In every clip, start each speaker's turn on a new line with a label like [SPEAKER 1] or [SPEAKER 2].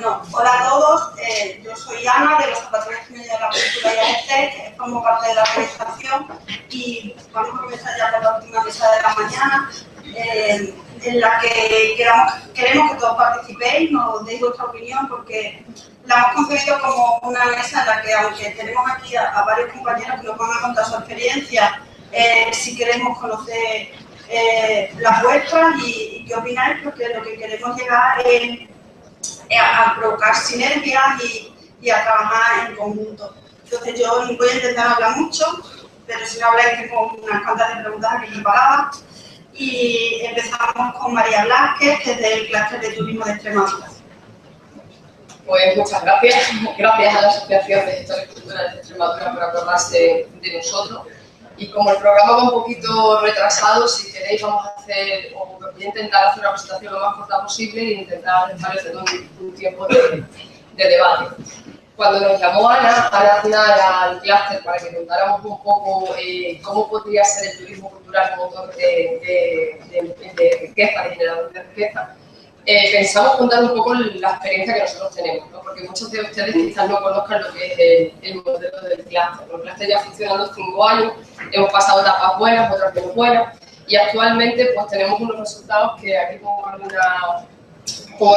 [SPEAKER 1] Bueno, hola a todos, yo soy Ana de los Observatorios de la Cultura y AEC, formo parte de la organización y vamos a comenzar ya con la última mesa de la mañana, en la que queremos que todos participéis, nos deis vuestra opinión porque la hemos concebido como una mesa en la que, aunque tenemos aquí a varios compañeros que nos van a contar su experiencia, si queremos conocer las vuestras y qué opináis, porque lo que queremos llegar es a provocar sinergias y a trabajar en conjunto. Entonces yo voy a intentar hablar mucho, pero si no habláis tengo unas cuantas de preguntas aquí preparadas. Y empezamos con María Blasquez, que es del clúster de turismo de Extremadura.
[SPEAKER 2] Pues muchas gracias. Gracias a la Asociación de Gestores Culturales de Extremadura por acordarse de nosotros. Y como el programa va un poquito retrasado, si queréis vamos a hacer, o voy a intentar hacer una presentación lo más corta posible e intentar establecer un tiempo de debate. Cuando nos llamó Ana Aznar al clúster para que contáramos un poco cómo podría ser el turismo cultural como motor de riqueza, de generador de riqueza, pensamos contar un poco la experiencia que nosotros tenemos, ¿no? Porque muchos de ustedes quizás no conozcan lo que es el modelo del clúster. El clúster ya funcionando 5 años, hemos pasado etapas buenas, otras menos buenas, y actualmente pues tenemos unos resultados que aquí pongo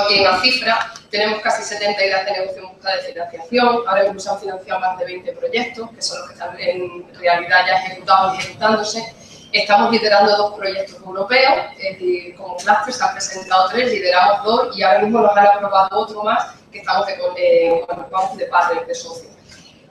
[SPEAKER 2] aquí una cifra. Tenemos casi 70 ideas de negocio en busca de financiación, ahora incluso han financiado más de 20 proyectos, que son los que están en realidad ya ejecutados y ejecutándose. Estamos liderando 2 proyectos europeos, es decir, como clúster se han presentado 3, lideramos 2 y ahora mismo nos han aprobado otro más que estamos de partners, de socios.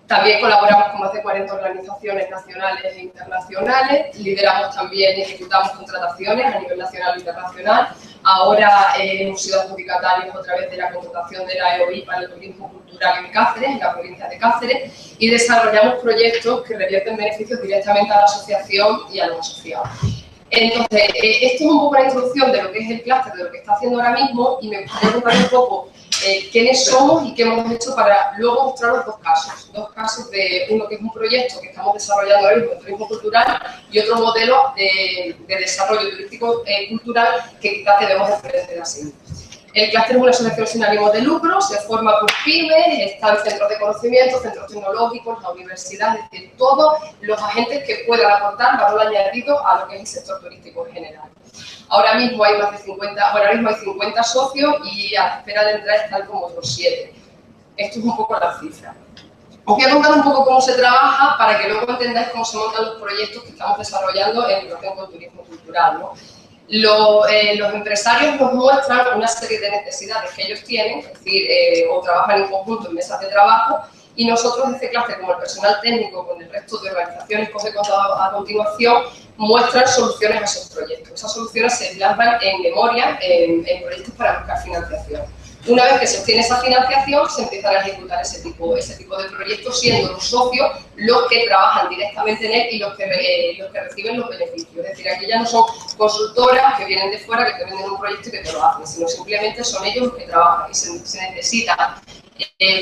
[SPEAKER 2] También colaboramos con más de 40 organizaciones nacionales e internacionales, lideramos también y ejecutamos contrataciones a nivel nacional e internacional. Ahora hemos sido adjudicatarios otra vez de la contratación de la EOI para el turismo cultural en Cáceres, en la provincia de Cáceres, y desarrollamos proyectos que revierten beneficios directamente a la asociación y a los asociados. Entonces, esto es un poco la introducción de lo que es el clúster, de lo que está haciendo ahora mismo, y me gustaría contar un poco quiénes somos y qué hemos hecho para luego mostraros 2 casos. 2 casos de uno que es un proyecto que estamos desarrollando ahora mismo en turismo cultural y otro modelo de desarrollo turístico cultural que quizás debemos diferenciar así. El clúster es una asociación sin ánimo de lucro, se forma por pymes, están centros de conocimiento, centros tecnológicos, la universidad, es decir, todos los agentes que puedan aportar valor añadido a lo que es el sector turístico en general. Ahora mismo hay más de 50, bueno, ahora mismo hay 50 socios y a la espera de entrar están como otros 7. Esto es un poco la cifra. Os voy a contar un poco cómo se trabaja para que luego entendáis cómo se montan los proyectos que estamos desarrollando en relación con turismo cultural, ¿no? Los empresarios nos muestran una serie de necesidades que ellos tienen, es decir, o trabajan en conjunto en mesas de trabajo, y nosotros desde clúster, como el personal técnico, con el resto de organizaciones que os he contado a continuación, muestran soluciones a esos proyectos. Esas soluciones se plasman en memoria, en proyectos para buscar financiación. Una vez que se obtiene esa financiación, se empiezan a ejecutar ese tipo de proyectos, siendo los socios los que trabajan directamente en él y los que reciben los beneficios. Es decir, aquí ya no son consultoras que vienen de fuera, que te venden un proyecto y que te lo hacen, sino simplemente son ellos los que trabajan y se necesita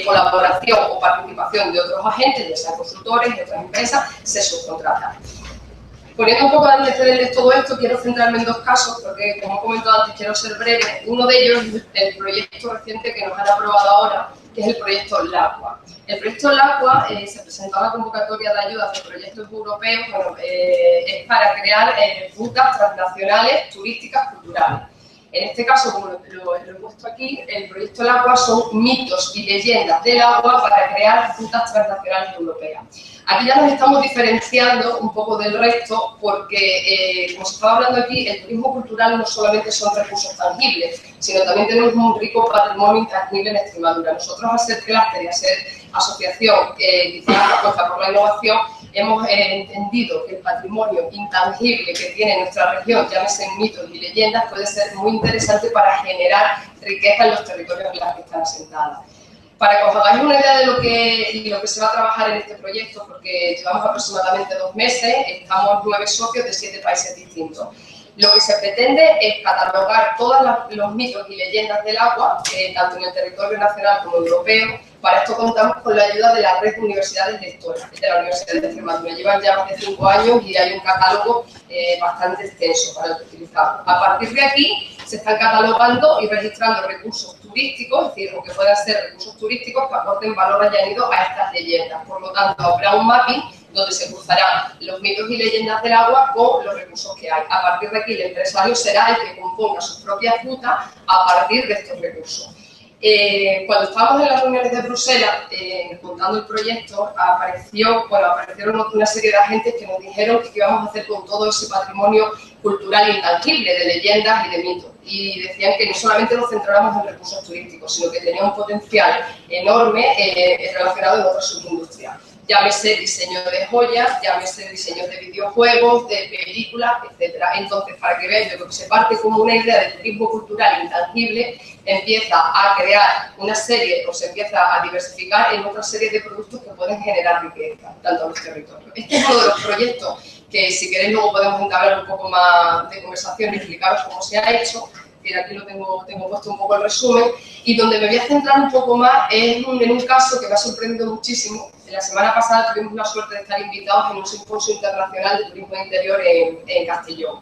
[SPEAKER 2] colaboración o participación de otros agentes, ya sean consultores, de otras empresas, se subcontratan. Poniendo un poco de antecedentes todo esto, quiero centrarme en 2 casos, porque como he comentado antes, quiero ser breve. Uno de ellos es el proyecto reciente que nos han aprobado ahora, que es el proyecto LACUA. El proyecto LACUA se presentó a la convocatoria de ayudas de proyectos europeos, es para crear rutas transnacionales turísticas culturales. En este caso, como lo he puesto aquí, el proyecto LACUA son mitos y leyendas del agua para crear rutas transnacionales europeas. Aquí ya nos estamos diferenciando un poco del resto porque, como se estaba hablando aquí, el turismo cultural no solamente son recursos tangibles, sino también tenemos un rico patrimonio intangible en Extremadura. Nosotros, al ser clúster y al ser asociación que apuesta por la innovación, hemos entendido que el patrimonio intangible que tiene nuestra región, llámese mitos y leyendas, puede ser muy interesante para generar riqueza en los territorios en los que están asentadas. Para que os hagáis una idea de lo que se va a trabajar en este proyecto, porque llevamos aproximadamente 2 meses, estamos 9 socios de 7 países distintos. Lo que se pretende es catalogar todos los mitos y leyendas del agua, tanto en el territorio nacional como europeo, Para esto contamos con la ayuda de la Red de Universidades Lectoras de la Universidad de Extremadura. Llevan ya más de 5 años y hay un catálogo bastante extenso para utilizarlo. A partir de aquí se están catalogando y registrando recursos turísticos, es decir, lo que puedan ser recursos turísticos que aporten valor añadido a estas leyendas. Por lo tanto, habrá un mapping donde se cruzarán los mitos y leyendas del agua con los recursos que hay. A partir de aquí, el empresario será el que componga sus propias rutas a partir de estos recursos. Cuando estábamos en las reuniones de Bruselas contando el proyecto, aparecieron una serie de agentes que nos dijeron que qué íbamos a hacer con todo ese patrimonio cultural intangible de leyendas y de mitos. Y decían que no solamente nos centráramos en recursos turísticos, sino que tenía un potencial enorme relacionado en otras subindustrias. Llámese diseño de joyas, llámese diseño de videojuegos, de películas, etc. Entonces, para que veáis, de lo que se parte como una idea de turismo cultural intangible, empieza a crear una serie, o se empieza a diversificar en otra serie de productos que pueden generar riqueza, tanto en los territorios. Este es uno de los proyectos que, si queréis, luego podemos entablar un poco más de conversación y explicaros cómo se ha hecho. Aquí lo tengo puesto un poco el resumen, y donde me voy a centrar un poco más en un caso que me ha sorprendido muchísimo. La semana pasada tuvimos la suerte de estar invitados en un simposio internacional de turismo interior en Castellón,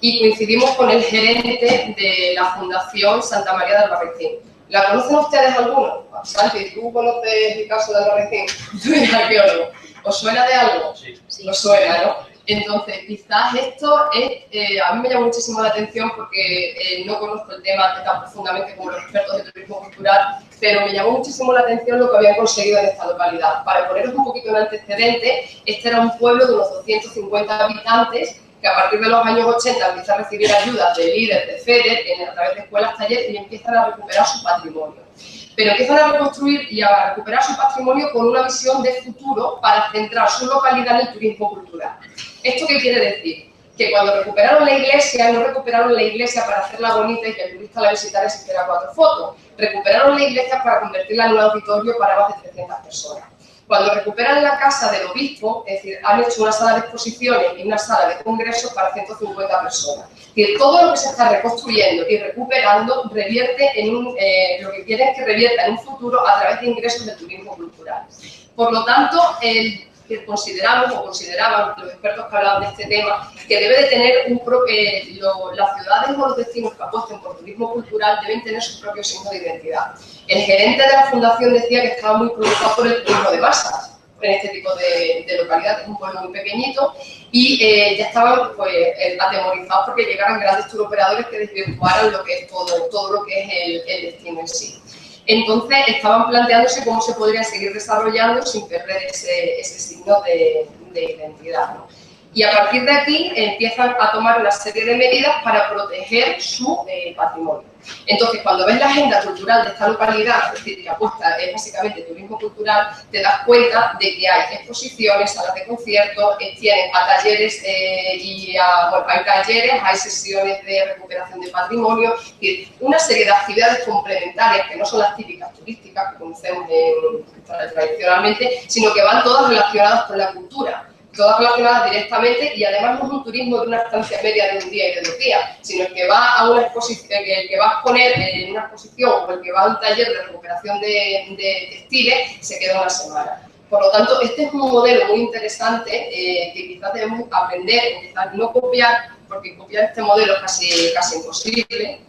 [SPEAKER 2] y coincidimos con el gerente de la Fundación Santa María de Albarracín. ¿La conocen ustedes alguno? Santi, ¿tú conoces el caso de Albarracín? ¿Tú eres arqueólogo? ¿Os suena de algo? Sí. ¿Os suena, no? Entonces, quizás esto a mí me llama muchísimo la atención porque no conozco el tema tan profundamente como los expertos de turismo cultural, pero me llamó muchísimo la atención lo que habían conseguido en esta localidad. Para poneros un poquito en antecedente, este era un pueblo de unos 250 habitantes que a partir de los años 80 empieza a recibir ayudas de líderes, de FEDER, a través de escuelas, talleres, y empiezan a recuperar su patrimonio. Pero empiezan a reconstruir y a recuperar su patrimonio con una visión de futuro para centrar su localidad en el turismo cultural. ¿Esto qué quiere decir? Que cuando recuperaron la iglesia, no recuperaron la iglesia para hacerla bonita y que el turista la visitara y se hiciera 4 fotos. Recuperaron la iglesia para convertirla en un auditorio para más de 300 personas. Cuando recuperan la casa del obispo, es decir, han hecho una sala de exposiciones y una sala de congresos para 150 personas. Es decir, todo lo que se está reconstruyendo y recuperando revierte en lo que quieren es que revierta en un futuro a través de ingresos del turismo cultural. Por lo tanto, que consideramos o consideraban los expertos que hablaban de este tema, que debe de tener las ciudades o los destinos que apuesten por turismo cultural deben tener su propio signo de identidad. El gerente de la fundación decía que estaba muy preocupado por el turismo de masas en este tipo de localidades, es un pueblo muy pequeñito, y ya estaban pues, atemorizados porque llegaran grandes turoperadores que desvirtuaran lo que es todo lo que es el destino en sí. Entonces, estaban planteándose cómo se podría seguir desarrollando sin perder ese signo de identidad, ¿no? Y a partir de aquí empiezan a tomar una serie de medidas para proteger su patrimonio. Entonces, cuando ves la agenda cultural de esta localidad, es decir, que apuesta es básicamente turismo cultural, te das cuenta de que hay exposiciones, salas de conciertos, tienen a talleres hay talleres, hay sesiones de recuperación de patrimonio, es decir, una serie de actividades complementarias que no son las típicas turísticas que conocemos tradicionalmente, sino que van todas relacionadas con la cultura. Todas relacionadas directamente, y además no es un turismo de una estancia media de un día y de 2 días, sino el que va a una exposición, el que va a exponer en una exposición o el que va a un taller de recuperación de textiles se queda una semana. Por lo tanto, este es un modelo muy interesante que quizás debemos aprender, quizás no copiar, porque copiar este modelo es casi imposible,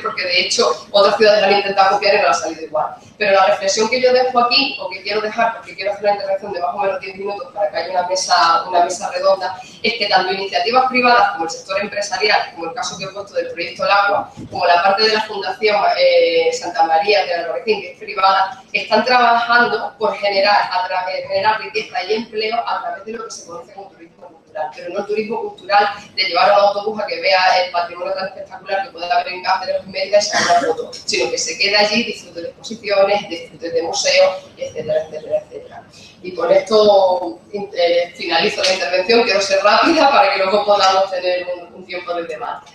[SPEAKER 2] porque de hecho otras ciudades lo han intentado copiar y no ha salido igual. Pero la reflexión que yo dejo aquí, o que quiero dejar, porque quiero hacer una intervención de más o menos 10 minutos para que haya una mesa redonda, es que tanto iniciativas privadas como el sector empresarial, como el caso que he puesto del proyecto El Agua, como la parte de la Fundación Santa María de Albarracín, que es privada, están trabajando por generar riqueza y empleo a través de lo que se conoce como turismo cultural, pero no el turismo cultural de llevar a un autobús a que vea el patrimonio tan espectacular que puede haber en Cáceres, en Mérida y se haga una foto, sino que se quede allí, disfrute de exposiciones, disfrute de museos, etcétera, etcétera, etcétera. Y con esto finalizo la intervención. Quiero ser rápida para que luego podamos tener un tiempo de debate.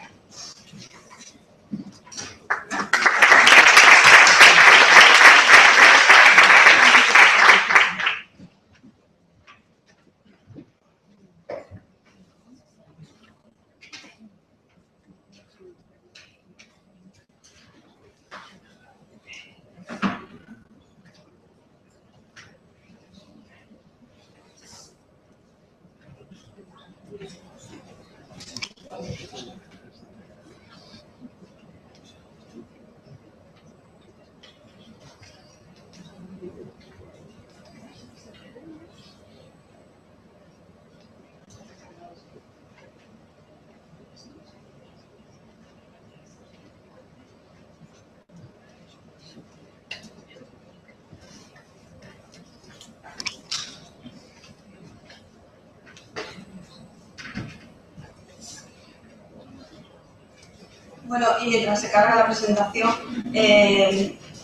[SPEAKER 1] Bueno, y mientras se carga la presentación,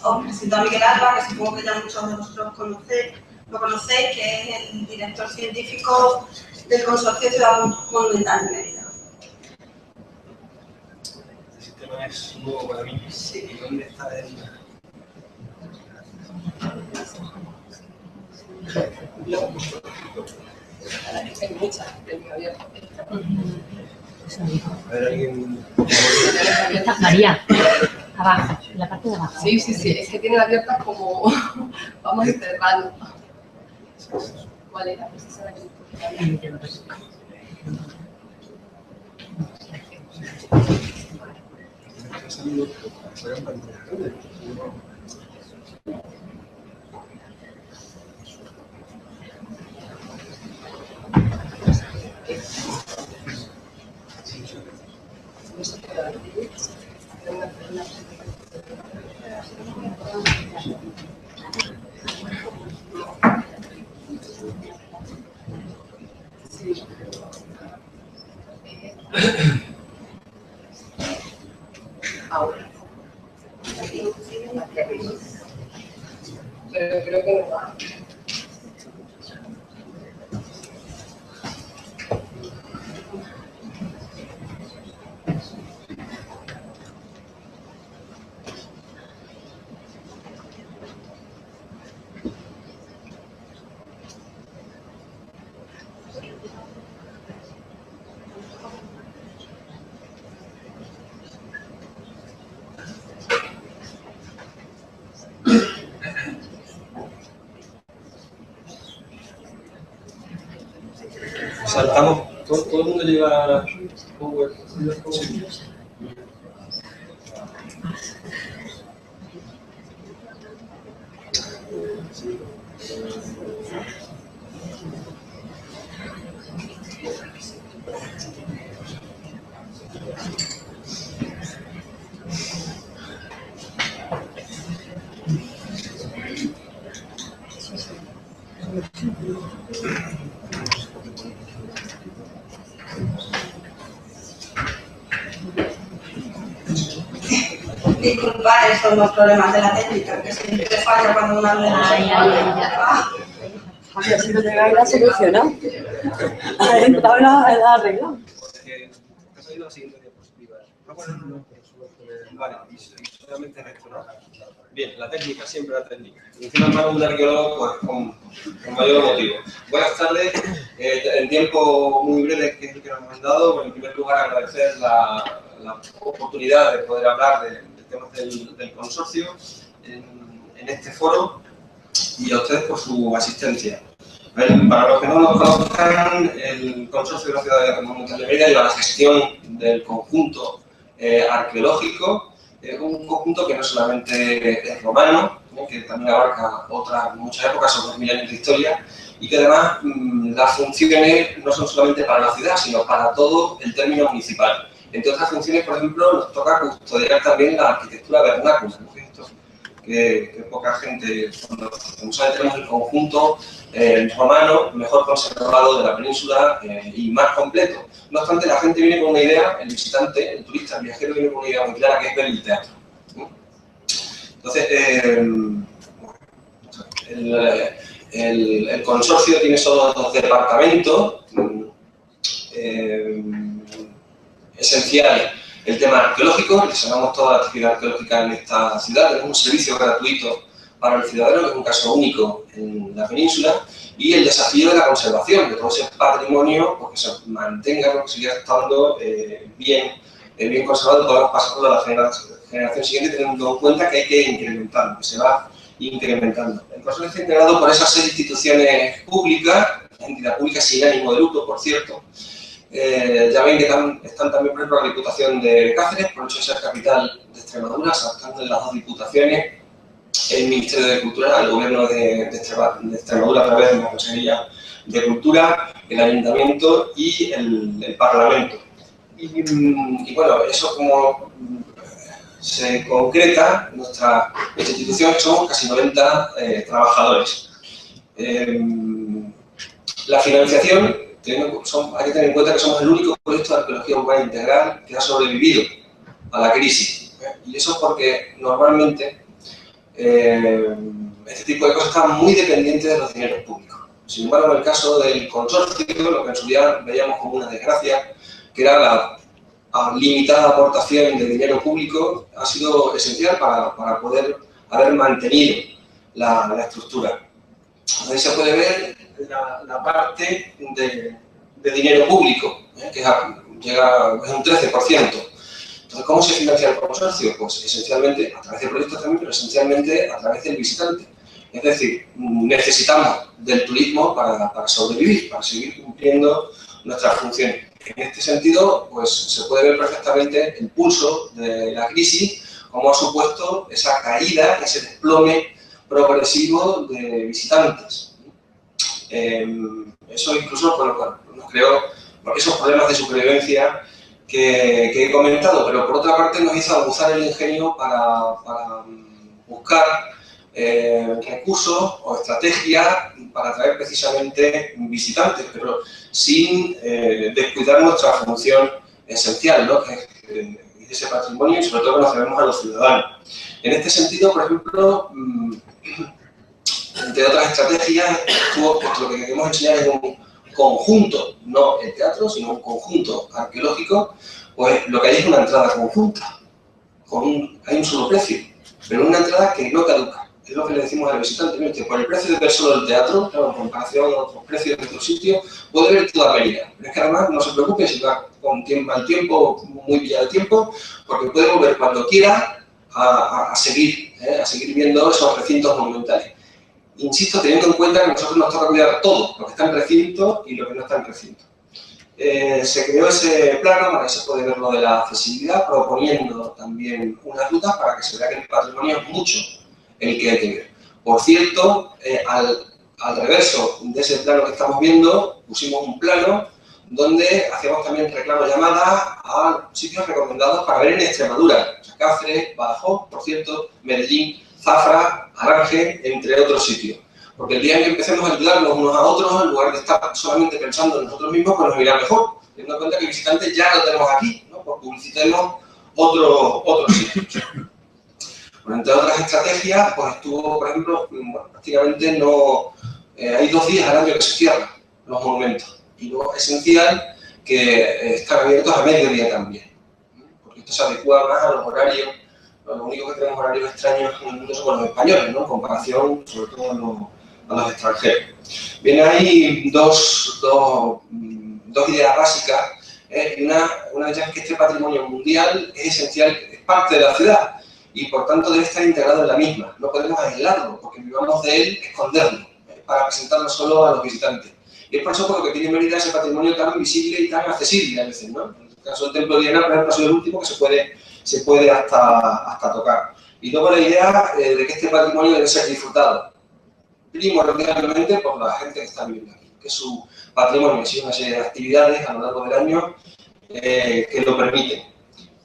[SPEAKER 1] os presento a Miguel Alba, que supongo que ya muchos de vosotros lo conocéis, que es el director científico del Consorcio Ciudad Monumental de Mérida.
[SPEAKER 3] Este sistema es nuevo para mí. Sí. ¿Y dónde está el...?
[SPEAKER 2] Hay muchas,
[SPEAKER 3] A ver, alguien...
[SPEAKER 4] María, abajo, en la parte de abajo.
[SPEAKER 2] Sí, es que tienen abiertas como... Vamos cerrando. ¿Cuál era? Esa era la que... Ahora. Pero creo que no va.
[SPEAKER 3] Saltamos, todo el mundo lleva Google.
[SPEAKER 1] Disculpad, estos son los problemas de la técnica, que siempre falla cuando una vez.
[SPEAKER 5] Si no llegáis la solucionado. La arreglado.
[SPEAKER 3] ¿Has oído la siguiente diapositiva? No, bueno, no. Vale, y solamente esto, ¿no? Bien, la técnica, siempre la técnica. Y encima para un arqueólogo, pues con mayor motivo. Buenas tardes. En tiempo muy breve que es el que nos han dado, bueno, en primer lugar agradecer la oportunidad de poder hablar de temas del consorcio en este foro y a ustedes por su asistencia. Para los que no lo conozcan, el Consorcio de la Ciudad Monumental de Mérida lleva la gestión del conjunto arqueológico, un conjunto que no solamente es romano, que también abarca otras muchas épocas, otros 1000 años de historia, y que además las funciones no son solamente para la ciudad, sino para todo el término municipal. Entre otras funciones, por ejemplo, nos toca custodiar también la arquitectura vernácula, que poca gente conoce. Como saben, tenemos el conjunto romano mejor conservado de la península y más completo. No obstante, la gente viene con una idea, el visitante, el turista, el viajero viene con una idea muy clara, que es ver el teatro. Entonces, el consorcio tiene solo 2 departamentos. Esencial el tema arqueológico, gestionamos toda la actividad arqueológica en esta ciudad, tenemos un servicio gratuito para el ciudadano, que es un caso único en la península, y el desafío de la conservación de todo ese patrimonio, porque se mantenga, que siga estando bien conservado, podamos pasarlo a la generación siguiente, teniendo en cuenta que hay que incrementarlo, que se va incrementando. El consorcio está integrado por esas 6 instituciones públicas, entidad pública sin ánimo de lucro, por cierto. Ya ven que están también, por ejemplo, la Diputación de Cáceres, por el hecho de ser capital de Extremadura, están en las 2 diputaciones, el Ministerio de Cultura, el Gobierno de Extremadura a través de la Consejería de Cultura, el Ayuntamiento y el Parlamento. Y bueno, eso como se concreta, nuestra institución, somos casi 90 trabajadores. La financiación, hay que tener en cuenta que somos el único proyecto de arqueología urbana integral que ha sobrevivido a la crisis. Y eso es porque normalmente este tipo de cosas están muy dependientes de los dineros públicos. Sin embargo, en el caso del consorcio, lo que en su día veíamos como una desgracia, que era la limitada aportación de dinero público, ha sido esencial para poder haber mantenido la estructura. Ahí se puede ver la parte de dinero público, que llega a un 13%. Entonces, ¿cómo se financia el consorcio? Pues esencialmente a través de proyectos también, pero esencialmente a través del visitante. Es decir, necesitamos del turismo para sobrevivir, para seguir cumpliendo nuestras funciones. En este sentido, pues se puede ver perfectamente el pulso de la crisis, cómo ha supuesto esa caída, ese desplome progresivo de visitantes. Eso incluso nos creó esos problemas de supervivencia que he comentado, pero por otra parte nos hizo aguzar el ingenio para buscar recursos o estrategias para atraer precisamente visitantes, pero sin descuidar nuestra función esencial, ¿no? Que es ese patrimonio y sobre todo que nos debemos a los ciudadanos. En este sentido, por ejemplo, entre otras estrategias, lo que queremos enseñar es un conjunto, no el teatro, sino un conjunto arqueológico, pues lo que hay es una entrada conjunta, hay un solo precio, pero una entrada que no caduca. Es lo que le decimos al visitante, que por el precio de ver solo el teatro, claro, en comparación a otros precios de otros sitios, puede ver toda Mérida. Pero es que además no se preocupe si va con mal tiempo, muy pillado el tiempo, porque puede volver cuando quiera a seguir viendo esos recintos monumentales. Insisto, teniendo en cuenta que a nosotros nos toca cuidar todo, lo que está en recinto y lo que no está en recinto. Se creó ese plano, para que se puede ver lo de la accesibilidad, proponiendo también unas rutas para que se vea que el patrimonio es mucho el que hay que ver. Por cierto, al reverso de ese plano que estamos viendo, pusimos un plano donde hacíamos también reclamo llamada a sitios recomendados para ver en Extremadura, o sea, Cáceres, Badajoz, por cierto, Medellín, Zafra, Aranje, entre otros sitios. Porque el día en que empecemos a ayudarnos unos a otros, en lugar de estar solamente pensando en nosotros mismos, pues nos irá mejor, teniendo en cuenta que visitantes ya lo tenemos aquí, ¿no? Pues publicitemos otros sitios. Bueno, entre otras estrategias, pues estuvo, por ejemplo, prácticamente no... hay 2 días al año que se cierran los monumentos. Y luego es esencial que están abiertos a mediodía también, porque esto se adecua más a los horarios. Lo único que tenemos horarios extraños en el mundo son los españoles, ¿no? En comparación, sobre todo, a los extranjeros. Bien, hay dos ideas básicas. Y una de ellas es que este patrimonio mundial es esencial, es parte de la ciudad y por tanto debe estar integrado en la misma. No podemos aislarlo, porque vivamos de él, esconderlo, para presentarlo solo a los visitantes. Y es por eso por lo que tiene Mérida ese patrimonio tan visible y tan accesible a veces, ¿no? En el caso del Templo de Diana, por ejemplo, ha sido el último que se puede hasta tocar. Y luego la idea de que este patrimonio debe ser disfrutado primordialmente por la gente que está viviendo aquí, que su patrimonio sigue una serie de actividades a lo largo del año que lo permiten.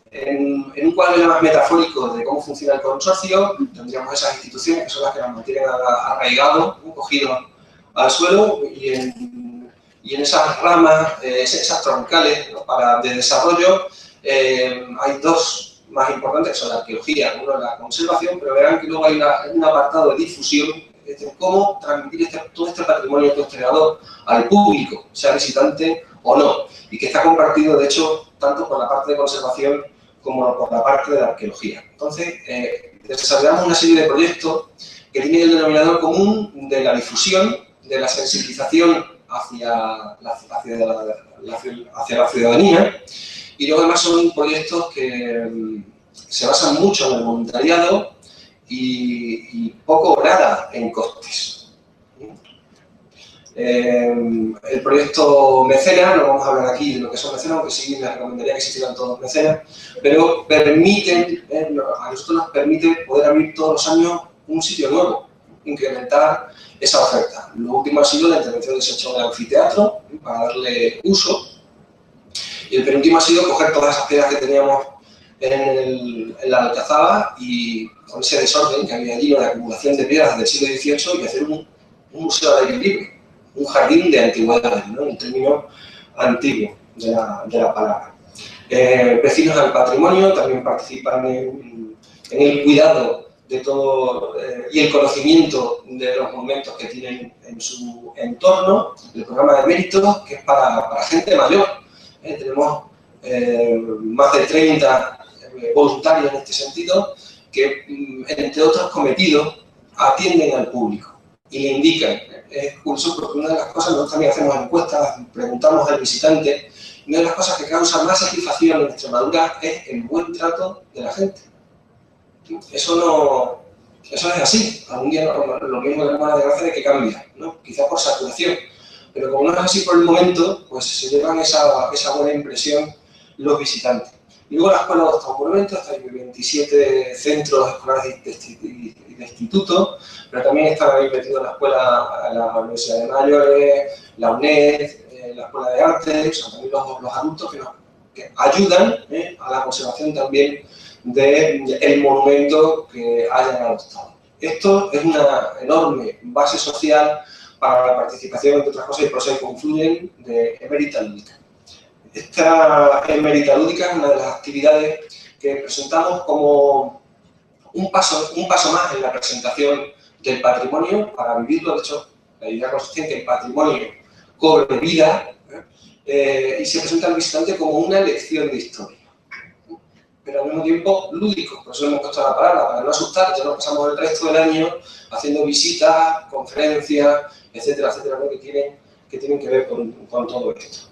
[SPEAKER 3] En un cuadro ya más metafórico de cómo funciona el consorcio, tendríamos esas instituciones que son las que nos mantienen arraigados, cogidos al suelo, y en esas ramas, esas troncales, ¿no? de desarrollo, hay 2 más importantes, que son la arqueología, uno la conservación, pero verán que luego hay un apartado de difusión, de cómo transmitir todo este patrimonio conservador al público, sea visitante o no, y que está compartido, de hecho, tanto por la parte de conservación como por la parte de la arqueología. Entonces, desarrollamos una serie de proyectos que tienen el denominador común de la difusión, de la sensibilización hacia la ciudadanía, y luego además son proyectos que se basan mucho en el voluntariado y poco o nada en costes. El proyecto Mecenas, no vamos a hablar aquí de lo que son mecenas, aunque sí les recomendaría que se hicieran todos mecenas, pero permiten, a nosotros nos permite poder abrir todos los años un sitio nuevo, incrementar esa oferta. Lo último ha sido la intervención de ese hecho del anfiteatro para darle uso, y el penúltimo ha sido coger todas esas piedras que teníamos en la Alcazaba y con ese desorden que había allí, de acumulación de piedras del siglo XVIII, y hacer un museo al aire libre, un jardín de antigüedades, ¿no? Un término antiguo de la palabra. vecinos al patrimonio, también participan en el cuidado de todo y el conocimiento de los monumentos que tienen en su entorno. El programa de méritos, que es para gente mayor. Tenemos más de 30 voluntarios en este sentido, que entre otros cometidos atienden al público y le indican. Es curioso porque una de las cosas, nosotros también hacemos encuestas, preguntamos al visitante, una de las cosas que causa más satisfacción en Extremadura es el buen trato de la gente. Eso es así. Algún día lo mismo tenemos la desgracia de que cambia, ¿no? Quizás por saturación. Pero como no es así por el momento, pues se llevan esa buena impresión los visitantes. Y luego la escuela de estos monumentos, hay 27 centros escolares y de institutos, pero también están ahí metidos la Universidad de Mayores, la UNED, la Escuela de Artes, o sea, también los adultos que ayudan a la conservación también del monumento que hayan adoptado. Esto es una enorme base social para la participación, entre otras cosas, y por eso confluyen de Emérita Lúdica. Esta Emérita Lúdica es una de las actividades que presentamos como un paso más en la presentación del patrimonio para vivirlo. De hecho, la idea consiste en que el patrimonio cobre vida y se presenta al visitante como una lección de historia, pero al mismo tiempo lúdico. Por eso hemos puesto la palabra, para no asustar. Ya nos pasamos el resto del año haciendo visitas, conferencias, etcétera, etcétera, ¿no? que tienen que ver con todo esto.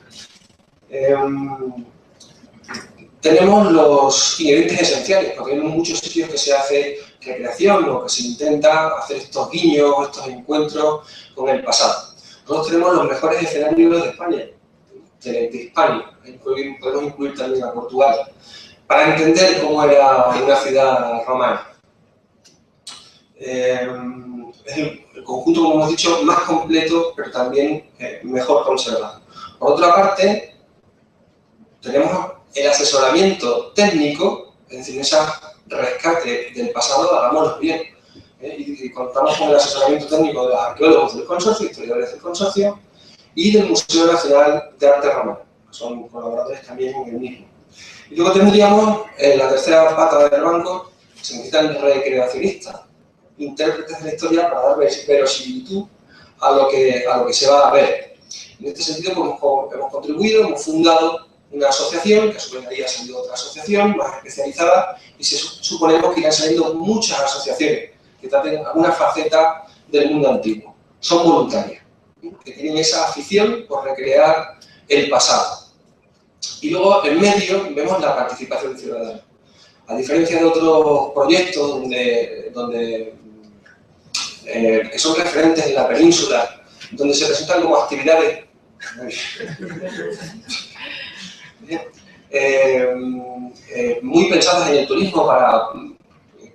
[SPEAKER 3] Tenemos los ingredientes esenciales, porque hay muchos sitios que se hace recreación o que se intenta hacer estos guiños, estos encuentros con el pasado. Nosotros tenemos los mejores escenarios de España, de Hispania, podemos incluir también a Portugal, para entender cómo era una ciudad romana. Es el conjunto, como hemos dicho, más completo, pero también mejor conservado. Por otra parte, tenemos el asesoramiento técnico, es decir, ese rescate del pasado, hagámoslo bien. Y contamos con el asesoramiento técnico de los arqueólogos del consorcio, historiadores del consorcio, y del Museo Nacional de Arte Romano, que son colaboradores también en el mismo. Y luego tendríamos la tercera pata del banco, que se necesitan recreacionistas, intérpretes de la historia para dar verosimilitud a lo que se va a ver. En este sentido, pues, hemos contribuido, hemos fundado una asociación, que a su vez había salido otra asociación más especializada, y suponemos que irán saliendo muchas asociaciones que traten alguna faceta del mundo antiguo. Son voluntarias, que tienen esa afición por recrear el pasado. Y luego, en medio, vemos la participación ciudadana. A diferencia de otros proyectos que son referentes en la península, donde se presentan como actividades muy pensadas en el turismo para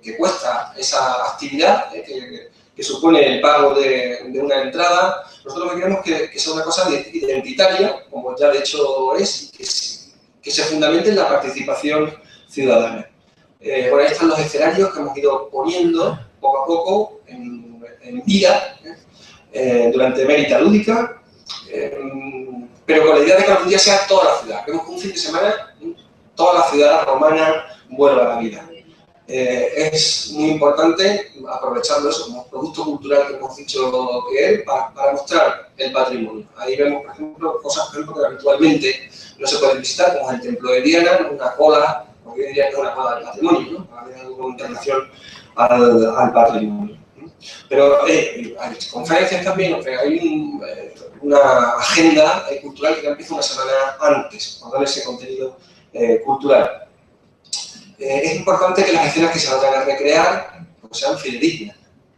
[SPEAKER 3] que cuesta esa actividad, que supone el pago de una entrada. Nosotros lo que queremos que sea una cosa identitaria, como ya de hecho es, y que se fundamente en la participación ciudadana. Por ahí están los escenarios que hemos ido poniendo poco a poco en vida durante Emérita Lúdica, pero con la idea de que algún día sea toda la ciudad. Vemos que un fin de semana toda la ciudad romana vuelva a la vida. Es muy importante aprovecharlo eso como producto cultural que hemos dicho que es para mostrar el patrimonio. Ahí vemos, por ejemplo, cosas que habitualmente no se pueden visitar, como el templo de Diana, una cola, porque hoy diría que es una cola del patrimonio, ¿no? Para ver algo en relación al patrimonio. Pero hay conferencias también, hay una agenda cultural que empieza una semana antes, para dar ese contenido cultural. Es importante que las escenas que se vayan a recrear pues, sean fidedignas,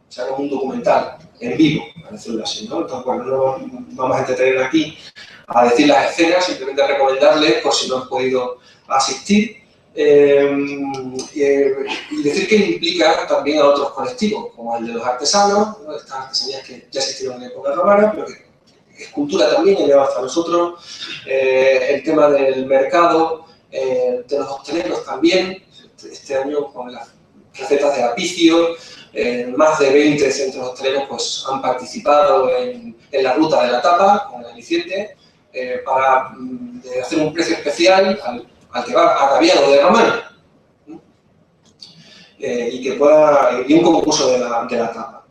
[SPEAKER 3] sean como un documental, en vivo, para decirlo así, ¿no? Entonces, bueno, no vamos a entretener aquí a decir las escenas, simplemente a recomendarles, por si no han podido asistir, y decir que implica también a otros colectivos, como el de los artesanos, ¿no? Estas artesanías que ya existieron en la época romana, pero que es cultura también, ha llegado hasta nosotros, el tema del mercado, de los hosteleros también, este año con las recetas de Apicio, más de 20 centros hosteleros pues, han participado en la ruta de la tapa, con el aliciente, para hacer un precio especial al que va ataviado de romano. Y un concurso de la tapa.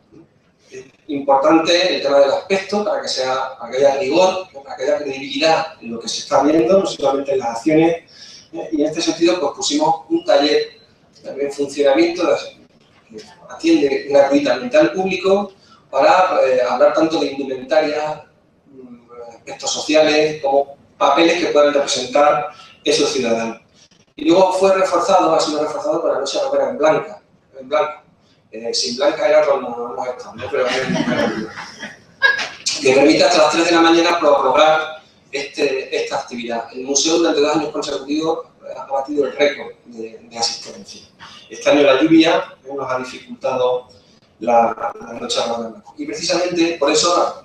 [SPEAKER 3] Importante el tema del aspecto para que haya rigor, para que haya credibilidad en lo que se está viendo, no solamente en las acciones. Y en este sentido, pues pusimos un taller en funcionamiento que atiende gratuitamente al público para hablar tanto de indumentaria, aspectos sociales, como papeles que puedan representar esos ciudadanos. Y luego ha sido reforzado con la noche romana en blanco. Sin blanca era cuando no hemos estado, ¿no? Pero que permite hasta las 3 de la mañana prorrogar esta actividad. El museo durante 2 años consecutivos ha batido el récord de asistencia. Este año la lluvia nos ha dificultado la noche romana. Y precisamente por eso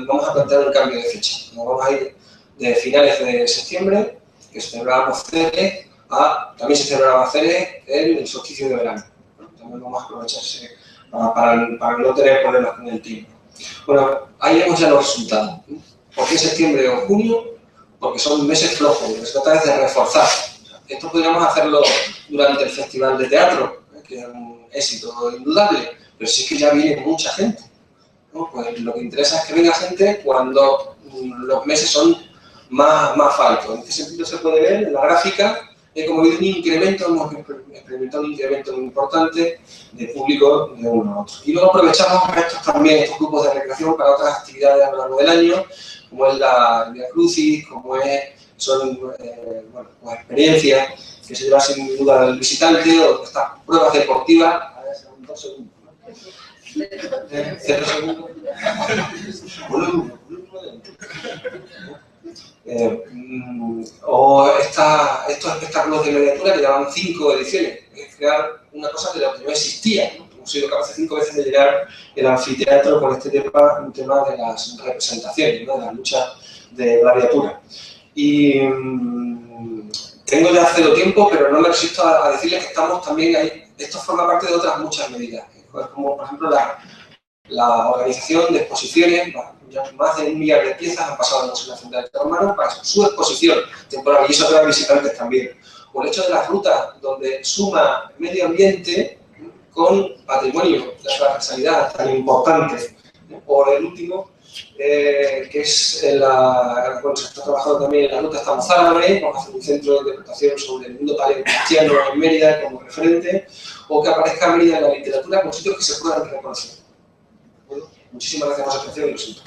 [SPEAKER 3] vamos a plantear un cambio de fecha. Nos vamos a ir de finales de septiembre, que celebrábamos Ceres, también se celebraba Ceres en el solsticio de verano. También vamos a aprovecharse para no tener problemas con el tiempo. Bueno, ahí vemos ya los resultados. ¿Por qué septiembre o junio? Porque son meses flojos, lo que se trata es de reforzar. Esto podríamos hacerlo durante el Festival de Teatro, que es un éxito indudable, pero sí que ya viene mucha gente, ¿no? Pues lo que interesa es que venga gente cuando los meses son más faltos. En este sentido se puede ver en la gráfica como hemos experimentado un incremento muy importante de público de uno a otro. Y luego aprovechamos estos grupos de recreación para otras actividades a lo largo del año, como es la Via Crucis, como son pues experiencias que se llevan sin duda al visitante, o estas pruebas deportivas. A ver, 2 segundos. 0 segundos. O estos espectáculos de miniatura que llevan 5 ediciones. Es crear una cosa que no existía, ¿no? Hemos sido capaces 5 veces de llenar el anfiteatro con un tema de las representaciones, ¿no? De las luchas de gladiatura. Y tengo ya 0 tiempo, pero no me resisto a decirles que estamos también ahí. Esto forma parte de otras muchas medidas, como por ejemplo la organización de exposiciones. Ya más de 1 millar de piezas han pasado al Museo Nacional de Arte Romano para su exposición temporal, y eso atrae visitantes también. O el hecho de las rutas, donde suma medio ambiente con patrimonio, la transversalidad tan importante. O el último, que es se está trabajando también en la ruta Estamos Árabes, vamos a hacer un centro de interpretación sobre el mundo paleocristiano en Mérida como referente, o que aparezca Mérida en la literatura con sitios que se puedan reconocer. Bueno, muchísimas gracias por su atención y lo siento.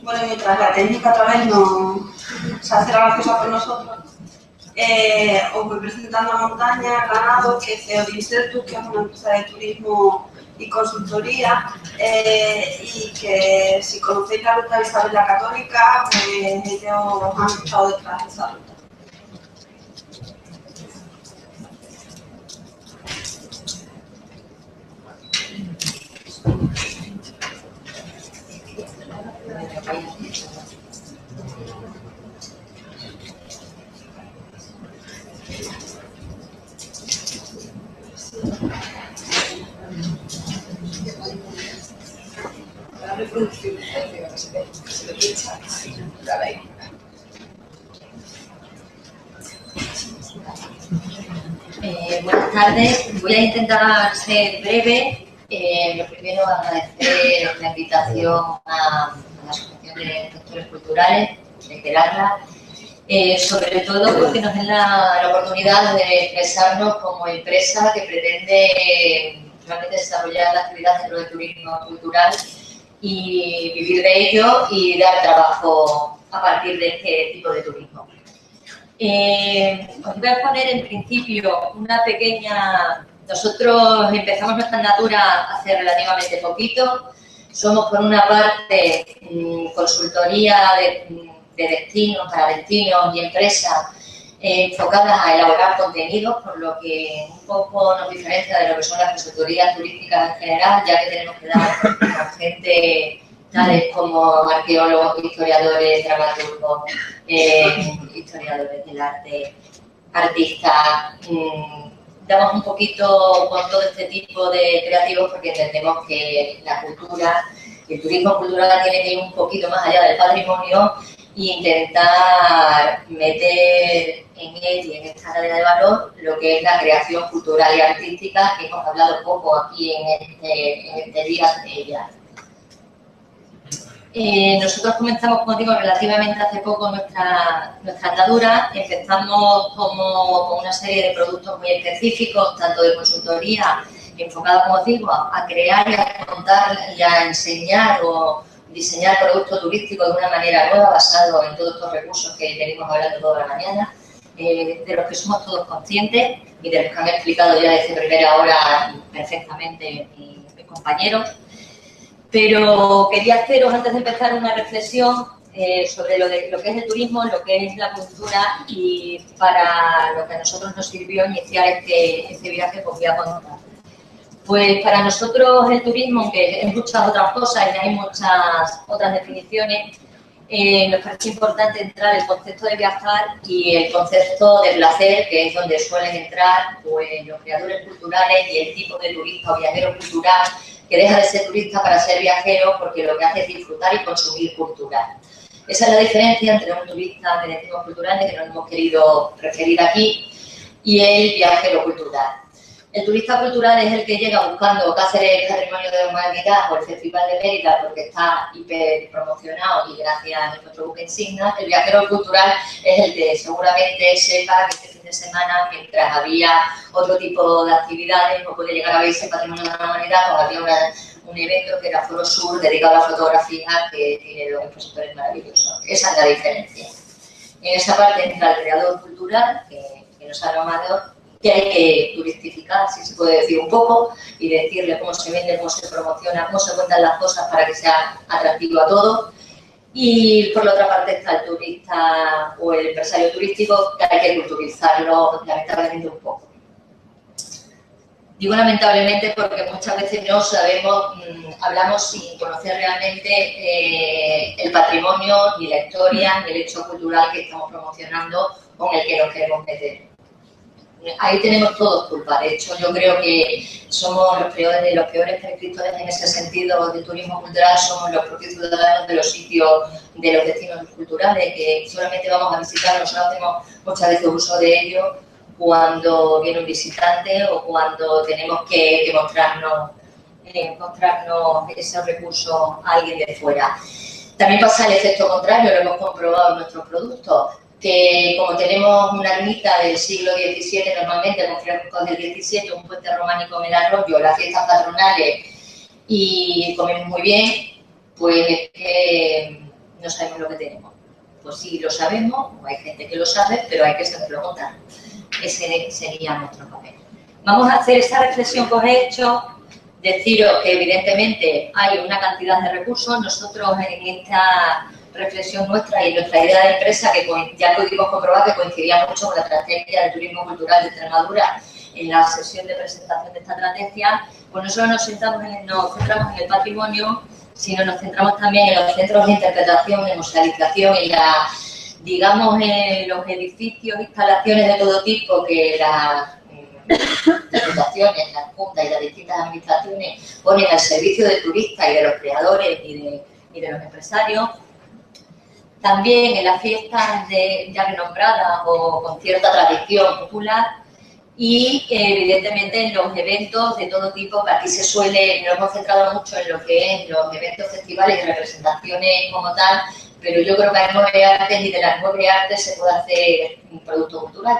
[SPEAKER 1] Bueno, mientras la técnica otra vez se hace la graciosa por nosotros, os voy presentando a Montaña Ganado, que es CEO de Insertus, que es una empresa de turismo y consultoría, y que si conocéis la ruta de Isabel la Católica, pues ellos han estado detrás de esa ruta.
[SPEAKER 6] Buenas tardes, voy a intentar ser breve. Lo primero, agradecer la invitación a la Asociación de Sectores Culturales, de esperarla. Sobre todo porque nos den la oportunidad de expresarnos como empresa que pretende realmente desarrollar la actividad dentro del turismo cultural y vivir de ello y dar trabajo a partir de este tipo de turismo. Os voy a poner en principio una pequeña... Nosotros empezamos nuestra andadura hace relativamente poquito. Somos por una parte consultoría de destinos, para destinos y empresas enfocadas a elaborar contenidos, por lo que un poco nos diferencia de lo que son las consultorías turísticas en general, ya que tenemos que dar a gente tales como arqueólogos, historiadores, dramaturgos, historiadores del arte, artistas. Damos un poquito con todo este tipo de creativos porque entendemos que la cultura, el turismo cultural tiene que ir un poquito más allá del patrimonio e intentar meter en él y en esta área de valor lo que es la creación cultural y artística, que hemos hablado poco aquí en este día de ella. Nosotros comenzamos, como digo, relativamente hace poco nuestra andadura. Empezamos con una serie de productos muy específicos, tanto de consultoría, enfocada, como digo, a crear y a contar y a enseñar o diseñar productos turísticos de una manera nueva, basado en todos estos recursos que venimos hablando toda la mañana, de los que somos todos conscientes y de los que han explicado ya desde primera hora perfectamente mis compañeros. Pero quería haceros, antes de empezar, una reflexión sobre lo que es el turismo, lo que es la cultura y para lo que a nosotros nos sirvió iniciar este viaje que os voy a contar. Pues para nosotros el turismo, aunque hay muchas otras cosas y hay muchas otras definiciones, nos parece importante entrar el concepto de viajar y el concepto de placer, que es donde suelen entrar pues, los creadores culturales y el tipo de turista o viajero cultural, que deja de ser turista para ser viajero porque lo que hace es disfrutar y consumir cultura. Esa es la diferencia entre un turista que decimos cultural, que nos hemos querido referir aquí, y el viajero cultural. El turista cultural es el que llega buscando Cáceres Patrimonio de la Humanidad o el Festival de Mérida porque está hiper promocionado y gracias a nuestro buque insignia. El viajero cultural es el que seguramente sepa que este fin de semana, mientras había otro tipo de actividades, no puede llegar a verse Patrimonio de la Humanidad, pues había un evento que era Foro Sur dedicado a la fotografía que tiene los expositores maravillosos. Esa es la diferencia. En esa parte entra el creador cultural, que nos ha nombrado, que hay que turistificar, si se puede decir un poco, y decirle cómo se vende, cómo se promociona, cómo se cuentan las cosas para que sea atractivo a todos. Y por la otra parte está el turista o el empresario turístico, que hay que culturizarlo lamentablemente un poco. Digo lamentablemente porque muchas veces no sabemos, hablamos sin conocer realmente el patrimonio, ni la historia, ni el hecho cultural que estamos promocionando con el que nos queremos meter. Ahí tenemos todos culpa. De hecho, yo creo que somos los peores prescriptores en ese sentido de turismo cultural, somos los propios ciudadanos de los sitios, de los destinos culturales, que solamente vamos a visitar, nosotros hacemos muchas veces uso de ello cuando viene un visitante o cuando tenemos que mostrarnos esos recursos a alguien de fuera. También pasa el efecto contrario, lo hemos comprobado en nuestros productos, que como tenemos una ermita del siglo XVII, normalmente con frescos del XVII, un puente románico en el arroyo, las fiestas patronales y comemos muy bien, pues es que no sabemos lo que tenemos. Pues sí lo sabemos, o hay gente que lo sabe, pero hay que saberlo contar. Ese sería nuestro papel. Vamos a hacer esa reflexión que os he hecho, deciros que evidentemente hay una cantidad de recursos. Nosotros en esta reflexión nuestra y nuestra idea de empresa, que ya pudimos comprobar que coincidía mucho con la estrategia del turismo cultural de Extremadura en la sesión de presentación de esta estrategia, pues nosotros nos centramos en el patrimonio, sino nos centramos también en los centros de interpretación, de musealización y digamos, en los edificios, instalaciones de todo tipo que las diputaciones, las juntas y las distintas administraciones ponen al servicio del turista y de los creadores y de los empresarios. También en las fiestas ya renombradas o con cierta tradición popular y evidentemente en los eventos de todo tipo, que aquí nos hemos centrado mucho en lo que es los eventos, festivales y representaciones como tal, pero yo creo que hay 9 artes y de las 9 artes se puede hacer un producto cultural,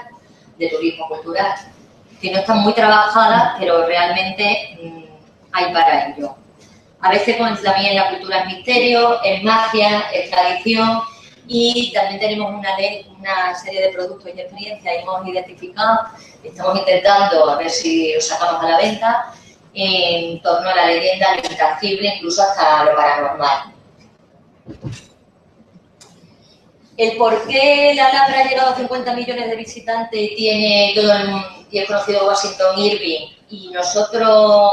[SPEAKER 6] de turismo cultural, que no están muy trabajadas, pero realmente hay para ello. A veces también la cultura es misterio, es magia, es tradición y también tenemos una serie de productos y experiencias que hemos identificado, estamos intentando a ver si los sacamos a la venta en torno a la leyenda, lo intangible, incluso hasta lo paranormal. El por qué la Alhambra ha llegado a 50 millones de visitantes y tiene y es conocido Washington Irving, y nosotros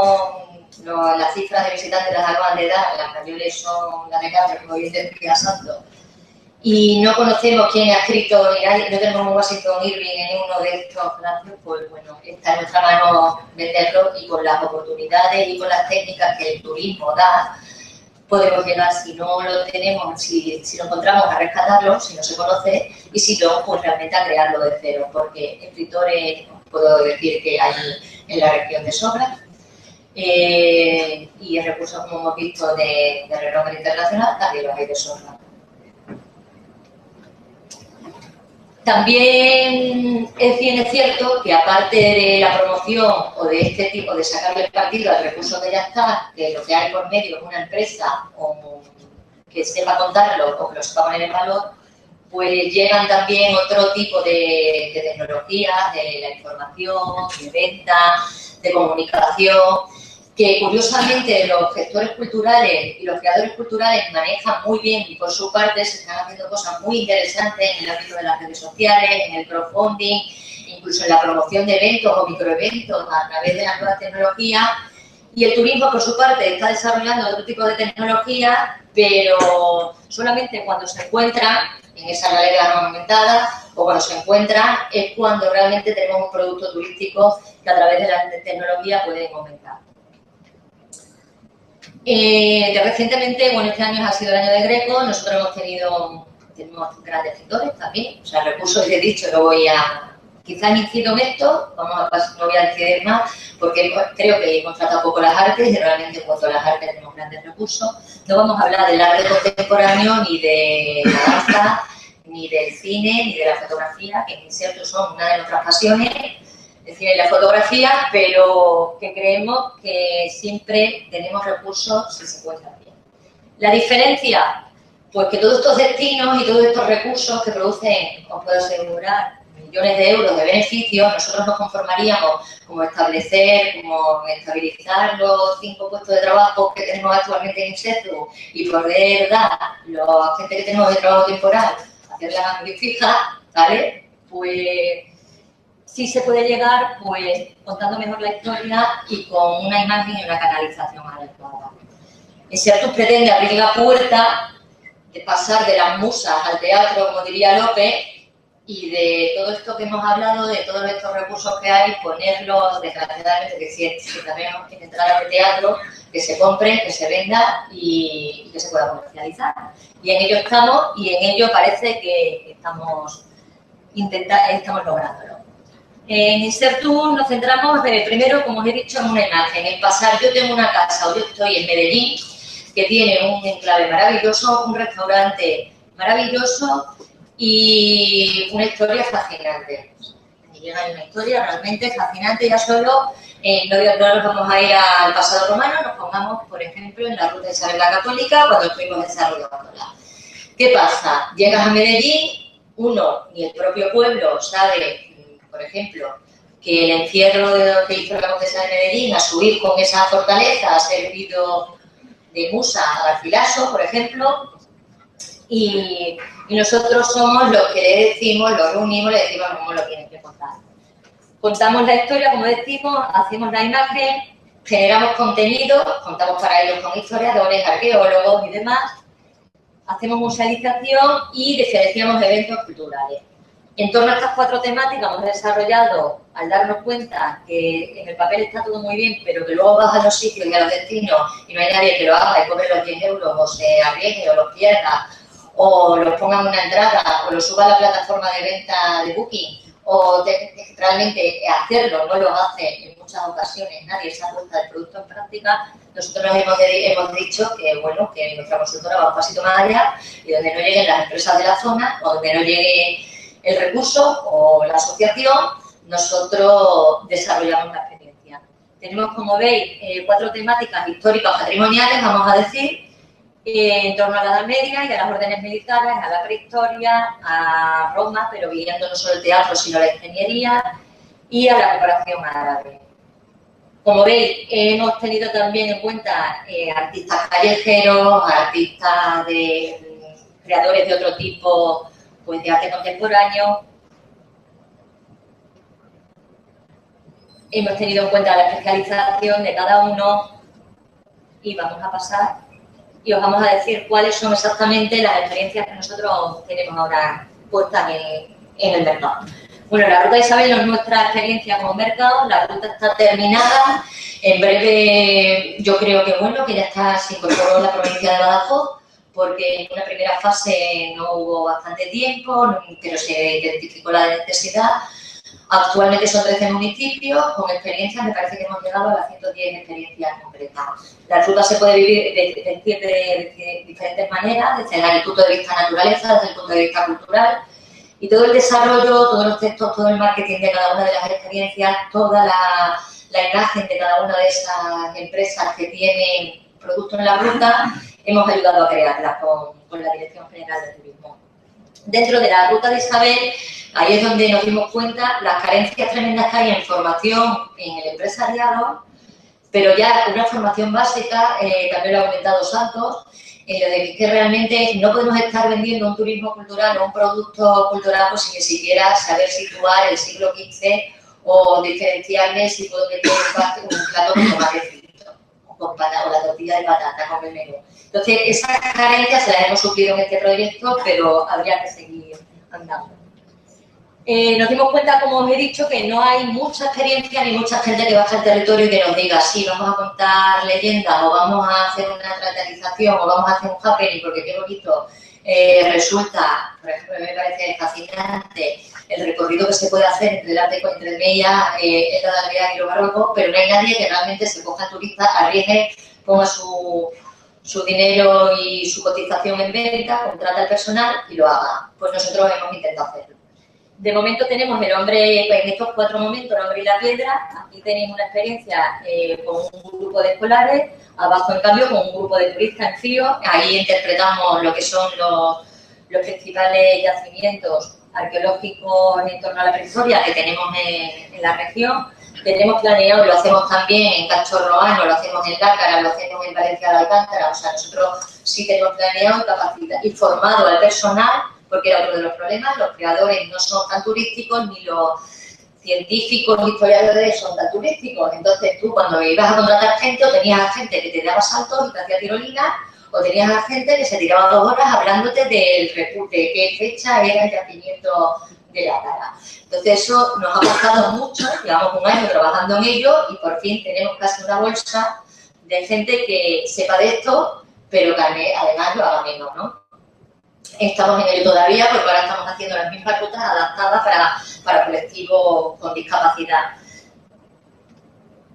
[SPEAKER 6] las cifras de visitantes las acaban de dar, las mayores son las de Cáceres, como bien decía Santo, y no conocemos quién ha escrito ni nadie, no tenemos un Washington Irving en uno de estos palacios, pues bueno, está en nuestra mano venderlo, y con las oportunidades y con las técnicas que el turismo da, podemos llegar. Si no lo tenemos, si lo encontramos, a rescatarlo, si no se conoce, y si no, pues realmente a crearlo de cero, porque escritores puedo decir que hay en la región de sobra, y recursos, como hemos visto, de renombre internacional, también los hay de sobra. También es cierto que aparte de la promoción o de este tipo de sacarle el partido al recurso que ya está, que lo que hay por medio es una empresa o que sepa contarlo o que lo sepa poner en valor, pues llegan también otro tipo de tecnologías, de la información, de venta, de comunicación, que curiosamente los gestores culturales y los creadores culturales manejan muy bien, y por su parte se están haciendo cosas muy interesantes en el ámbito de las redes sociales, en el crowdfunding, incluso en la promoción de eventos o microeventos a través de las nuevas tecnologías. Y el turismo, por su parte, está desarrollando otro tipo de tecnologías, pero solamente cuando se encuentran en esa realidad no aumentada, o cuando se encuentran es cuando realmente tenemos un producto turístico que a través de la tecnología pueden aumentar. Recientemente, bueno, este año ha sido el año de Greco, nosotros tenemos grandes escritores también, o sea, recursos, les he dicho, no voy a, quizá incido en esto, no voy a incidir más, porque creo que he contratado poco las artes, y realmente en cuanto a las artes tenemos grandes recursos. No vamos a hablar del arte contemporáneo, ni de la danza, ni del cine, ni de la fotografía, que en cierto son una de nuestras pasiones, el cine y la fotografía, pero que creemos que siempre tenemos recursos si se encuentran bien. La diferencia, pues que todos estos destinos y todos estos recursos que producen, os puedo asegurar, millones de euros de beneficios, nosotros nos conformaríamos como establecer, como estabilizar los 5 puestos de trabajo que tenemos actualmente en INSETU y poder dar a la gente que tenemos de trabajo temporal, hacerla muy fija, ¿vale? Pues sí se puede llegar, pues, contando mejor la historia y con una imagen y una canalización adecuada. INSETU pretende abrir la puerta de pasar de las musas al teatro, como diría López, y de todo esto que hemos hablado, de todos estos recursos que hay, ponerlos, desgraciadamente, que si también tiene entrada de teatro, que se compre, que se venda y que se pueda comercializar. Y en ello estamos, y en ello parece que estamos lográndolo. En INSETU nos centramos primero, como os he dicho, en una imagen, en pasar. Yo tengo una casa, o yo estoy en Medellín, que tiene un enclave maravilloso, un restaurante maravilloso y una historia fascinante. Y llega una historia realmente fascinante, ya solo, no nos vamos a ir al pasado romano, nos pongamos, por ejemplo, en la ruta de Isabel la Católica, cuando estuvimos desarrollándola. ¿Qué pasa? Llegas a Medellín, ni el propio pueblo sabe, por ejemplo, que el encierro que hizo la condesa de Medellín a subir con esa fortaleza ha servido de musa a Garcilaso, por ejemplo, y nosotros somos los que le decimos, lo reunimos, le decimos cómo lo tienen que contar. Contamos la historia, como decimos, hacemos la imagen, generamos contenido, contamos para ellos con historiadores, arqueólogos y demás, hacemos musealización y diferenciamos eventos culturales. En torno a estas 4 temáticas hemos desarrollado, al darnos cuenta que en el papel está todo muy bien, pero que luego vas a los sitios y a los destinos y no hay nadie que lo haga y cobre los 10 euros o se arriesgue o los pierda o los ponga en una entrada o lo suba a la plataforma de venta de Booking o realmente hacerlo no lo hace en muchos muchas ocasiones nadie se ha puesto el producto en práctica, nosotros nos hemos dicho que, bueno, que nuestra consultora va un pasito más allá y donde no lleguen las empresas de la zona o donde no llegue el recurso o la asociación, nosotros desarrollamos la experiencia. Tenemos, como veis, 4 temáticas históricas patrimoniales, vamos a decir, en torno a la Edad Media y a las órdenes militares, a la prehistoria, a Roma, pero viendo no solo el teatro, sino la ingeniería y a la preparación árabe. Como veis, hemos tenido también en cuenta artistas callejeros, artistas creadores de otro tipo, pues de arte contemporáneo. Hemos tenido en cuenta la especialización de cada uno y vamos a pasar y os vamos a decir cuáles son exactamente las experiencias que nosotros tenemos ahora puestas en el mercado. Bueno, la Ruta Isabel no es nuestra experiencia como mercado, la ruta está terminada. En breve, yo creo que bueno, que ya se incorporó en la provincia de Badajoz, porque en una primera fase no hubo bastante tiempo, pero se identificó la necesidad. Actualmente son 13 municipios, con experiencias, me parece que hemos llegado a las 110 experiencias concretas. La ruta se puede vivir de diferentes maneras, desde el punto de vista naturaleza, desde el punto de vista cultural, y todo el desarrollo, todos los textos, todo el marketing de cada una de las experiencias, toda la imagen de cada una de esas empresas que tienen productos en la ruta, hemos ayudado a crearlas con la Dirección General de Turismo. Dentro de la Ruta de Isabel, ahí es donde nos dimos cuenta las carencias tremendas que hay en formación en el empresariado, pero ya una formación básica, también lo ha comentado Santos, en lo de que realmente no podemos estar vendiendo un turismo cultural o un producto cultural pues, sin ni siquiera saber situar el siglo XV o diferenciarme si puedo meter un plato con tomate frito o la tortilla de patata con el menú. Entonces, esas carencias se las hemos suplido en este proyecto, pero habría que seguir andando. Nos dimos cuenta, como os he dicho, que no hay mucha experiencia ni mucha gente que baja al territorio y que nos diga, sí, vamos a contar leyendas o vamos a hacer una teatralización o vamos a hacer un happening, porque qué bonito resulta, por ejemplo, me parece fascinante el recorrido que se puede hacer entre el arte entre Mella, el Edad Media y lo barroco, pero no hay nadie que realmente se coja al turista, arriesgue, ponga su dinero y su cotización en venta, contrata al personal y lo haga. Pues nosotros hemos intentado hacerlo. De momento tenemos el hombre, pues en estos 4 momentos, el hombre y la piedra. Aquí tenéis una experiencia con un grupo de escolares, abajo en cambio con un grupo de turistas en Fío. Ahí interpretamos lo que son los principales yacimientos arqueológicos en torno a la prehistoria que tenemos en la región. Tenemos planeado, lo hacemos también en Cachorroano, lo hacemos en Lácara, lo hacemos en Valencia de Alcántara. O sea, nosotros sí tenemos planeado y formado al personal, porque era otro de los problemas, los creadores no son tan turísticos, ni los científicos ni historiadores son tan turísticos. Entonces tú cuando ibas a contratar gente, o tenías a gente que te daba saltos y te hacía tirolinas, o tenías a gente que se tiraba 2 horas hablándote de qué fecha era el yacimiento de Lácara. Entonces eso nos ha costado mucho, llevamos 1 año trabajando en ello y por fin tenemos casi una bolsa de gente que sepa de esto, pero que además lo haga menos, ¿no? Estamos en ello todavía porque ahora estamos haciendo las mismas rutas adaptadas para colectivos con discapacidad.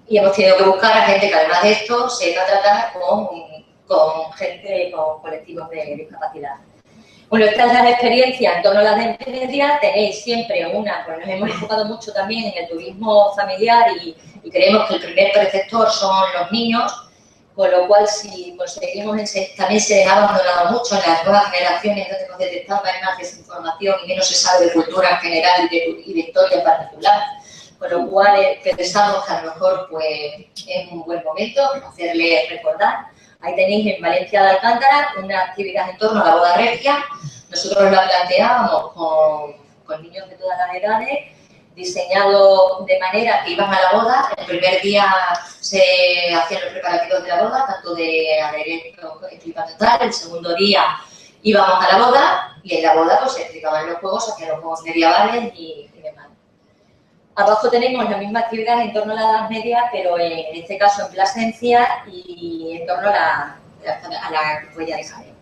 [SPEAKER 6] Y hemos tenido que buscar a gente que además de esto sepa tratar con gente, con colectivos de discapacidad. Bueno, esta es la experiencia en torno a las dependencias. Tenéis siempre una, pues nos hemos enfocado mucho también en el turismo familiar y creemos que el primer preceptor son los niños. Con lo cual, si conseguimos, también se ha abandonado mucho en las nuevas generaciones, donde hemos detectado que hay más desinformación y menos se sabe de cultura en general y de historia en particular. Con lo cual, pensamos que a lo mejor pues, es un buen momento hacerles recordar. Ahí tenéis en Valencia de Alcántara una actividad en torno a la boda regia. Nosotros la planteábamos con niños de todas las edades, diseñado de manera que iban a la boda. El primer día se hacían los preparativos de la boda, tanto de aderezo explicando tal. El segundo día íbamos a la boda y en la boda pues se explicaban los juegos, hacían los juegos medievales y demás. Abajo tenemos la misma actividad en torno a la Edad Media, pero en este caso en Plasencia y en torno a la huella de Isabel.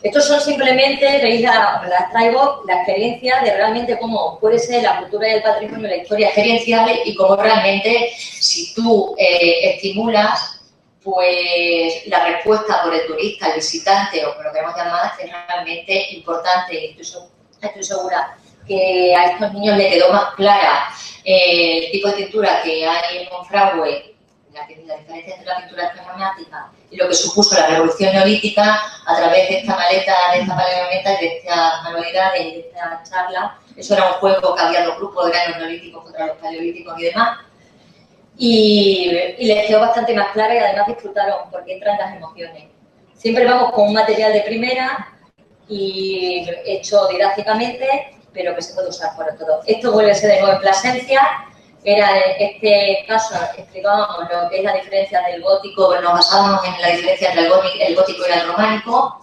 [SPEAKER 6] Estos son simplemente, veis, las traigo la experiencia de realmente cómo puede ser la cultura y el patrimonio, la historia experiencial y cómo realmente, si tú estimulas, pues la respuesta por el turista, el visitante o como lo queremos llamar, es realmente importante. Y estoy segura que a estos niños les quedó más clara el tipo de pintura que hay en Monfragüe, la diferencia entre la pintura esquemática y lo que supuso la revolución neolítica a través de esta maleta, de esta paleometa y de estas manualidades y de esta charla. Eso era un juego que había los grupos de granos neolíticos contra los paleolíticos y demás. Y les quedó bastante más clara y además disfrutaron porque entran las emociones. Siempre vamos con un material de primera y hecho didácticamente, pero que se puede usar para todo. Esto vuelve a ser de nuevo en Plasencia. Era en este caso, explicábamos lo que es la diferencia del gótico, nos basábamos en la diferencia entre el gótico y el románico,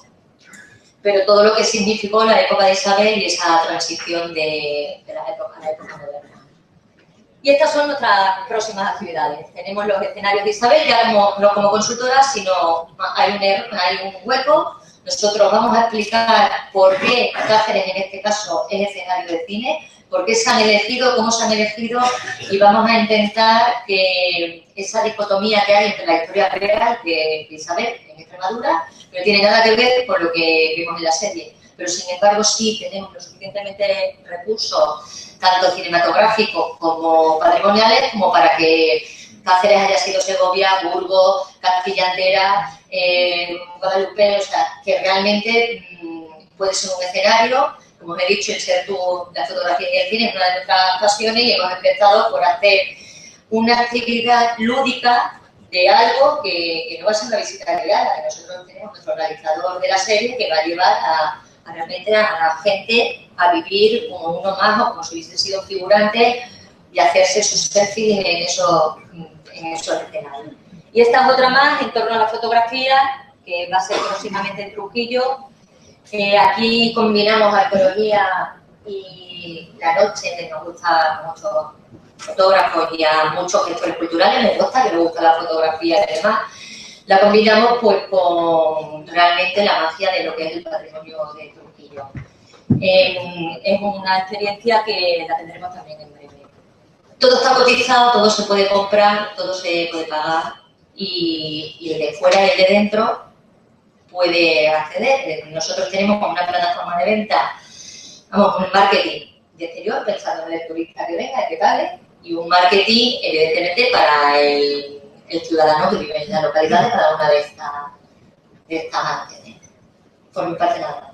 [SPEAKER 6] pero todo lo que significó la época de Isabel y esa transición de la época moderna. Y estas son nuestras próximas actividades. Tenemos los escenarios de Isabel, ya no como consultora, sino hay un hueco. Nosotros vamos a explicar por qué Cáceres en este caso es escenario de cine, por qué se han elegido, cómo se han elegido y vamos a intentar que esa dicotomía que hay entre la historia real de Isabel en Extremadura no tiene nada que ver con lo que vemos en la serie. Pero sin embargo sí tenemos lo suficientemente recursos, tanto cinematográficos como patrimoniales, como para que Cáceres haya sido Segovia, Burgos, Castilla entera, Guadalupe, o sea, que realmente puede ser un escenario. Como os he dicho, el ser la fotografía y el cine es una de nuestras pasiones y hemos empezado por hacer una actividad lúdica de algo que no va a ser una visita guiada. Nosotros tenemos nuestro realizador de la serie que va a llevar a realmente a la gente a vivir como uno más o como si hubiese sido figurante y hacerse sus selfies en esos escenarios. Y esta es otra más en torno a la fotografía, que va a ser próximamente en Trujillo. Aquí combinamos arqueología y la noche, que nos gusta a muchos fotógrafos y a muchos gestores culturales, les gusta, que les gusta la fotografía y demás. La combinamos pues con realmente la magia de lo que es el patrimonio de Trujillo. Es una experiencia que la tendremos también en breve. Todo está cotizado, todo se puede comprar, todo se puede pagar y el de fuera y el de dentro puede acceder. Nosotros tenemos una plataforma de venta, vamos, un marketing de exterior, pensando en el turista que venga, que pague, y un marketing, evidentemente, para el ciudadano que vive en la localidad de cada una de estas antenas. Por mi parte, nada.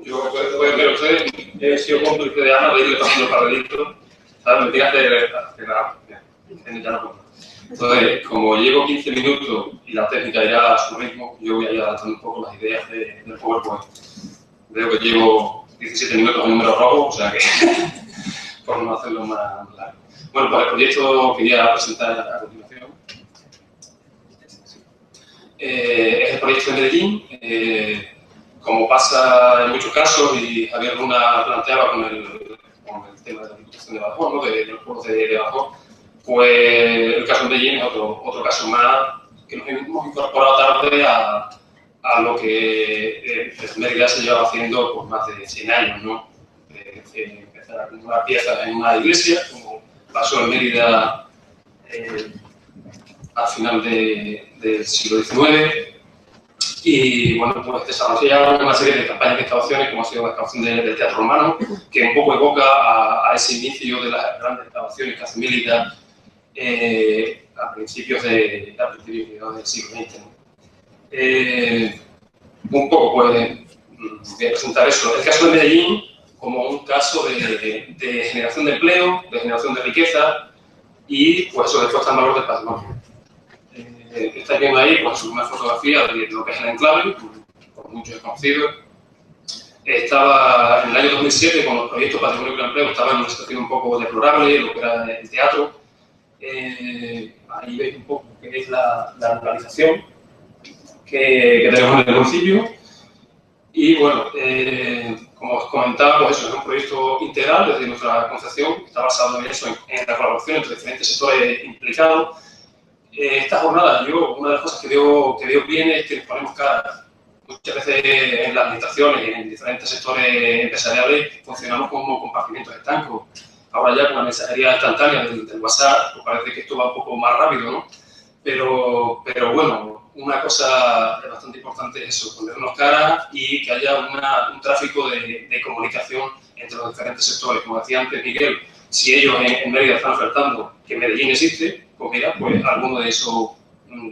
[SPEAKER 7] Yo, pero ustedes, he sido cómplice de Ana, de irle pasando el papelito, ¿sabes? Me tiene que hacer ya no puedo. Entonces, como llevo 15 minutos y la técnica irá a su ritmo, yo voy a ir adaptando un poco las ideas del PowerPoint. Veo que llevo 17 minutos en número rojo, o sea que por no hacerlo más largo. Bueno, pues el proyecto quería presentar a continuación. Es el proyecto de Medellín. Como pasa en muchos casos, y Javier Luna planteaba con el tema de la Diputación de Badajoz, ¿no? de los pueblos de Badajoz, pues el caso de Medellín es otro caso más que nos hemos incorporado tarde a lo que desde Mérida se lleva haciendo por más de 100 años, ¿no? Empezar a acumular piezas en una iglesia, como pasó en Mérida al final del siglo XIX. Y bueno, pues desarrollar una serie de campañas de excavaciones, como ha sido la excavación del Teatro Romano, que un poco evoca a ese inicio de las grandes excavaciones que hace Mérida a principios del siglo XX. Un poco, pues, voy a presentar eso. El caso de Medellín como un caso de generación de empleo, de generación de riqueza y, pues, eso, de puesta en valor del patrimonio. Estáis viendo ahí pues, una fotografía de lo que es el enclave, por muchos desconocidos. Estaba en el año 2007 con los proyectos Patrimonio y Empleo, estaba en una situación un poco deplorable, lo que era el teatro. Ahí veis un poco qué es la localización. que tenemos en el municipio. Y bueno, como os comentaba, pues eso es un proyecto integral desde nuestra concepción, que está basado en eso, en la colaboración entre diferentes sectores implicados. Esta jornada, una de las cosas que veo bien es que ponemos cara. Muchas veces en las administraciones y en diferentes sectores empresariales funcionamos como compartimentos estancos. Ahora ya con la mensajería instantánea del WhatsApp, pues parece que esto va un poco más rápido, ¿no? Pero bueno, una cosa bastante importante es eso, ponernos cara y que haya un tráfico de comunicación entre los diferentes sectores. Como decía antes Miguel, si ellos en Mérida están ofertando que Medellín existe, pues mira, pues alguno de esos,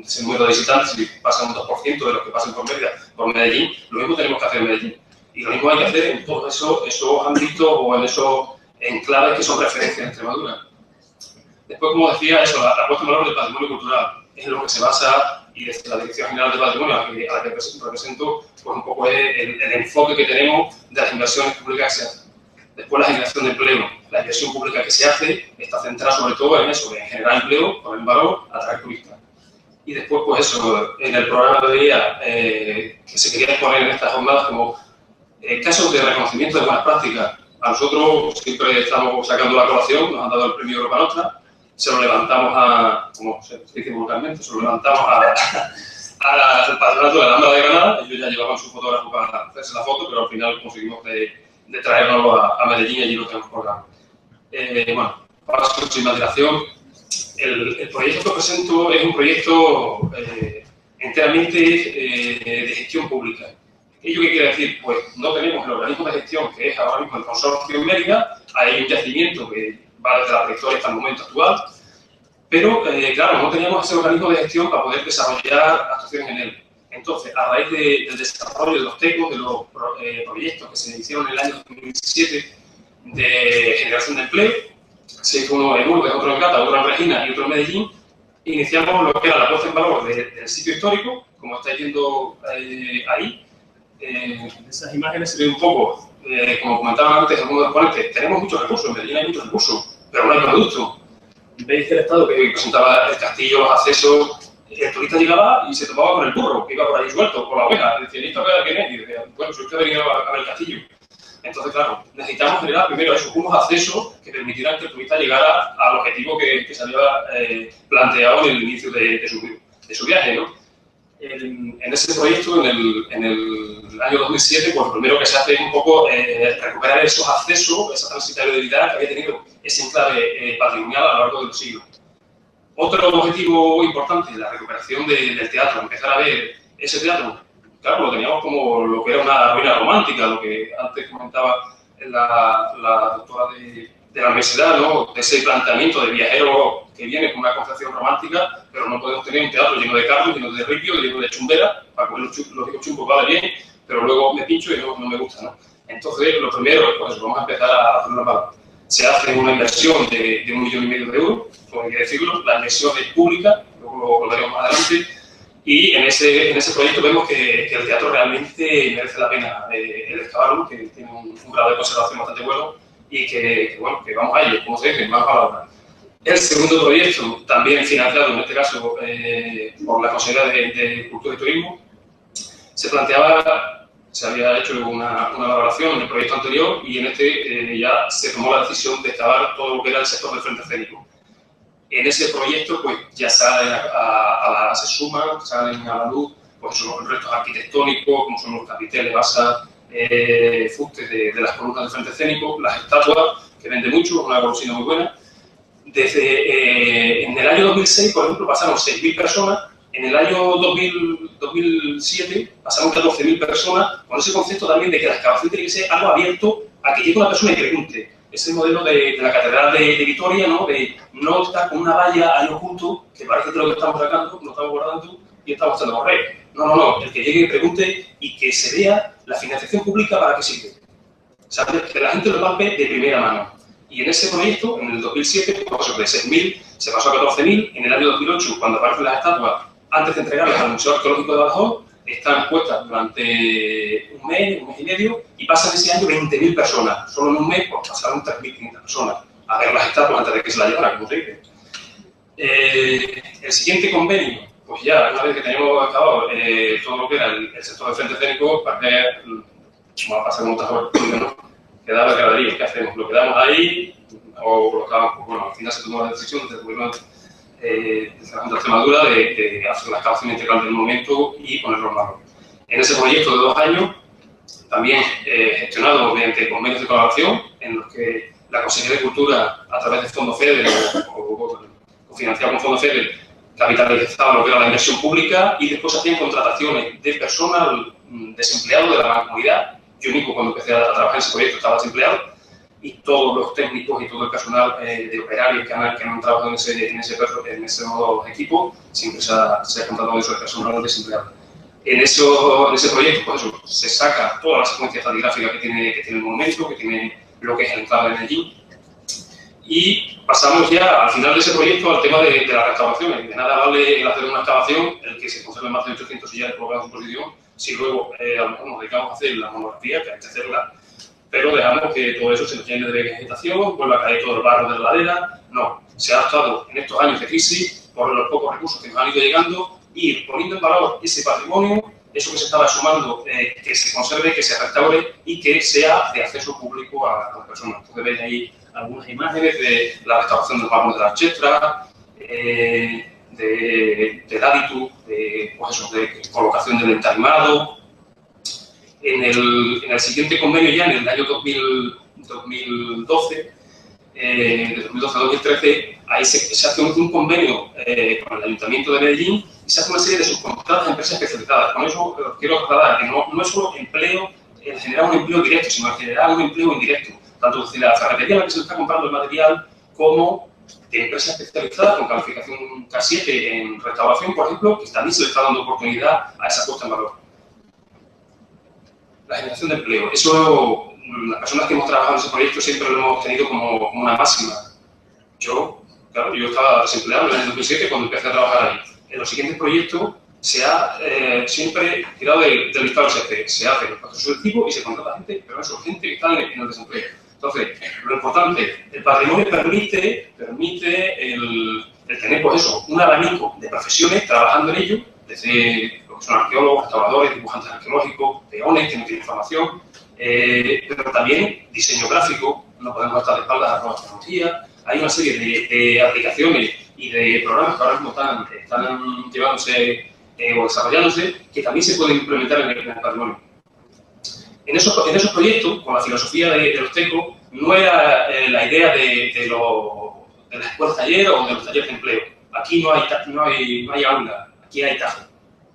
[SPEAKER 7] ese número de visitantes, si pasan un 2% de los que pasan por Mérida, por Medellín, lo mismo tenemos que hacer en Medellín. Y lo mismo hay que hacer en todos esos ámbitos o en esos enclaves que son referencias en Extremadura. Después, como decía, eso, la puesta en valor del patrimonio cultural es en lo que se basa, y desde la Dirección General de Patrimonio, a la que represento, pues un poco es el enfoque que tenemos de las inversiones públicas que se hacen. Después, la generación de empleo. La inversión pública que se hace está centrada sobre todo en eso, en generar empleo, poner en valor, atraer turistas. Y después, pues eso, en el programa de día que se quería exponer en estas jornadas como casos de reconocimiento de buenas prácticas. A nosotros siempre estamos sacando la colación, nos han dado el premio Europa Nostra, se lo levantamos como se dice vulgarmente, se lo levantamos al patronato de la Alhambra de Granada. Ellos ya llevaban su fotógrafo para hacerse la foto, pero al final conseguimos de traernos a Medellín y allí lo tenemos colgado. Bueno, para su imaginación, el proyecto que presento es un proyecto enteramente de gestión pública. ¿Ello qué quiere decir? Pues no tenemos el organismo de gestión que es ahora mismo el Consorcio en Mérida, hay un yacimiento que va desde la prehistoria hasta el momento actual, pero claro, no teníamos ese organismo de gestión para poder desarrollar actuaciones en él. Entonces, a raíz del desarrollo de los TECOs, de los proyectos que se hicieron en el año 2017 de generación de empleo, se hizo uno en Lourdes, otro en Gata, otro en Regina y otro en Medellín, iniciamos lo que era la puesta en valor del sitio histórico, como estáis viendo ahí. En esas imágenes se ve un poco, como comentaban antes algunos de los ponentes, tenemos muchos recursos, en Medellín hay muchos recursos, pero no hay producto. Veis el estado que presentaba el castillo, los accesos, el turista llegaba y se tomaba con el burro, que iba por ahí suelto, por la oveja, decía, ¿listo quién es? Y decía, bueno, si usted ha venido a ver el castillo. Entonces, claro, necesitamos generar primero unos accesos que permitieran que el turista llegara al objetivo que se había planteado en el inicio de su viaje, ¿no? En ese proyecto, en el año 2007, pues lo primero que se hace es un poco recuperar esos accesos, esa transitoriedad que había tenido ese enclave patrimonial a lo largo de los siglos. Otro objetivo importante, la recuperación del teatro, empezar a ver ese teatro. Claro, lo teníamos como lo que era una ruina romántica, lo que antes comentaba la doctora de la universidad, ¿no? De ese planteamiento de viajero que viene con una concepción romántica, pero no podemos tener un teatro lleno de carros, lleno de ripio, lleno de chumbera, para comer los ricos chumbos vale bien, pero luego me pincho y no me gusta, ¿no? Entonces, lo primero, pues vamos a empezar a hacer una parte. Se hace una inversión de 1,5 millones de euros, como hay que decirlo, la inversión es pública, luego lo veremos más adelante, y en ese proyecto vemos que el teatro realmente merece la pena el excavarlo, que tiene un grado de conservación bastante bueno, y que vamos a ello, como se dice, más a la obra. El segundo proyecto, también financiado en este caso por la Consejería de Cultura y Turismo, se había hecho una elaboración en el proyecto anterior y en este ya se tomó la decisión de excavar todo lo que era el sector del frente escénico. En ese proyecto pues ya se salen a la luz pues, los restos arquitectónicos, como son los capiteles, basas, fustes de las columnas del frente escénico, las estatuas, que vende mucho, una golosina muy buena. En el año 2006, por ejemplo, pasaron 6.000 personas, en el año 2007 pasaron 14.000 personas, con ese concepto también de que la excavación tiene que ser algo abierto a que llegue una persona y pregunte. Es el modelo de la Catedral de Vitoria, ¿no? De no estar con una valla ahí oculto, que parece que lo que estamos sacando, lo estamos guardando y estamos echando a correr. No, el que llegue y pregunte y que se vea la financiación pública para qué sirve. O sea, que la gente lo palpe de primera mano. Y en ese proyecto, en el 2007, pasó de 6.000, se pasó a 14.000. En el año 2008, cuando aparecen las estatuas, antes de entregarlas al Museo Arqueológico de Badajoz, están puestas durante un mes y medio, y pasan ese año 20.000 personas. Solo en un mes, pues pasaron 3.500 personas a ver las estatuas antes de que se las llevaran, como se dice. El siguiente convenio pues ya, una vez que teníamos acabado todo lo que era el sector de frente escénico, para que, como ha pasado con otras obras, ¿no? Quedaba el graderío. ¿Qué hacemos? Lo quedamos ahí, o colocamos, pues, bueno, al final se tomó la decisión desde el gobierno de la Junta de Extremadura de hacer una excavación integral del monumento y ponerlo en valor. En ese proyecto de 2 años, también gestionado mediante convenios de colaboración, en los que la Consejería de Cultura, a través de Fondo FEDER o financiado con Fondo FEDER, capitalizaba lo que era la inversión pública y después hacían contrataciones de personal desempleado de la mancomunidad. Yo mismo, cuando empecé a trabajar en ese proyecto, estaba desempleado y todos los técnicos y todo el personal de operarios que han trabajado en ese nuevo equipo siempre se ha contratado eso de personal desempleado. En ese proyecto, pues eso, se saca toda la secuencia estratigráfica que tiene el monumento, que tiene lo que es el enclave de Medellín. Y pasamos ya al final de ese proyecto al tema de la restauración. De nada vale el hacer una excavación, el que se conserve más de 800 sillas de programa de exposición, si luego a lo mejor nos dedicamos a hacer la monografía, que hay que hacerla, pero dejamos que todo eso se nos llene de vegetación, vuelva a caer todo el barro de la ladera. No, se ha optado en estos años de crisis, por los pocos recursos que nos han ido llegando, ir poniendo en valor ese patrimonio, eso que se estaba sumando, que se conserve, que se restaure y que sea de acceso público a las personas. Entonces veis ahí algunas imágenes de la restauración del mármol de la Arcestra, del hábitus, pues eso, de colocación del entarimado. En el siguiente convenio, ya en el año 2012, de 2012 a 2013, ahí se hace un convenio con el Ayuntamiento de Medellín y se hace una serie de subcontratas a empresas especializadas. Con eso quiero aclarar que no es solo empleo, generar un empleo directo, sino generar un empleo indirecto, tanto desde la ferretería a la que se le está comprando el material, como de empresas especializadas con calificación K7 en restauración, por ejemplo, que también se le está dando oportunidad a esa puesta en valor. La generación de empleo. Eso, las personas que hemos trabajado en ese proyecto siempre lo hemos tenido como una máxima. Yo estaba desempleado en el año 2007 cuando empecé a trabajar ahí. En los siguientes proyectos se ha siempre tirado del listado del se hace el proceso selectivo y se contrata gente, pero eso, gente que está en el desempleo. Entonces, lo importante, el patrimonio permite el tener, pues eso, un abanico de profesiones trabajando en ello, desde lo que son arqueólogos, restauradores, dibujantes arqueológicos, peones que no tienen formación, pero también diseño gráfico, no podemos estar de espaldas a la nueva tecnología. Hay una serie de aplicaciones y de programas que ahora mismo están llevándose o desarrollándose, que también se pueden implementar en el patrimonio. En esos proyectos, con la filosofía de los TECO, no era la idea de las escuelas taller o de los talleres de empleo. Aquí no hay aula, aquí hay tajo.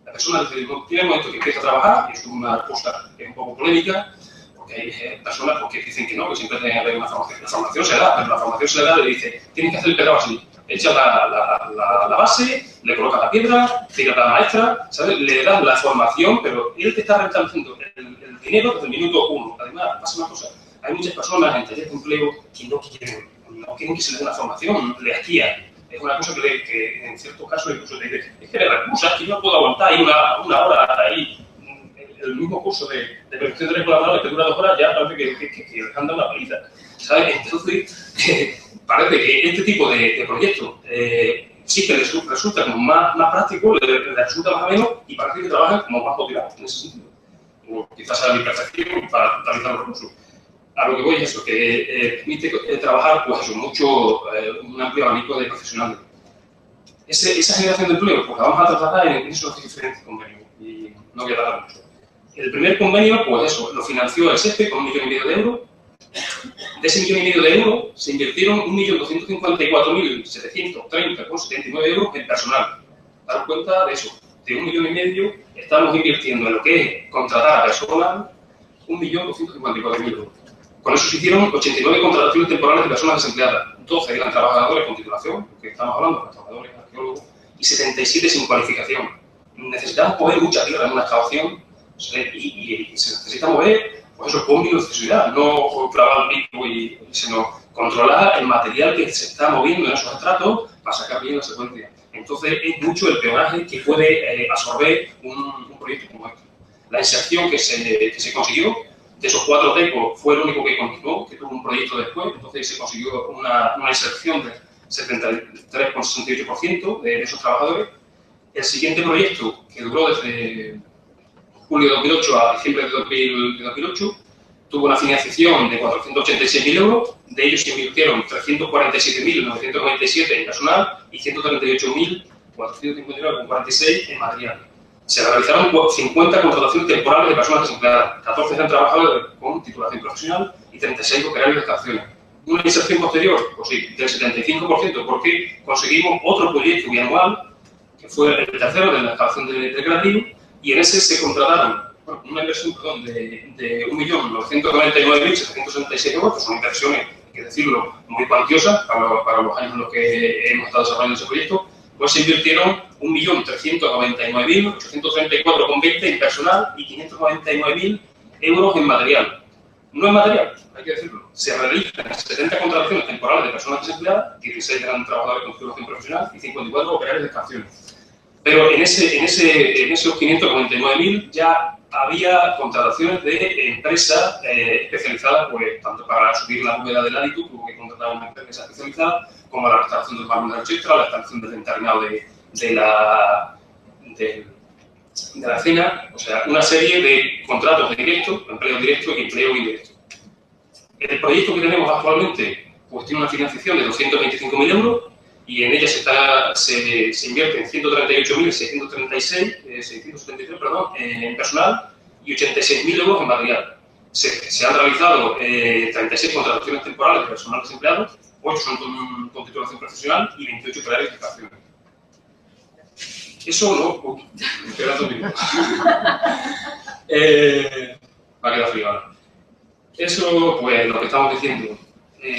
[SPEAKER 7] La persona desde el primer momento que empieza a trabajar, y es una cosa que es un poco polémica, porque hay personas que dicen que no, que siempre tiene que haber una formación. La formación se da, pero la formación se le da y le dice, tienes que hacer el pegado así. Echa la base, le coloca la piedra, tira a la maestra, ¿sabes? Le das la formación, pero él te está rentando el dinero desde el minuto 1. Además, pasa una cosa, hay muchas personas en talleres de empleo que no quieren que se les dé una formación, le hastía. Es una cosa que en ciertos casos incluso te dice, es que le recusa, que yo no puedo aguantar ahí una hora ahí. El mismo curso de prevención de riesgos laborales que dura 2 horas ya parece que les han dado una paliza, ¿sabes? Entonces, parece que este tipo de proyectos sí que les resulta como más práctico, les resulta más ameno y parece que trabajan como más motivados en ese sentido. O quizás sea mi percepción para realizar los recursos. A lo que voy es eso, que permite trabajar pues eso, un amplio abanico de profesionales. Esa generación de empleo, pues la vamos a tratar en esos diferentes convenios y no voy a tardar mucho. El primer convenio, pues eso, lo financió el SEPE con 1,5 millones de euros. De ese 1,5 millones de euros se invirtieron 1.254.730,79 euros en personal. Daros cuenta de eso, de 1,5 millones estamos invirtiendo en lo que es contratar a personal 1.254.000 euros. Con eso se hicieron 89 contrataciones temporales de personas desempleadas. 12 eran trabajadores con titulación, que estamos hablando, restauradores, arqueólogos, y 77 sin cualificación. Necesitamos mover mucha tierra en una excavación y se necesita mover, pues eso, con minuciosidad, no clavar el pico sino controlar el material que se está moviendo en esos estratos para sacar bien la secuencia. Entonces, es mucho el peonaje que puede absorber un proyecto como este. La inserción que se consiguió, de esos 4 TECO, fue el único que continuó, que tuvo un proyecto después, entonces se consiguió una inserción de 73,68% de esos trabajadores. El siguiente proyecto, que duró desde julio de 2008 a diciembre de 2008, tuvo una financiación de 486.000 euros, de ellos se invirtieron 347.997 en personal y 138.459,46 en material. Se realizaron 50 contrataciones temporales de personas desempleadas, 14 han trabajado con titulación profesional y 36 operarios de estaciones. Una inserción posterior, pues sí, del 75%, porque conseguimos otro proyecto bianual, que fue el tercero de la excavación del Granadillo, y en ese se contrataron una inversión de 1.999.766 euros, que son inversiones, hay que decirlo, muy cuantiosas para los años en los que hemos estado desarrollando ese proyecto. Pues se invirtieron 1.399.834,20 en personal y 599.000 euros en material. No en material, hay que decirlo. Se realizan 70 contrataciones temporales de personas desempleadas, 16 eran trabajadores con titulación profesional y 54 operarios de estaciones. Pero en esos 599.000 ya había contrataciones de empresas especializadas, pues tanto para subir la bóveda del hábito, tuvo que contratar una empresa especializada, como la restauración del mármol de Rochestra, la instalación del entarinado de la cena, o sea, una serie de contratos directos, empleo directo y empleo indirecto. El proyecto que tenemos actualmente pues tiene una financiación de 225.000 euros y en ella se invierte en 138.673 en personal y 86.000 euros en material. Se han realizado 36 contrataciones temporales de personal desempleado, 8 son con titulación profesional y 28 operarios de estaciones. Eso no, me queda 2 minutos. Va a quedar frío ahora. Eso, pues, lo que estamos diciendo.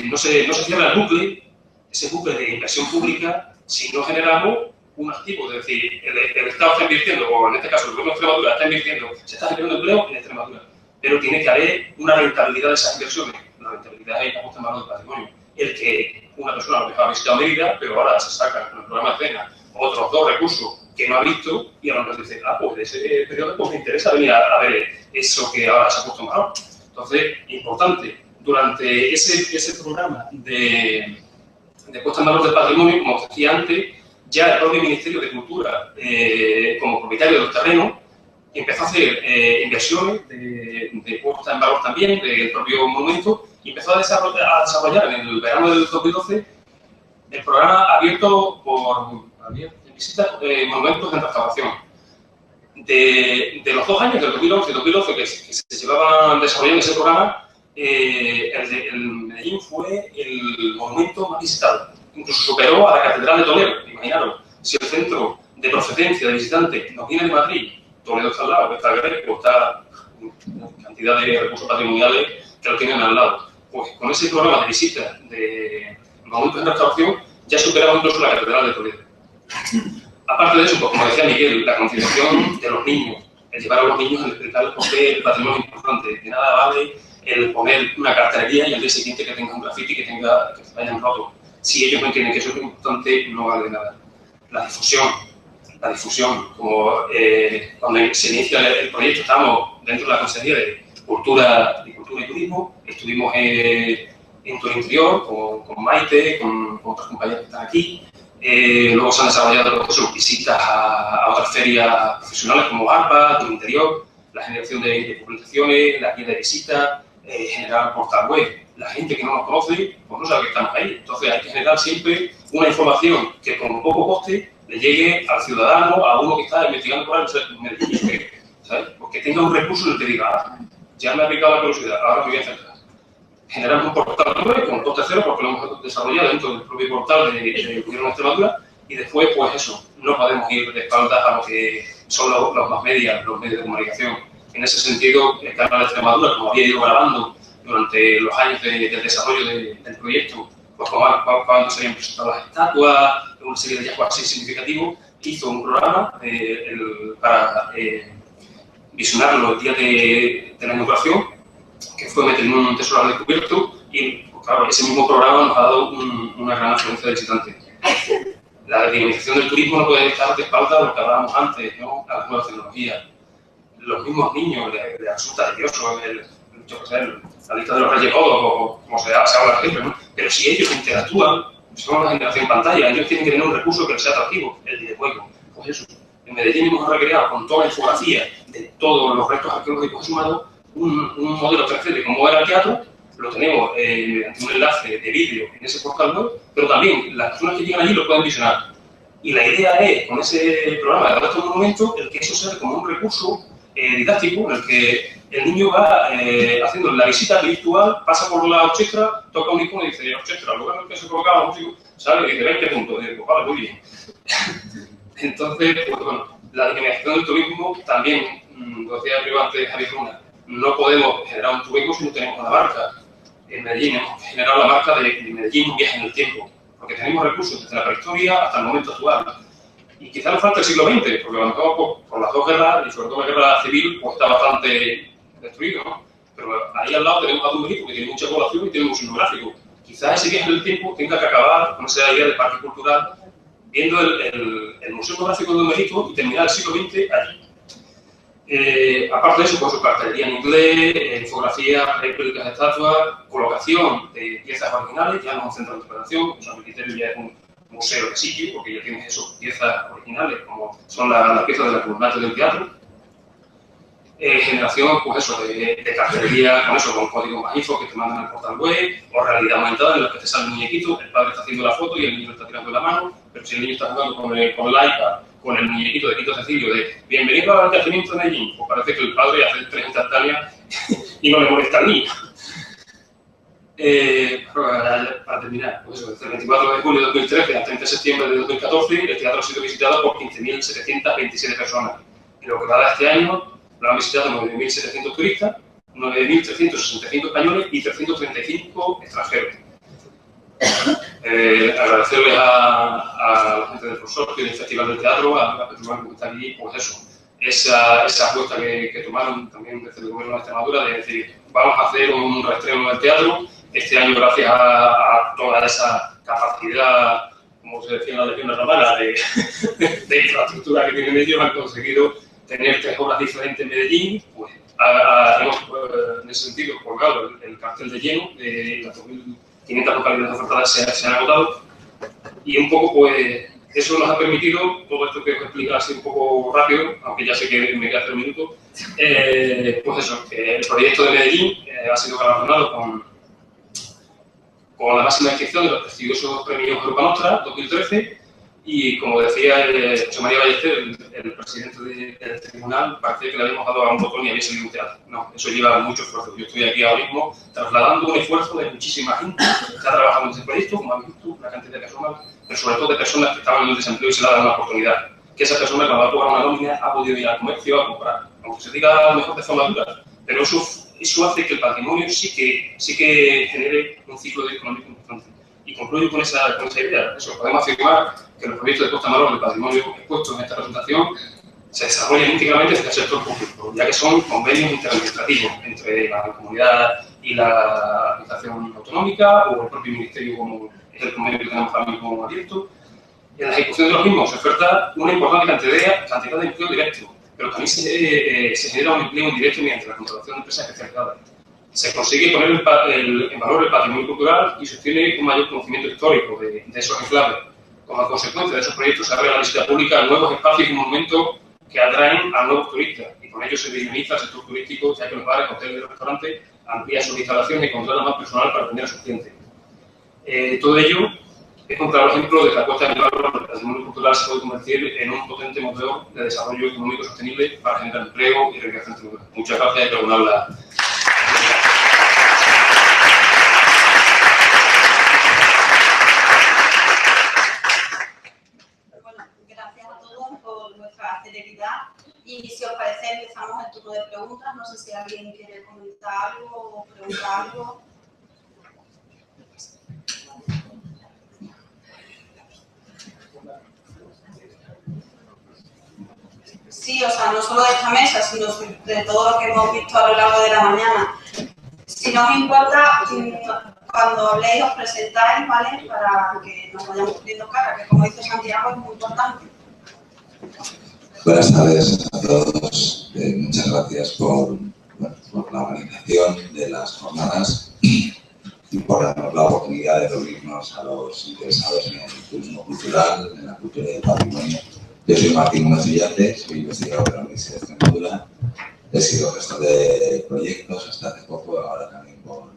[SPEAKER 7] No se cierra el bucle, ese bucle de inversión pública, si no generamos un activo. Es decir, el Estado está invirtiendo, o en este caso el Gobierno de Extremadura está invirtiendo, se está generando empleo en Extremadura. Pero tiene que haber una rentabilidad de esas inversiones. La rentabilidad es la puesta en valor del patrimonio. El que una persona a lo mejor ha visitado Mérida, pero ahora se saca con el programa de cena otros 2 recursos que no ha visto y a lo mejor dice, pues de ese periodo pues me interesa venir a ver eso que ahora se ha puesto en valor. Entonces, importante, durante ese programa de puesta en valor del patrimonio, como os decía antes, ya el propio Ministerio de Cultura, como propietario de los terrenos, empezó a hacer inversiones de puesta en valor también del propio monumento y empezó a desarrollar en el verano del 2012 el programa abierto por visitas monumentos en restauración. De los 2 años, del 2011 y 2012, que se llevaban desarrollando ese programa, el Medellín fue el monumento más visitado. Incluso superó a la Catedral de Toledo. Imaginaros, si el centro de procedencia de visitantes nos viene de Madrid, Toledo está al lado, está Greco, está una cantidad de recursos patrimoniales que lo tienen al lado. Pues con ese programa de visitas de monumentos en restauración ya superaba incluso la Catedral de Toledo. Aparte de eso, pues, como decía Miguel, la concienciación de los niños, el llevar a los niños a explicarles por qué el patrimonio es importante. De nada vale el poner una cartelería y al día siguiente que tenga un grafiti que se vayan roto. Si ellos no entienden que eso es importante, no vale de nada. La difusión, como cuando se inicia el proyecto, estábamos dentro de la Consejería de Cultura y Turismo, estuvimos en Tour Interior con Maite, con otras compañeras que están aquí. Luego se han desarrollado visitas a otras ferias profesionales como ARPA, Tour Interior, la generación de publicaciones, la guía de visitas, generar portal web. La gente que no nos conoce, pues no sabe que estamos ahí. Entonces hay que generar siempre una información que con poco coste le llegue al ciudadano, a uno que está investigando por ahí, ¿sabes? Pues que tenga un recurso en el que diga, ya me ha picado la curiosidad, ahora me voy a acercar. Generamos un portal web con coste cero porque lo hemos desarrollado dentro del propio portal de Gobierno de Extremadura y después, pues eso, no podemos ir de espaldas a lo que son los más medios de comunicación. En ese sentido, el Canal de Extremadura, como había ido grabando durante los años del desarrollo del proyecto, pues cuando se habían presentado las estatuas, una serie de hallazgos así significativos, hizo un programa para visionarlo el día de la inauguración, que fue meter en un tesoro al descubierto y, pues, claro, ese mismo programa nos ha dado una gran afluencia de visitantes. La dinamización del turismo no puede estar de espaldas a lo que hablábamos antes, ¿no? A las nuevas tecnologías. Los mismos niños les resulta tedioso la lista de los Reyes Godos, o como se habla siempre, ¿no? Pero si ellos interactúan, son una generación en pantalla, ellos tienen que tener un recurso que les sea atractivo, el videojuego. Pues eso, en Medellín hemos recreado con toda la infografía de todos los restos arqueológicos sumados un modelo 3D de cómo era el teatro. Lo tenemos mediante un enlace de vídeo en ese portal web, pero también las personas que llegan allí lo pueden visionar. Y la idea es, con ese programa de estos monumentos, el que eso sea como un recurso didáctico en el que el niño va haciendo la visita virtual, pasa por la orchestra, toca un icono y dice, orchestra, lugar en el que se colocaba los músicos, sale y dice 20 puntos. Y dice, pues vale, muy bien. Entonces, pues bueno, la dinamización del turismo también, lo decía primero antes Javier Luna, no podemos generar un turismo si no tenemos una marca. En Medellín hemos generado la marca de Medellín un viaje en el tiempo, porque tenemos recursos desde la prehistoria hasta el momento actual. Y quizá nos falta el siglo XX, porque a lo mejor por las dos guerras, y sobre todo la guerra civil, pues está bastante destruido, ¿no? Pero ahí al lado tenemos a Dumerico, que tiene mucha población y tiene un museo gráfico. Quizá ese viaje en el tiempo tenga que acabar con esa idea de parque cultural, viendo el museo gráfico de Dumerico y terminar el siglo XX allí. Aparte de eso, con su cartelería en inglés, infografías, réplicas de estatuas, colocación de piezas originales, ya no es un centro de interpretación, o sea, el criterio ya es un museo de sitio, porque ya tienes esas piezas originales, como son las piezas de la columnata del teatro. Generación, pues eso, de cartelería, con eso, con códigos magníficos que te mandan al portal web, o realidad aumentada en la que te sale el muñequito, el padre está haciendo la foto y el niño está tirando la mano, pero si el niño está jugando con el iPad, con el muñequito de Quito Cecilio de bienvenido al yacimiento de Medellín, pues parece que el padre hace 3 instantáneas y no le molesta al niño. Para terminar, pues eso, desde el 24 de julio de 2013 al 30 de septiembre de 2014, el teatro ha sido visitado por 15.727 personas. Y lo que va de este año, lo han visitado 9.700 turistas, 9.365 españoles y 335 extranjeros. Agradecerles a la gente del consorcio del Festival del Teatro, a la Petrumanco que está aquí, pues eso, esa apuesta que tomaron también desde el Gobierno de Extremadura de decir, vamos a hacer un reestreno del teatro. Este año, gracias a toda esa capacidad, como se decía en la Legión Romana, de infraestructura que tienen ellos, han conseguido tener 3 obras diferentes en Medellín. Pues hemos, en ese sentido, colgado el cartel de lleno de las 2.500 localidades ofertadas se han agotado. Y un poco, pues, eso nos ha permitido, todo esto que os explico así un poco rápido, aunque ya sé que me queda 3 minutos, pues eso, el proyecto de Medellín ha sido galardonado con la máxima distinción de los prestigiosos premios Europa Nostra 2013 y, como decía José María Ballester, el presidente del tribunal, parecía que le habíamos dado a un botón y había salido un teatro. No, eso lleva mucho esfuerzo. Yo estoy aquí ahora mismo trasladando un esfuerzo de muchísima gente que está trabajando en ese proyecto, como han visto, una cantidad de personas, pero sobre todo de personas que estaban en el desempleo y se le ha dado una oportunidad. Que esa persona, cuando va a cobrar una nómina, ha podido ir al comercio a comprar, aunque se diga a lo mejor de forma dura, pero eso hace que el patrimonio sí que genere un ciclo económico importante. Y concluyo con esa idea. Eso, podemos afirmar que los proyectos de puesta en valor del patrimonio expuestos en esta presentación se desarrollan íntegramente desde el sector público, ya que son convenios interadministrativos entre la comunidad y la administración autonómica o el propio ministerio, como es el convenio que tenemos ahora mismo abierto. En la ejecución de los mismos se oferta una importante cantidad de empleo directo, pero también se genera un empleo indirecto mediante la contratación de empresas especializadas. Se consigue poner en valor el patrimonio cultural y se obtiene un mayor conocimiento histórico de esos enclaves. Como consecuencia de esos proyectos se abre la visita pública a nuevos espacios y monumentos que atraen a nuevos turistas y con ello se dinamiza el sector turístico, ya que los bares, hoteles y restaurantes amplían sus instalaciones y contratan más personal para atender a sus clientes. Todo ello es un claro ejemplo de que la puesta en valor del patrimonio cultural se puede convertir en un potente motor de desarrollo económico sostenible para generar empleo y recreación turística. Muchas gracias y perdonad la...
[SPEAKER 1] Y si os parece, empezamos el turno de preguntas. No sé si alguien quiere comentar algo o preguntar algo. Sí, o sea, no solo de esta mesa, sino de todo lo que hemos visto a lo largo de la mañana. Si no os importa, cuando habléis os presentáis, ¿vale? Para que nos vayamos poniendo cara, que como dice Santiago es muy importante.
[SPEAKER 8] Buenas tardes a todos. Muchas gracias por la organización de las jornadas y por darnos la oportunidad de reunirnos a los interesados en el turismo cultural, en la cultura y el patrimonio Yo soy Martín Gómez Villante, soy investigador de la Universidad de Extremadura. He sido gestor de proyectos hasta hace poco, ahora también por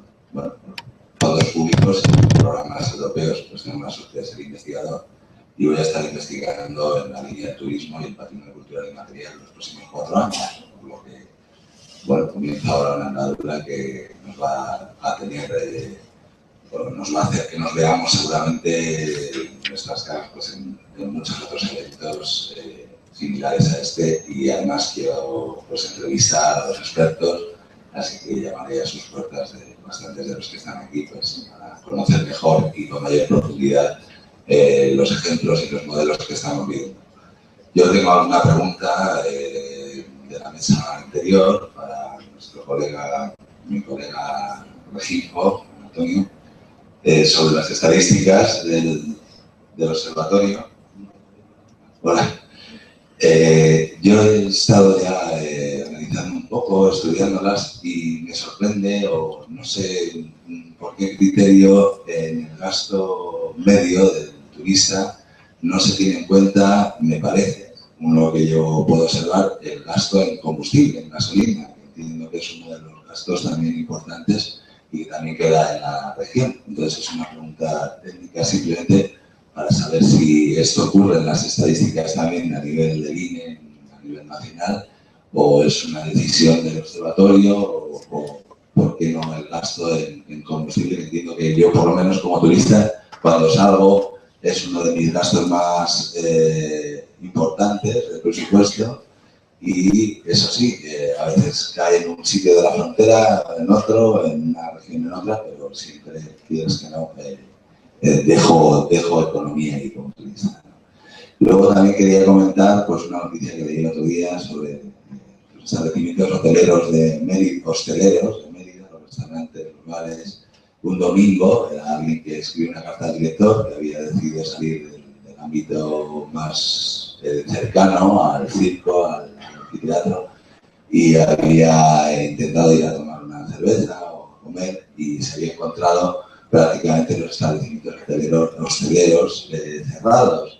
[SPEAKER 8] fondos públicos y programas europeos, pues tengo la suerte de ser investigador y voy a estar investigando en la línea del turismo y el patrimonio cultural y material los próximos 4 años, por lo que, comienza ahora una andadura que nos va a tener, nos va a hacer que nos veamos seguramente nuestras caras pues, en muchos otros eventos similares a este, y además quiero entrevistar a los expertos, así que llamaré a sus puertas de bastantes de los que están aquí pues, para conocer mejor y con mayor profundidad los ejemplos y los modelos que estamos viendo. Yo tengo alguna pregunta de la mesa anterior para mi colega Regino, Antonio, sobre las estadísticas del observatorio. Hola. Yo he estado ya analizando un poco, estudiándolas y me sorprende, o no sé por qué criterio, en el gasto medio del turista no se tiene en cuenta, me parece, uno que yo puedo observar, el gasto en combustible, en gasolina. Entiendo que es uno de los gastos también importantes y que también queda en la región. Entonces es una pregunta técnica simplemente para saber si esto ocurre en las estadísticas también a nivel del INE, a nivel nacional, o es una decisión del observatorio, o por qué no el gasto en combustible. Entiendo que yo, por lo menos como turista, cuando salgo es uno de mis gastos más importantes del presupuesto, y eso sí, a veces cae en un sitio de la frontera, en otro, en una región en otra, pero siempre quieres que no, dejo economía y como turista. Luego también quería comentar pues, una noticia que leí el otro día sobre los establecimientos hoteleros de Mérida, los restaurantes, los bares. Un domingo era alguien que escribió una carta al director que había decidido salir del ámbito más cercano al circo, al anfiteatro, y había intentado ir a tomar una cerveza o comer y se había encontrado prácticamente los establecimientos hosteleros cerrados.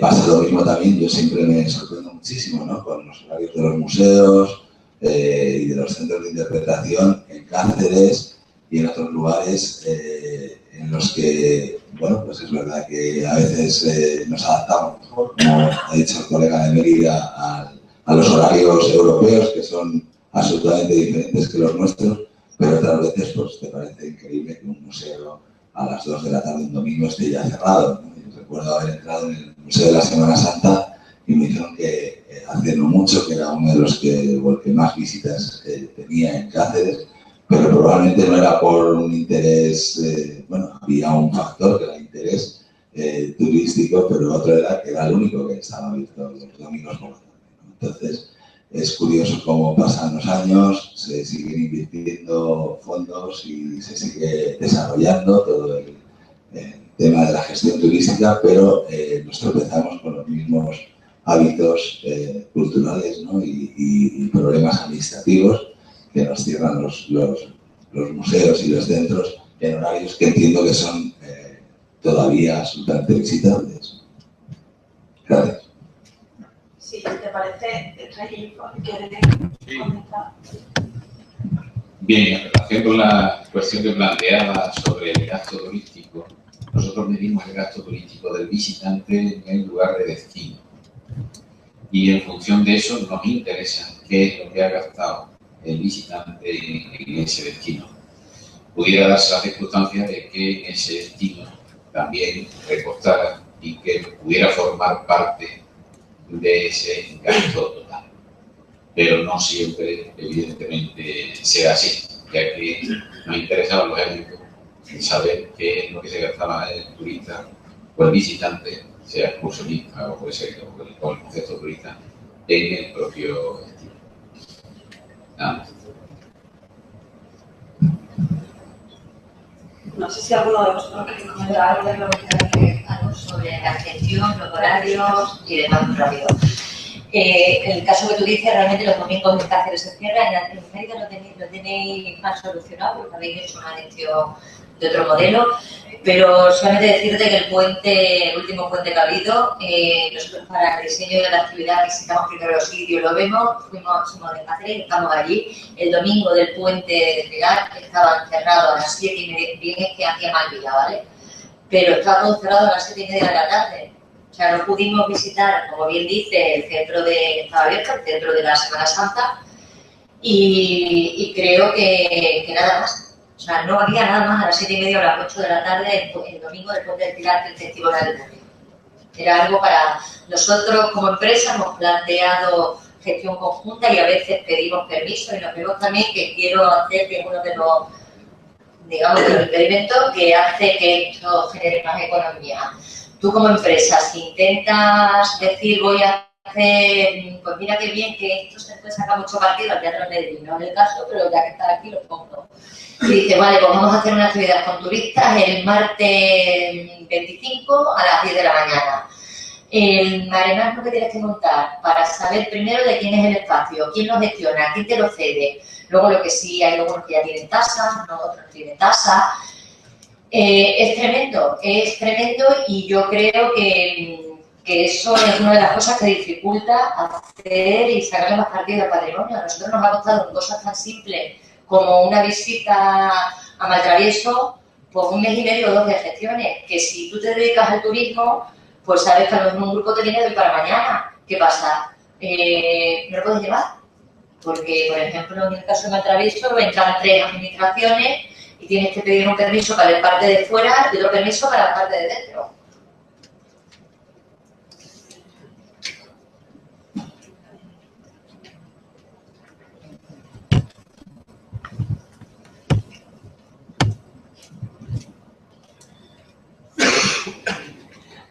[SPEAKER 8] Pasa lo mismo también, yo siempre me sorprendo muchísimo, ¿no?, con los horarios de los museos y de los centros de interpretación en Cáceres y en otros lugares en los que, pues es verdad que a veces nos adaptamos mejor, como ha dicho el colega de Mérida, a los horarios europeos, que son absolutamente diferentes que los nuestros, pero otras veces pues, te parece increíble que un museo a las 2 de la tarde un domingo esté ya cerrado, ¿no? Yo recuerdo haber entrado en el Museo de la Semana Santa y me dijeron que hace no mucho, que era uno de los que más visitas tenía en Cáceres, pero probablemente no era por un interés, había un factor que era interés turístico, pero otro era que era el único que estaba abierto los domingos por la tarde, ¿no? Entonces, es curioso cómo pasan los años, se siguen invirtiendo fondos y se sigue desarrollando todo el tema de la gestión turística, pero nos tropezamos con los mismos hábitos culturales, ¿no?, y problemas administrativos que nos cierran los museos y los centros en horarios que entiendo que son todavía absolutamente visitables. Gracias.
[SPEAKER 1] Si te parece, ¿quieres comentar?
[SPEAKER 9] Bien, en relación con la cuestión que planteaba sobre el gasto turístico, nosotros medimos el gasto turístico del visitante en lugar de destino. Y en función de eso nos interesa qué es lo que ha gastado el visitante en ese destino. Pudiera darse la circunstancia de que ese destino también reportara y que pudiera formar parte de ese gasto total. Pero no siempre, evidentemente, será así, ya que nos interesa, lógicamente, saber qué es lo que se gastaba el turista o el visitante, sea excursionista o puede ser o el concepto turista, en el propio destino. Nada más.
[SPEAKER 1] No sé si alguno de vosotros quiere comentar
[SPEAKER 6] algo sobre la gestión, los horarios y demás muy rápido. El caso que tú dices, realmente los domingos en Cáceres se cierran, en Mérida lo tenéis más solucionado porque habéis hecho una gestión de otro modelo. Pero solamente decirte que el último puente que ha habido, nosotros para el diseño de la actividad visitamos primero los sitios, lo vemos, somos de Cáceres, estamos allí. El domingo del puente de Pilar estaban cerrados a las 7:30, bien es que hacía mal día, ¿vale? Pero estaba todo cerrado a las 7:30 de la tarde. O sea, no pudimos visitar, como bien dice, el centro estaba abierto, el centro de la Semana Santa, y creo que nada más. O sea, no había nada más a las 7:30 o a las 8 de la tarde el domingo del puente del Pilar del Festival del Berrío. Era algo para nosotros como empresa, hemos planteado gestión conjunta y a veces pedimos permiso y nos vemos también que quiero hacer que uno de los, digamos, de los experimentos que hace que esto genere más economía. Tú como empresa, si intentas decir voy a hacer, pues mira qué bien que esto se puede sacar mucho partido al Teatro Medellín, no es el caso, pero ya que está aquí lo pongo. Y dice, vale, pues vamos a hacer una actividad con turistas el martes 25 a las 10 de la mañana. El maremasmo que tienes que montar para saber primero de quién es el espacio, quién lo gestiona, quién te lo cede. Luego lo que sí, hay algunos que ya tienen tasas, no, otros no tienen tasas. Es tremendo y yo creo que eso es una de las cosas que dificulta hacer y sacarle más partido al patrimonio. A nosotros nos ha costado cosas tan simples como una visita a Maltravieso, pues 1 mes y medio o 2 de gestiones, que si tú te dedicas al turismo, pues sabes que a lo mejor un grupo te viene de hoy para mañana. ¿Qué pasa? ¿No lo puedes llevar? Porque, por ejemplo, en el caso de Maltravieso entran 3 administraciones y tienes que pedir un permiso para la parte de fuera y otro permiso para la parte de dentro.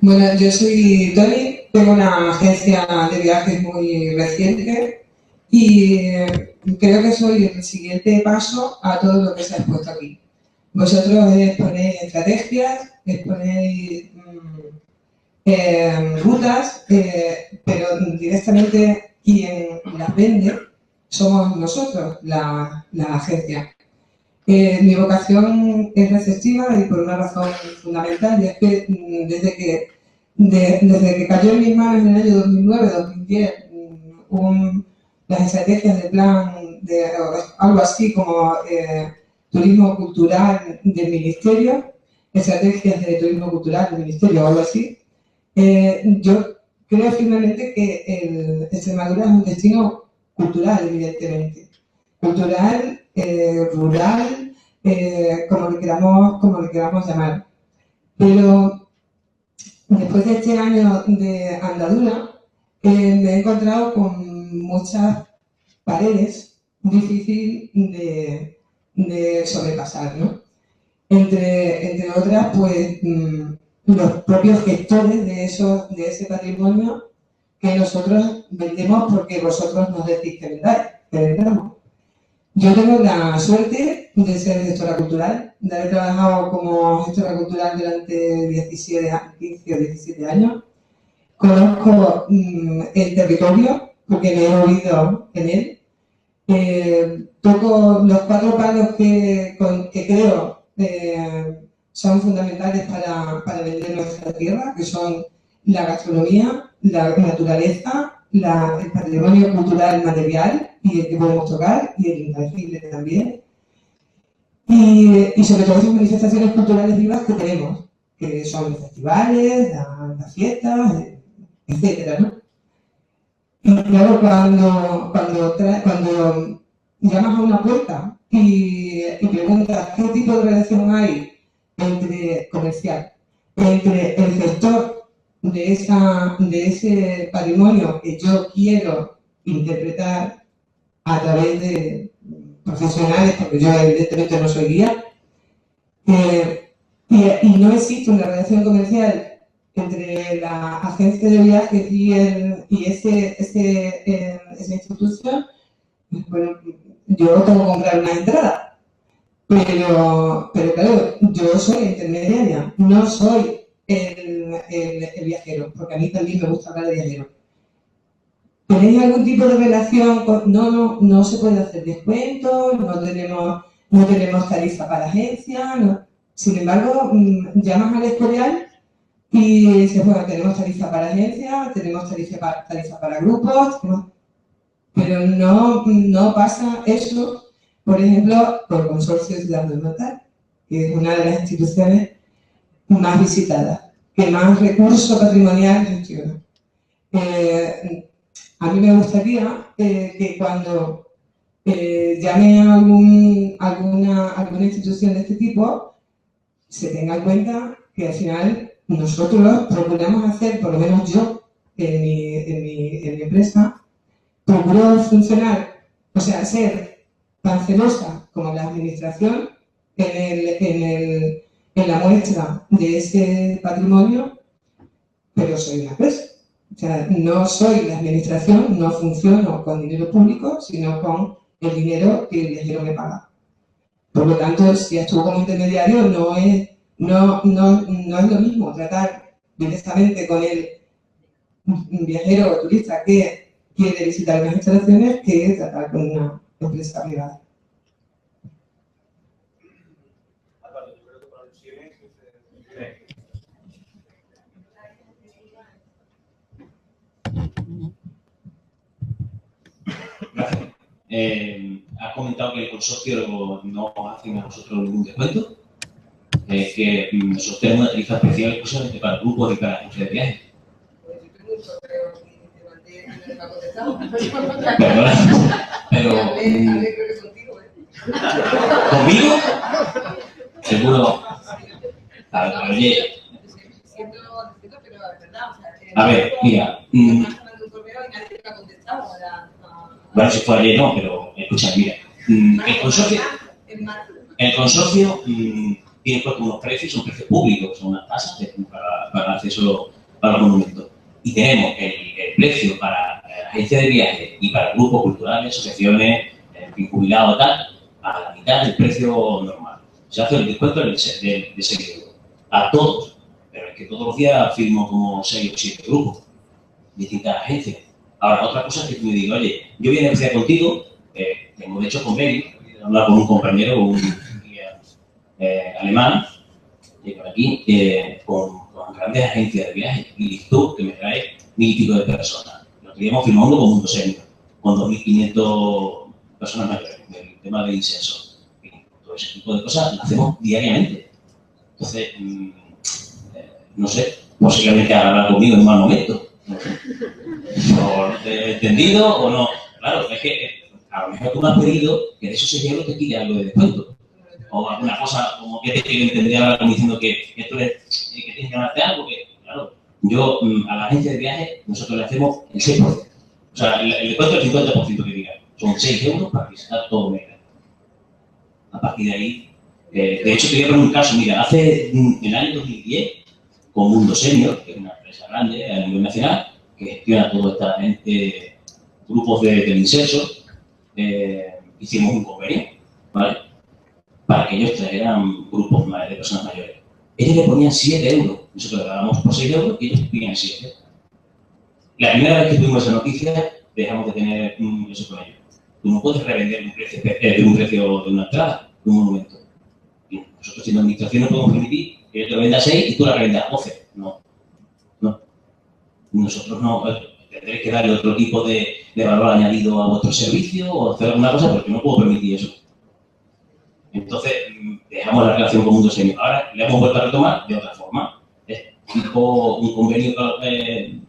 [SPEAKER 10] Bueno, yo soy Toni, tengo una agencia de viajes muy reciente y creo que soy el siguiente paso a todo lo que se ha expuesto aquí. Vosotros exponéis estrategias, exponéis rutas, pero directamente quien las vende somos nosotros, la agencia. Mi vocación es receptiva y por una razón fundamental, y es que desde que cayó en mis manos en el año 2009-2010 las estrategias de plan de algo así como turismo cultural del Ministerio, estrategias de turismo cultural del Ministerio o algo así, yo creo firmemente que Extremadura es un destino cultural, evidentemente. Cultural, rural, como le queramos llamar. Pero después de este año de andadura, me he encontrado con muchas paredes difíciles de sobrepasar, ¿no? Entre otras, pues, los propios gestores de ese patrimonio que nosotros vendemos porque vosotros nos decís que vendamos. Yo tengo la suerte de ser gestora cultural, de haber trabajado como gestora cultural durante 15 o 17 años. Conozco el territorio porque me he movido en él. Toco los 4 palos que creo son fundamentales para vender nuestra tierra, que son la gastronomía, la naturaleza, el patrimonio cultural material y el que podemos tocar y el intangible también. Y sobre todo esas manifestaciones culturales vivas que tenemos, que son los festivales, las fiestas, etcétera, ¿no? Y claro, cuando llamas a una puerta y preguntas qué tipo de relación hay comercial entre el gestor de ese patrimonio que yo quiero interpretar a través de profesionales, porque yo evidentemente no soy guía, y no existe una relación comercial entre la agencia de viajes y esa institución. Bueno, yo tengo que comprar una entrada, pero claro, yo soy intermediaria, no soy el viajero, porque a mí también me gusta hablar de viajero. ¿Tenéis algún tipo de relación con...? No se puede hacer descuentos, no tenemos tarifa para agencia, no. Sin embargo, llamas al Escorial y dices, bueno, tenemos tarifa para agencias, tenemos tarifa para grupos, pero no pasa eso, por ejemplo, por Consorcio Ciudad Natal, que es una de las instituciones más visitadas, que más recursos patrimoniales gestiona. A mí me gustaría que cuando llame a alguna institución de este tipo, se tenga en cuenta que al final nosotros procuramos hacer, por lo menos yo, en mi empresa, procuro funcionar, o sea, ser tan celosa como la administración en la muestra de ese patrimonio, pero soy una empresa. O sea, no soy la administración, no funciono con dinero público, sino con el dinero que el viajero me paga. Por lo tanto, si actúo como intermediario, no es lo mismo tratar directamente con el viajero o turista que quiere visitar unas instalaciones que tratar con una empresa privada.
[SPEAKER 11] Gracias. Has comentado que el consorcio no hace a vosotros ningún descuento, que nosotros tenemos una tarifa especial exclusivamente para grupos y para agencias de viajes. Perdona, pero... ¿Conmigo? Seguro. Oye. A ver, mira. Bueno, si fue ayer no, pero escucha, mira. El consorcio tiene puesto unos precios, son precios públicos, son unas tasas para acceso a los monumentos. Y tenemos el precio para agencias de viaje y para grupos culturales, asociaciones, jubilados, tal, a la mitad del precio normal. Se hace el descuento de 6 euros. A todos. Pero es que todos los días firmo como 6 o 7 grupos, distintas agencias. Ahora, otra cosa es que tú me digas, oye, yo voy a negociar contigo, tengo de hecho convenio, hablar con un compañero, un guía alemán, de por aquí, con grandes agencias de viajes, y tú que me traes 1000 y pico de personas. Lo teníamos firmando con Mundo Senior, con 2500 personas mayores, del tema del incenso. Todo ese tipo de cosas lo hacemos diariamente. Entonces, no sé, posiblemente hablar conmigo en un mal momento. ¿Por entendido o no? Claro, es que a lo mejor tú me has pedido que de esos 6 euros te quite algo de descuento. O alguna cosa como que te quiero entender ahora como diciendo que esto es que tienes que ganarte algo, que claro, yo a la agencia de viaje nosotros le hacemos el 6%. O sea, el descuento es el 50% que diga. Son 6 euros para visitar todo Mérida. A partir de ahí, de hecho te voy a poner un caso, mira, en el año 2010, con Mundo Senior, que es una empresa grande a nivel nacional, que gestiona toda esta gente, grupos del incenso, hicimos un convenio, ¿vale? Para que ellos trajeran grupos de personas mayores. Ellos le ponían 7 euros, nosotros le dábamos por 6 euros y ellos ponían 7. La primera vez que tuvimos esa noticia, dejamos de tener eso con ellos. Tú no puedes revender un precio de una entrada, de un monumento. Y nosotros, siendo administración, no podemos permitir que yo te lo venda 6 y tú la revendas 12. No. Nosotros no. Tendréis que darle otro tipo de valor añadido a vuestro servicio o hacer alguna cosa, porque no puedo permitir eso. Entonces, dejamos la relación con Mundo Senior. Ahora le hemos vuelto a retomar de otra forma. Es tipo un convenio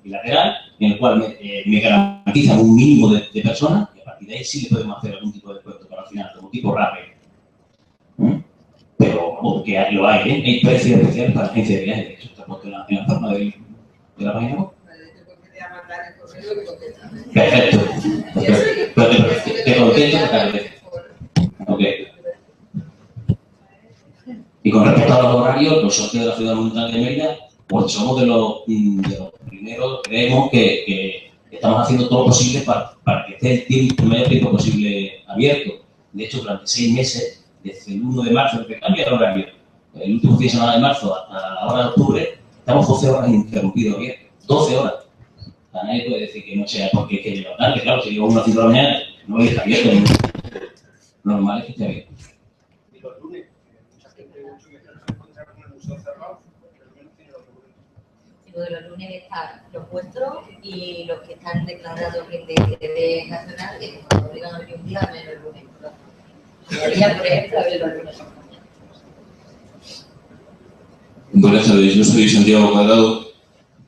[SPEAKER 11] bilateral en el cual me garantizan un mínimo de personas y a partir de ahí sí le podemos hacer algún tipo de descuento para el final, como tipo rápido. Pero porque lo hay, hay precios especiales para agencias de viajes. Eso está puesto en la forma de la página web. Perfecto. Te contesto. Ok. Y con respecto a los horarios, los socios de la Ciudad Monumental de Mérida, pues somos de los primeros, creemos que estamos haciendo todo lo posible para que esté el mayor tiempo posible abierto. De hecho, durante 6 meses, desde el 1 de marzo, que cambia el horario, el último fin de semana de marzo hasta la hora de octubre, estamos 12 horas ininterrumpidos abiertos. 12 horas. O sea, nadie puede decir que no sea porque es que llega tarde. Claro, si llego a una 5 de la mañana, no voy a estar abierto. Normal es que esté abierto.
[SPEAKER 3] museo cerrado, pero al menos tiene los documentos.
[SPEAKER 6] Y lo de los lunes están los vuestros y los que están declarados de interés nacional, que nos obligan a abrir un día, menos el lunes. Podría, por ejemplo, abrir los lunes.
[SPEAKER 9] Buenas tardes, yo soy Santiago Cuadrado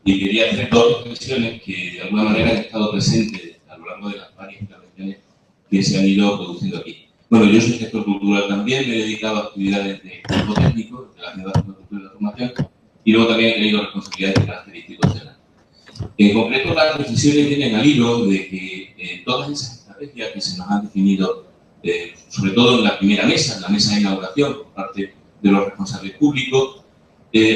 [SPEAKER 9] y quería hacer dos reflexiones que de alguna manera han estado presentes a lo largo de las varias intervenciones que se han ido produciendo aquí. Bueno, yo soy gestor cultural también, me he dedicado a actividades de campo técnico, relacionadas con la cultura y la formación, y luego también he tenido responsabilidades de carácter institucional. En concreto, las reflexiones vienen al hilo de que todas esas estrategias que se nos han definido, sobre todo en la primera mesa, en la mesa de inauguración, por parte de los responsables públicos,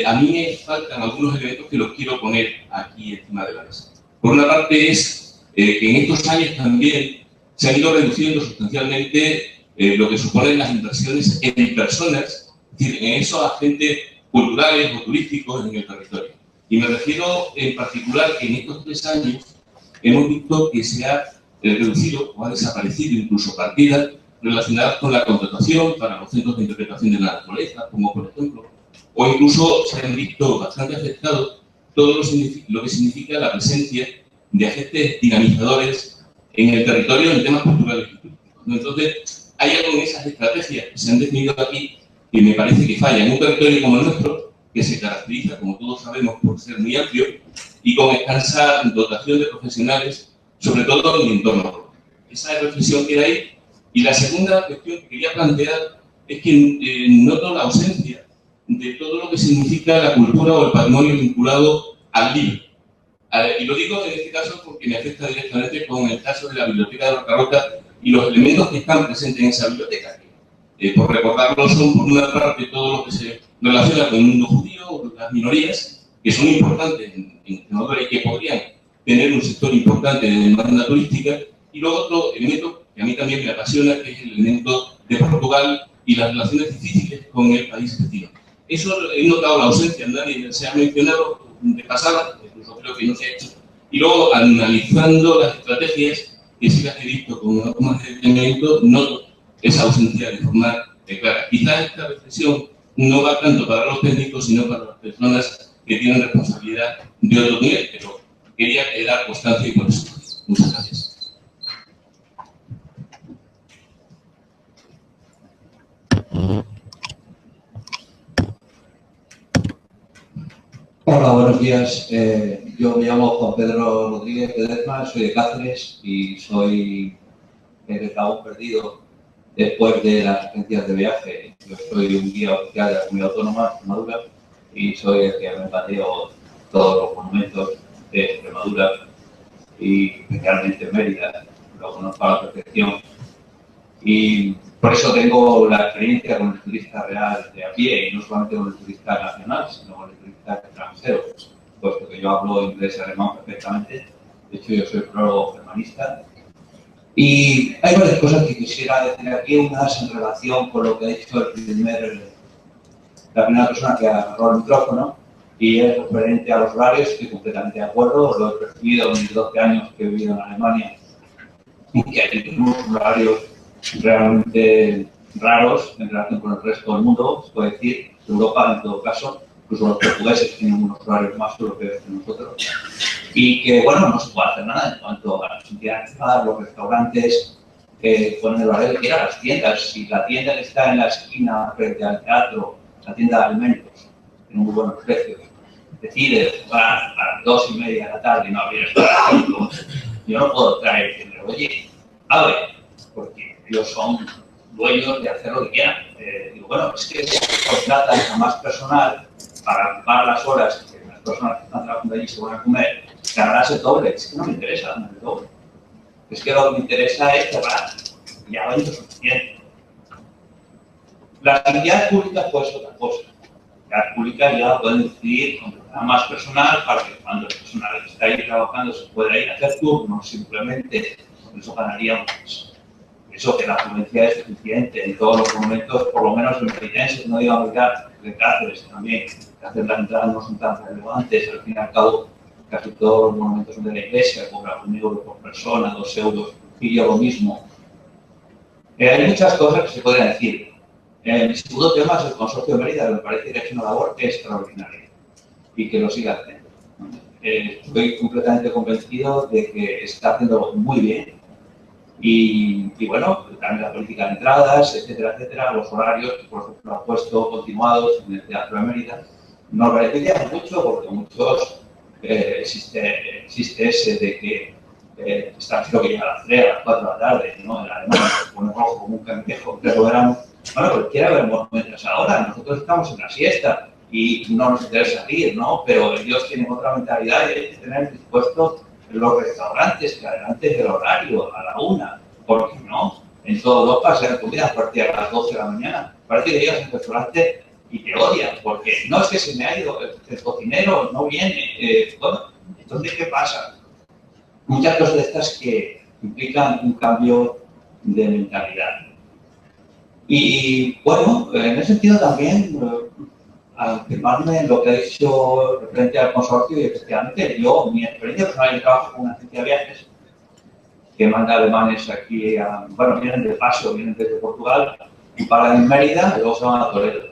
[SPEAKER 9] a mí me faltan algunos elementos que los quiero poner aquí encima de la mesa. Por una parte es que en estos años también se han ido reduciendo sustancialmente lo que suponen las inversiones en personas, es decir, en esos agentes culturales o turísticos en el territorio. Y me refiero en particular que en estos 3 años hemos visto que se ha reducido o ha desaparecido incluso partidas relacionadas con la contratación para los centros de interpretación de la naturaleza, como por ejemplo, o incluso se han visto bastante afectados todo lo que significa la presencia de agentes dinamizadores en el territorio en temas culturales y turísticos. Entonces, hay algo en esas estrategias que se han definido aquí que me parece que falla en un territorio como el nuestro, que se caracteriza, como todos sabemos, por ser muy amplio y con escasa dotación de profesionales, sobre todo en mi entorno rural. Esa reflexión que hay ahí. Y la segunda cuestión que quería plantear es que noto la ausencia de todo lo que significa la cultura o el patrimonio vinculado al libro. Y lo digo en este caso porque me afecta directamente con el caso de la Biblioteca de Barcarrota y los elementos que están presentes en esa biblioteca. Por recordarlo, son por una parte todo lo que se relaciona con el mundo judío o las minorías, que son importantes en Extremadura y que podrían tener un sector importante de demanda turística, y luego otro elemento que a mí también me apasiona, que es el elemento de Portugal y las relaciones difíciles con el país vecino. Eso he notado la ausencia, nadie se ha mencionado de pasada, incluso creo que no se ha hecho. Y luego, analizando las estrategias, que sí las he visto con algo más de detenimiento, noto esa ausencia de forma clara. Quizás esta reflexión no va tanto para los técnicos, sino para las personas que tienen responsabilidad de otro nivel, pero quería dar constancia y por eso. Muchas gracias.
[SPEAKER 12] Hola, buenos días. Yo me llamo Juan Pedro Rodríguez Pedezma, soy de Cáceres y soy el eslabón perdido después de las agencias de viaje. Yo soy un guía oficial de la Comunidad Autónoma de Extremadura y soy el que me pateo todos los monumentos de Extremadura y especialmente Mérida, lo conozco a la perfección. Y por eso tengo la experiencia con el turista real de a pie y no solamente con el turista nacional, sino con el turista extranjero, puesto que yo hablo inglés y alemán perfectamente. De hecho, yo soy filólogo germanista. Y hay varias cosas que quisiera decir aquí, unas en relación con lo que ha dicho la primera persona que agarró el micrófono, y es referente a los horarios. Estoy completamente de acuerdo, lo he percibido en mis 12 años que he vivido en Alemania, y que hay unos horarios realmente raros en relación con el resto del mundo, se puede decir, Europa en todo caso, incluso los portugueses tienen unos horarios más europeos que nosotros, y que, bueno, no se puede hacer nada en cuanto a las entidades privadas, los restaurantes, ponen el horario que quieran, las tiendas. Si la tienda que está en la esquina frente al teatro, la tienda de alimentos, tiene muy buenos precios, decide jugar a las 2:30 de la tarde y no abrir hasta las 5, yo no puedo traer y decirle, oye, abre, porque ellos son dueños de hacer lo que quieran. Digo, bueno, es que contratan a más personal para ocupar las horas que las personas que están trabajando allí se van a comer, ganarás el doble. Es que no me interesa ganar el doble. Es que lo que me interesa es cerrar. Ya lo he hecho suficiente. Las entidades públicas, pues, otra cosa. Las públicas ya pueden decidir contratar a más personal para que cuando el personal que está ahí trabajando se pueda ir a hacer turnos, simplemente, con eso ganaríamos. Eso que la afluencia es suficiente en todos los momentos, por lo menos en Peritense, no digamos ya de Cáceres también. Cáceres las entradas no son tan relevantes, al fin y al cabo casi todos los monumentos son de la iglesia, cobran 1 euro por persona, 2 euros, y yo lo mismo. Hay muchas cosas que se pueden decir. El segundo tema es el Consorcio de Mérida, que me parece que ha hecho una labor extraordinaria y que lo siga haciendo. Estoy completamente convencido de que está haciendo muy bien y bueno, también la política de entradas, etcétera, los horarios, por ejemplo, han puesto continuados en el Teatro de Mérida. Nos beneficia mucho porque muchos existe ese de que está creo que llega a las 3, a las 4 de la tarde, ¿no? En Alemania se pone rojo como un cangrejo en pleno verano. Bueno, cualquiera vemos mientras ahora, nosotros estamos en la siesta y no nos interesa ir, ¿no? Pero ellos tienen otra mentalidad y hay que tener dispuestos los restaurantes que adelanten el horario a la 1, ¿por qué no? En toda Europa se dan comidas a partir de las 12 de la mañana. Parece que llegas a un restaurante y te odian, porque no es que se me ha ido el cocinero, no viene. Bueno, entonces, ¿qué pasa? Muchas cosas de estas que implican un cambio de mentalidad. Y bueno, en ese sentido también, al firmarme lo que ha dicho referente al consorcio, y efectivamente yo, mi experiencia personal, yo trabajo con una agencia de viajes que manda alemanes aquí, bueno, vienen de paso, vienen desde Portugal, y paran en Mérida y luego se van a Toledo.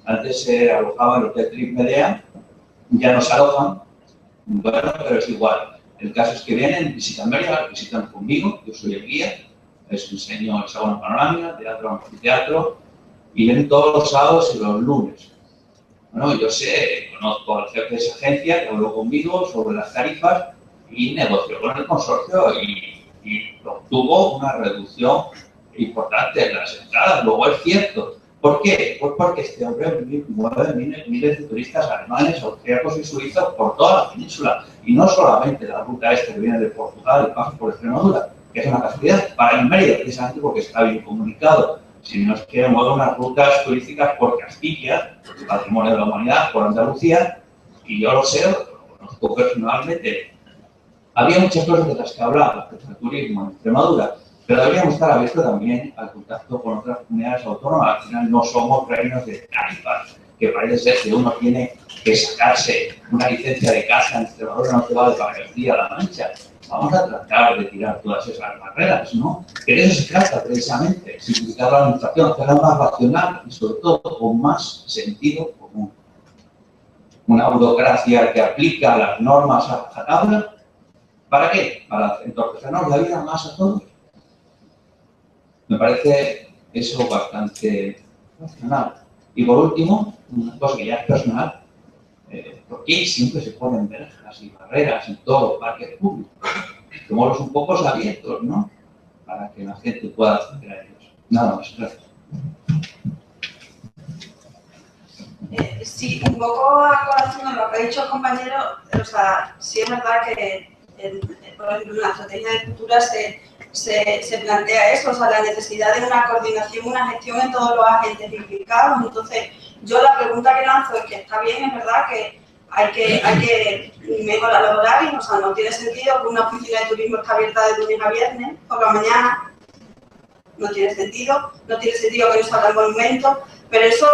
[SPEAKER 12] Antes se alojaban en el Hotel Trip Medea, ya no se alojan, bueno, pero es igual. El caso es que vienen, visitan Mérida, visitan conmigo, yo soy el guía, les enseño el Hexágono Panorámica, teatro, anfiteatro, y vienen todos los sábados y los lunes. Bueno, yo sé, conozco al jefe de esa agencia que habló conmigo sobre las tarifas y negoció con el consorcio y obtuvo una reducción importante en las entradas. Luego es cierto. ¿Por qué? Pues porque este hombre mueve miles de turistas alemanes, austríacos y suizos por toda la península. Y no solamente la ruta esta que viene de Portugal y pasa por Extremadura, que es una casualidad, para el Mérida, precisamente porque está bien comunicado. Si no es que mueve unas rutas turísticas por Castilla, Patrimonio de la Humanidad, por Andalucía, y yo lo sé, lo conozco personalmente. Había muchas cosas de las que hablaba respecto al turismo en Extremadura, pero deberíamos estar abiertos también al contacto con otras comunidades autónomas. Al final no somos reinos de tarifas, que parece ser que uno tiene que sacarse una licencia de casa en Extremadura, no te va de Valladolid a La Mancha. Vamos a tratar de tirar todas esas barreras, ¿no? Que de eso se trata precisamente, simplificar la administración, hacerla más racional y sobre todo con más sentido común. Una burocracia que aplica las normas a tabla, ¿para qué? Para entorpecernos la vida más a todos. Me parece eso bastante racional. Y por último, una cosa que ya es personal, ¿por qué siempre se ponen verjas y barreras en todos los parques públicos? Tomémoslos un poco abiertos, ¿no? Para que la gente pueda acceder a ellos. Nada más, gracias.
[SPEAKER 1] Sí, un poco a colación de lo que ha dicho el compañero, o sea, sí es verdad que, por ejemplo, en la estrategia de cultura se plantea eso, o sea, la necesidad de una coordinación, una gestión en todos los agentes implicados. Entonces, yo la pregunta que lanzo es que está bien, es verdad que hay que mejorar los horarios, o sea, no tiene sentido que una oficina de turismo esté abierta de lunes a viernes por la mañana, no tiene sentido que no salga el monumento, pero eso,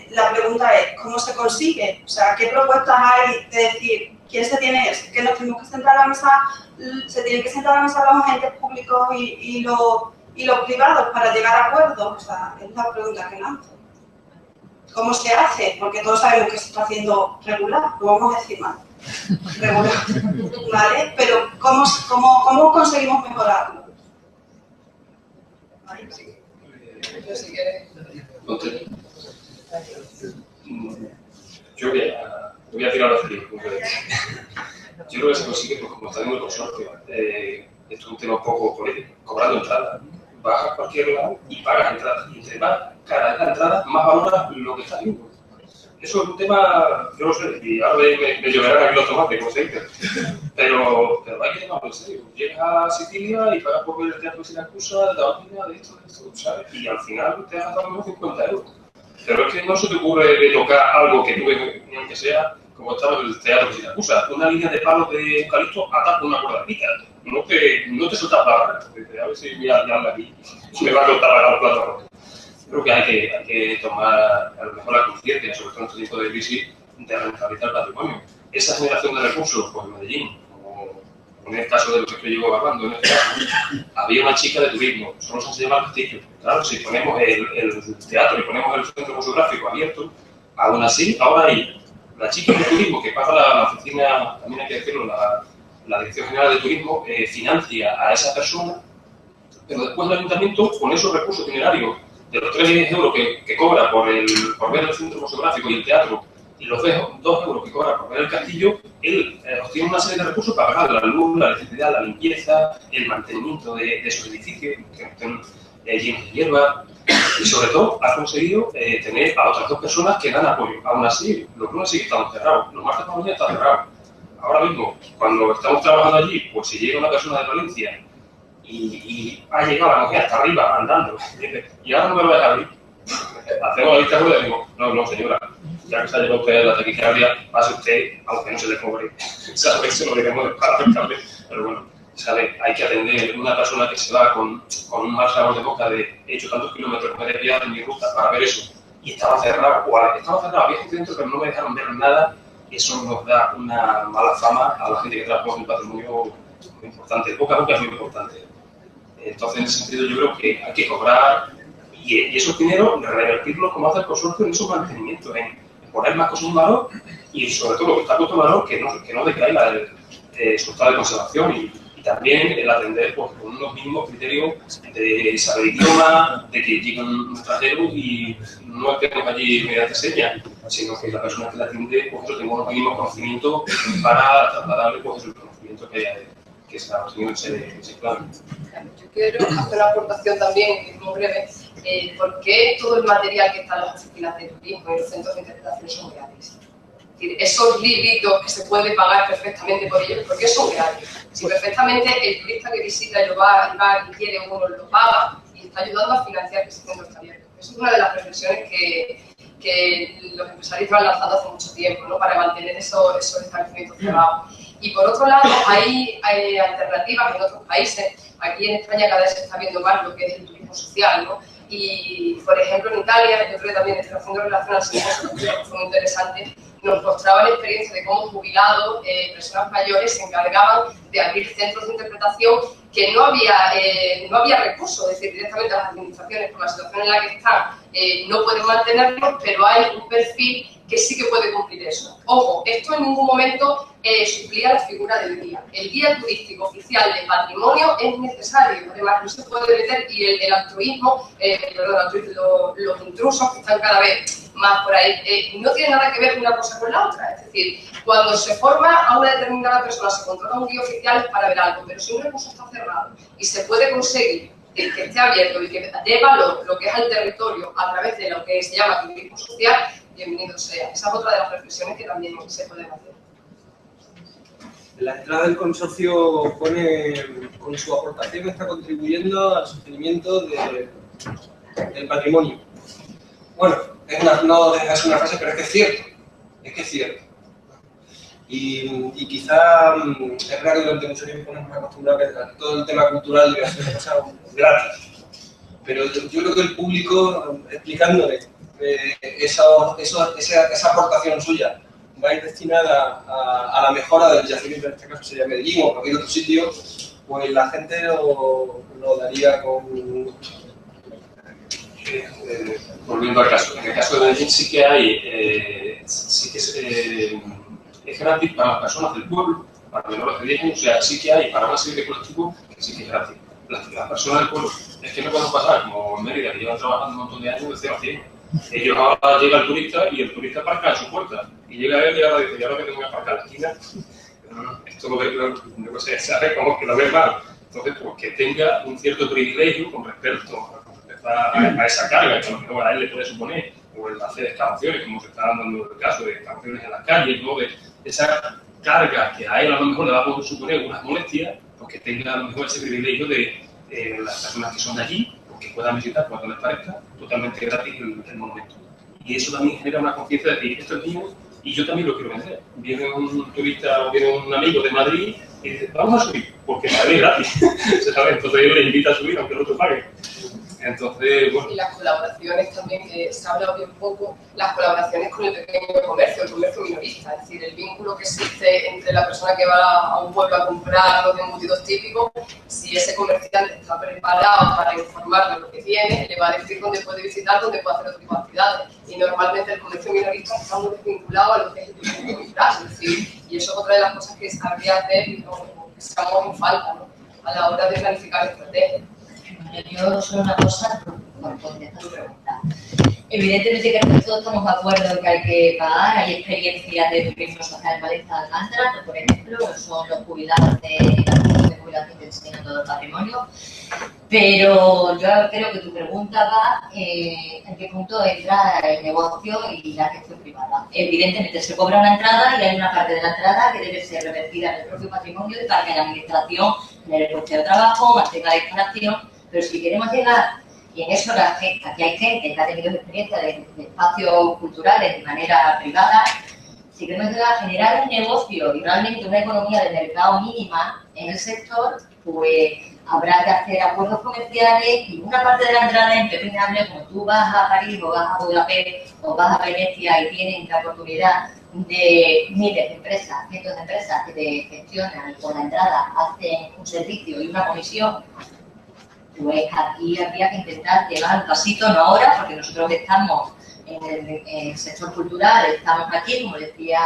[SPEAKER 1] la pregunta es, ¿cómo se consigue? O sea, ¿qué propuestas hay de decir, que nos tenemos que sentar a la mesa, se tienen que sentar a la mesa los agentes públicos y los privados para llegar a acuerdos? O sea, es la pregunta que lanzo. ¿Cómo se hace? Porque todos sabemos que se está haciendo regular, lo vamos a decir mal. Regular, ¿vale? Pero ¿cómo conseguimos mejorarlo? ¿Vale?
[SPEAKER 2] Yo si quieres.
[SPEAKER 7] Yo voy a tirar a frío. Yo creo que se consigue, pues, como está en el consorcio. Esto es un tema un poco político, cobrando entrada. Vas a cualquier lado y pagas entrada. Y entre más cara es la entrada, más valoras lo que estás viendo. Eso es un tema, yo no sé, y ahora me lloverán aquí los tomates, como se dice. Pero hay que tomarlo en serio. Llegas a Sicilia y pagas por ver el teatro de Siracusa, de la máquina, de esto, ¿sabes? Y al final te has gastado unos 50 €. Pero es que no se te ocurre de tocar algo que tú ves, aunque sea, como estaba en el teatro de Siracusa, una línea de palos de eucalipto atada con una cuerdecita. No te sueltas palabras. A ver si voy a hablar aquí y me va a cortar la plata roja. Creo que hay que tomar a lo mejor la conciencia, sobre todo en este tipo de crisis, de rentabilizar el patrimonio. Esa generación de recursos, pues en Medellín, como en el caso de lo que estoy yo hablando, en este caso, había una chica de turismo, solo se enseñaba el castillo. Claro, si ponemos el teatro y ponemos el centro museográfico abierto, aún así, ahora hay la chica de turismo que paga la oficina, también hay que decirlo, la Dirección General de Turismo, financia a esa persona, pero después el ayuntamiento, con esos recursos itinerarios de los 3 euros que cobra por ver el centro museográfico y el teatro, y los 2 euros que cobra por ver el castillo, él obtiene una serie de recursos para pagar la luz, la electricidad, la limpieza, el mantenimiento de esos edificios que estén llenos de hierba, y sobre todo ha conseguido tener a otras 2 personas que dan apoyo. Aún así, los lunes sí que están cerrados, los martes por la mañana están cerrados. Ahora mismo, cuando estamos trabajando allí, pues si llega una persona de Valencia y ha llegado la mujer hasta arriba andando, y ahora no me lo deja abrir, hacemos la vista gorda y digo, no señora, ya que se ha llevado usted la taquicardia, pase usted, aunque no se le cobre. ¿Sabes? Se lo diremos para acercarle, pero bueno, ¿sabe? Hay que atender a una persona que se va con un mal sabor de boca de he hecho tantos kilómetros, me he desviado en mi ruta para ver eso, y estaba cerrado, había gente dentro pero no me dejaron ver nada, y eso nos da una mala fama a la gente que trabaja en el patrimonio muy importante, boca a boca es muy importante. Entonces, en ese sentido, yo creo que hay que cobrar y esos dineros revertirlos como hace el consorcio en esos mantenimientos, en poner más cosas en valor y sobre todo lo que está puesto en valor que no decaiga su estado de conservación y también el atender pues, con unos mínimos criterios de saber idioma, de que llegue un extranjero y no estemos allí mediante señas, sino que la persona que la atiende pues, tenga unos mínimos conocimientos para trasladarle pues, el conocimiento que se ha obtenido en ese plan.
[SPEAKER 2] Yo quiero hacer una aportación también, que es muy breve. ¿Por qué todo el material que está en las oficinas de turismo y en los centros de interpretación son gratis? Es decir, esos libritos que se puede pagar perfectamente por ellos, ¿por qué son gratis? Si perfectamente el turista que visita y lo va y quiere uno lo paga y está ayudando a financiar que ese centro está abierto. Eso es una de las reflexiones que los empresarios van lanzando hace mucho tiempo, ¿no? Para mantener esos establecimientos cerrados. Y por otro lado, hay alternativas en otros países. Aquí en España cada vez se está viendo más lo que es el turismo social, ¿no? Y, por ejemplo, en Italia, yo creo que también estoy haciendo relación al simposio, que fue muy interesante, nos mostraba la experiencia de cómo jubilados, personas mayores, se encargaban de abrir centros de interpretación que no había recursos, es decir, directamente las administraciones, por la situación en la que están, no pueden mantenerlos, pero hay un perfil que sí que puede cumplir eso. Ojo, esto en ningún momento suplía la figura del guía. El guía turístico oficial de patrimonio es necesario, además no se puede meter, y el altruismo, los intrusos que están cada vez más por ahí, no tiene nada que ver una cosa con la otra. Es decir, cuando se forma a una determinada persona, se contrata un guía oficial para ver algo, pero si un recurso está cerrado y se puede conseguir que esté abierto y que dé valor lo que es al territorio a través de lo que se llama turismo social, bienvenido sea. Esa es otra de las reflexiones que también se pueden hacer.
[SPEAKER 3] La entrada del consorcio pone, con su aportación, está contribuyendo al sostenimiento del patrimonio. Bueno, no deja de ser una frase, pero es que es cierto. Y quizá es verdad que durante mucho tiempo nos hemos acostumbrado a que todo el tema cultural debe ser gratis. Pero yo creo que el público, explicándole esa aportación suya, va a ir destinada a la mejora del yacimiento, en este caso sería Medellín o cualquier otro sitio, pues la gente lo daría con...
[SPEAKER 7] Volviendo al caso, en el caso de Medellín sí que hay, es gratis para las personas del pueblo, para menores de 10 años, o sea, sí que hay para una serie de colectivos que sí que es gratis. Las personas del pueblo, es que no pueden pasar, como en Mérida, que llevan trabajando un montón de años de 0 a 100. Ellos ahora llega el turista y el turista aparca en su puerta. Y llega él y ahora dice, ya lo que tengo que aparcar en la esquina, esto lo ve, no sé, sabe como que lo ve mal. Entonces, pues que tenga un cierto privilegio con respecto a esa carga que a lo mejor a él le puede suponer, o el hacer excavaciones, como se está dando en el caso de excavaciones en las calles, ¿no? De esa carga que a él a lo mejor le va a poder suponer unas molestias, pues que tenga a lo mejor ese privilegio de las personas que son de allí, que puedan visitar cuando les parezca, totalmente gratis el monumento. Y eso también genera una conciencia de que esto es mío y yo también lo quiero vender. Viene un turista o viene un amigo de Madrid y dice, vamos a subir, porque Madrid es gratis. ¿Sabes? Entonces él le invita a subir aunque el otro pague. Entonces, bueno.
[SPEAKER 2] Y las colaboraciones también, que se ha hablado bien poco, las colaboraciones con el pequeño comercio, el comercio minorista, es decir, el vínculo que existe entre la persona que va a un pueblo a comprar los embutidos típicos, si ese comerciante está preparado para informar de lo que tiene, le va a decir dónde puede visitar, dónde puede hacer otro tipo de actividades. Y normalmente el comercio minorista está muy desvinculado a lo que es el turismo cultural, es decir, y eso es otra de las cosas que se habría hacer y no, que estamos en falta, ¿no?, a la hora de planificar estrategias.
[SPEAKER 6] Yo solo una cosa por contestar tu pregunta. Evidentemente que todos estamos de acuerdo en que hay que pagar. Hay experiencias de turismo social en Valencia de Alcántara, que por ejemplo son los jubilados de la jubilación que enseñan todo el patrimonio. Pero yo creo que tu pregunta va en qué punto entra el negocio y la gestión privada. Evidentemente se cobra una entrada y hay una parte de la entrada que debe ser revertida en el propio patrimonio para que la administración genere el puesto de trabajo, mantenga la instalación. Pero si queremos llegar, y en eso aquí hay gente que ha tenido experiencia de espacios culturales de manera privada, si queremos llegar a generar un negocio y realmente una economía de mercado mínima en el sector, pues habrá que hacer acuerdos comerciales y una parte de la entrada es impepinable. Como tú vas a París o vas a Budapest o vas a Venecia y tienen la oportunidad de miles de empresas, cientos de empresas que te gestionan y por la entrada hacen un servicio y una comisión, pues aquí habría que intentar llevar un pasito, no ahora, porque nosotros estamos en el sector cultural, estamos aquí, como decía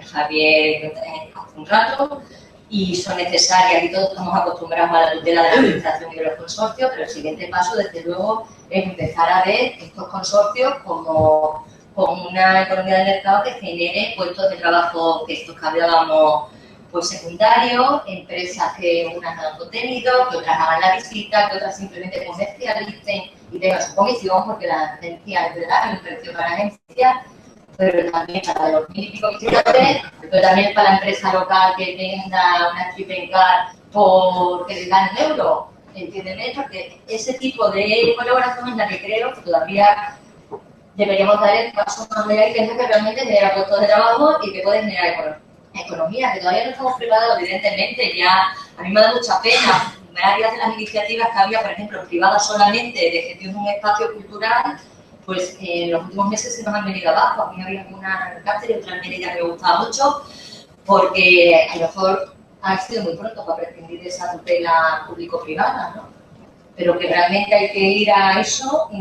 [SPEAKER 6] Javier hace un rato, y son necesarias y todos estamos acostumbrados a la tutela de la administración y de los consorcios, pero el siguiente paso, desde luego, es empezar a ver estos consorcios como una economía de mercado que genere puestos de trabajo, que estos que hablábamos, pues secundarios, empresas que unas hagan contenido, que otras hagan la visita, que otras simplemente comercialicen y tengan su comisión, porque la agencia es verdad, hay un precio para la agencia, pero también para los mil y pico visitantes, pero también para la empresa local que tenga una shipping card porque le dan un euro, ¿entiendes? Porque ese tipo de colaboración es la que creo que todavía deberíamos dar el paso más allá y que realmente genera puestos de trabajo y que puede generar economía, que todavía no estamos preparados, evidentemente. Ya a mí me da mucha pena varias de las iniciativas que había, por ejemplo, privadas solamente de gestión de un espacio cultural, pues en los últimos meses se nos han venido abajo. A mí había alguna cárcel y otra medida que me gustaba mucho, porque a lo mejor ha sido muy pronto para prescindir de esa tutela público-privada, ¿no? Pero que realmente hay que ir a eso,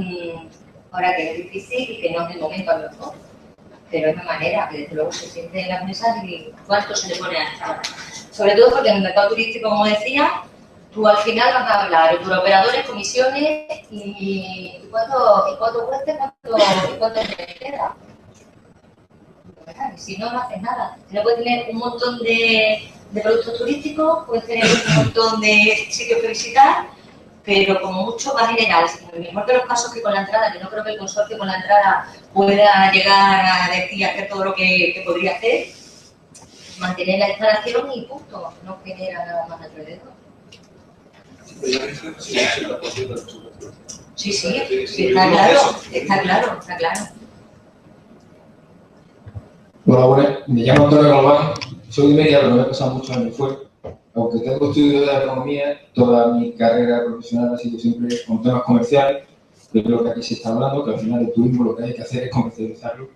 [SPEAKER 6] ahora que es difícil y que no es el momento a lo mejor. Pero es una manera que desde luego se siente en las mesas y cuánto se le pone a esto. Sobre todo porque en el mercado turístico, como decía, tú al final vas a hablar de operadores, comisiones y cuánto cuesta y cuánto te queda. Y si no, no haces nada. No puedes tener un montón de productos turísticos, puedes tener un montón de sitios que visitar, pero como mucho más general. En el mejor de los casos que con la entrada, que no creo que el consorcio con la entrada pueda llegar a decir, hacer todo lo que podría hacer, mantener la instalación y punto, no genera nada más alrededor. Sí, está claro.
[SPEAKER 13] Hola, buenas. Me llamo Antonio Galván, soy de Mérida, pero me he pasado muchos años fuera. Aunque tengo estudios de economía, toda mi carrera profesional ha sido siempre con temas comerciales, que es lo que aquí se está hablando, que al final el turismo lo que hay que hacer es comercializarlo.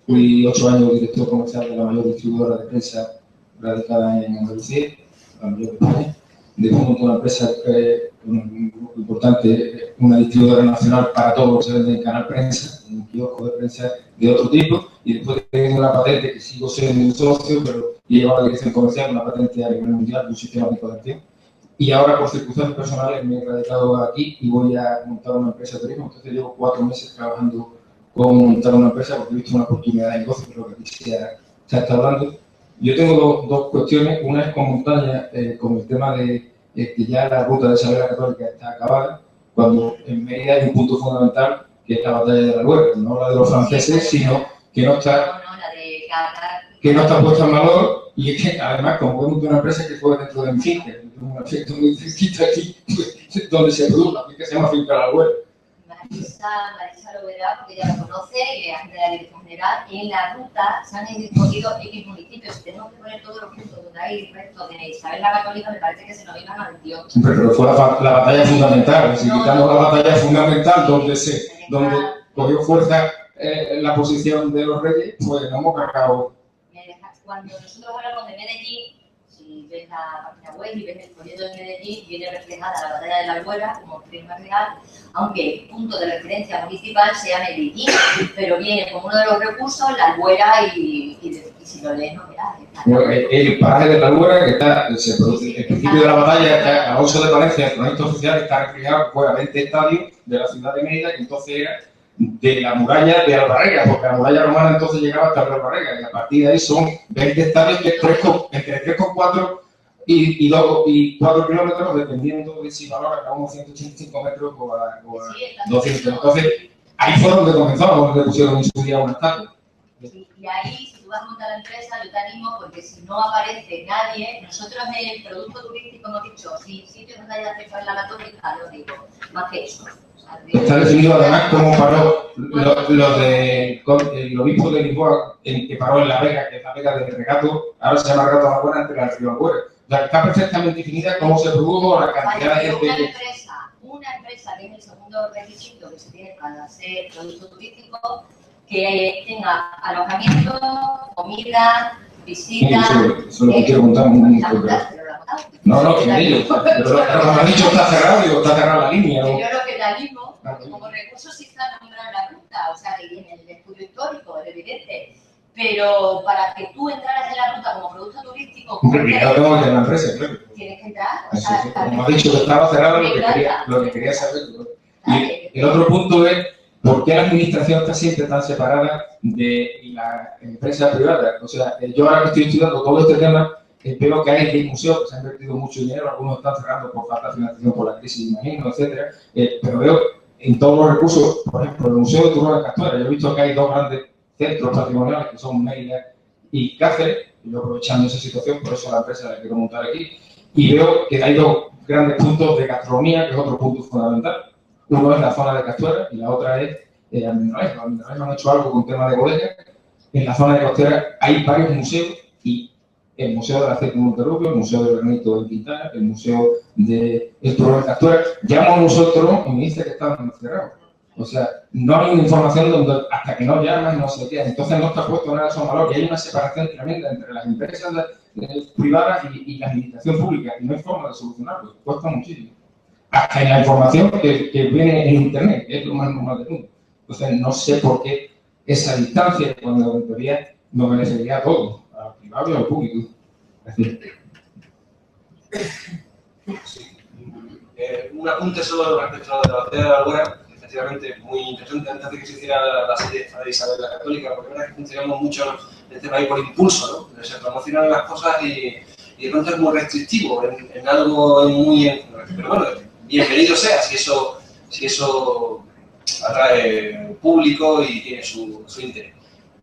[SPEAKER 13] Fui 8 años director comercial de la mayor distribuidora de prensa radicada en Andalucía, la mayor de España. Después monté una empresa, un grupo importante, una distribuidora nacional para todo lo que se vende en Canal Prensa, un kiosco de prensa de otro tipo, y después tengo una patente que sigo siendo un socio, pero he llevado a la dirección comercial, una patente a nivel mundial de un sistema de colección. Y ahora, por circunstancias personales, me he radicado aquí y voy a montar una empresa de turismo. Entonces llevo 4 meses trabajando con montar una empresa porque he visto una oportunidad de negocio, que es lo que aquí se está hablando. Yo tengo dos cuestiones. Una es con Montaña, con el tema de que ya la ruta de Isabel la Católica está acabada, cuando en Mérida hay un punto fundamental, que es la batalla de la Luera, no la de los franceses, sino que no está puesta en valor, y es que además, como podemos de una empresa que fue dentro de Finca, una fiesta muy cerquita aquí, donde se produce, la finca se llama Finca La Luera.
[SPEAKER 6] Marisa lo verá porque ella lo conoce y es de la Dirección General. En la ruta se han escogido X municipios. Si tenemos que poner todos los puntos donde hay restos de Isabel la Católica, me parece que se nos iban a 28.
[SPEAKER 13] Pero fue la batalla fundamental, si quitamos la batalla fundamental donde cogió fuerza la posición de los reyes, pues no hemos cargado.
[SPEAKER 6] Cuando nosotros hablamos de Medellín, si ves la página web y ves el folleto de Medellín, viene reflejada la batalla de la Albuera como clima real, aunque el punto de referencia municipal sea Medellín, pero viene como uno de los recursos la Albuera y si lo lees no verás.
[SPEAKER 13] Bueno, el paraje de la Albuera, que está, el principio de la batalla, está a 8 de Valencia, el proyecto oficial está reflejado fue a 20 estadios de la ciudad de Mérida, que entonces era de la muralla de Albarrega, porque la muralla romana entonces llegaba hasta Albarrega, y a partir de ahí son 20 estadios que entre 3,4 y 4 kilómetros, dependiendo de si valora a unos 185 metros o a 200. Entonces, ahí fue donde comenzamos, donde pusieron en su día una estatua.
[SPEAKER 6] Y ahí, si tú vas a montar la empresa, yo te animo, porque si no aparece nadie, nosotros en el producto turístico hemos dicho, si sitios donde haya acceso a la Católica, lo digo, más que eso.
[SPEAKER 13] Está definido además como paró el obispo de Lisboa, que paró en La Vega, que es la Vega del Regato, ahora se llama Regato de la Buena, entre la Río Albuera. O sea, está perfectamente definida cómo se produjo, la cantidad de gente.
[SPEAKER 6] Una empresa, que es el segundo requisito que se tiene para hacer producto turístico, que tenga alojamiento, comida, visita.
[SPEAKER 13] Sí, eso lo que quiero contar un poco. No, que ellos. Pero como han dicho, está cerrado, digo, está cerrada la línea.
[SPEAKER 6] Yo lo que te animo, porque como recursos sí está nombrado en la ruta, o sea, en el estudio histórico, es evidente. Pero para que tú entraras en la ruta como producto turístico,
[SPEAKER 13] primero tengo que tener la empresa, claro.
[SPEAKER 6] Tienes que entrar.
[SPEAKER 13] Como has dicho que estaba cerrado, lo que quería saber. Y el otro punto es por qué la administración está siempre tan separada de la empresa privada. O sea, yo ahora que estoy estudiando todo este tema, veo que hay museos que se han invertido mucho dinero, algunos están cerrando por falta de financiación por la crisis, imagino, etcétera. Pero veo en todos los recursos, por ejemplo, el Museo de Turón de Castuera, yo he visto que hay dos grandes centros patrimoniales que son Mérida y Cáceres, y yo aprovechando esa situación, por eso la empresa la quiero montar aquí, y veo que hay dos grandes puntos de gastronomía, que es otro punto fundamental. Uno es la zona de Castuera y la otra es Almendralejo. Los almendralejos han hecho algo con tema de bodegas. En la zona de Castuera hay varios museos y el Museo del Aceite de Monterrubio, el Museo del Granito en Quintana, el Museo de Turón de Castuera. Llamo a nosotros y me dice que están cerrados. O sea, no hay una información donde hasta que no llamas no se queda. Entonces no está puesto nada de esos valores. Y hay una separación tremenda entre las empresas privadas y la administración pública. Y no hay forma de solucionarlo. Cuesta muchísimo. Hasta en la información que viene en Internet, que es lo más normal del mundo. Entonces no sé por qué esa distancia, cuando en teoría nos merecería a todos, al privado y al público.
[SPEAKER 3] Un apunte solo respecto a la batalla de la Albuera. Efectivamente, muy interesante antes de que se hiciera la serie de Isabel la Católica, porque ahora funcionamos mucho en este país por impulso, ¿no? Se promocionan las cosas y de pronto es muy restrictivo en algo muy... Pero bueno, bienvenido sea si eso atrae público y tiene su interés.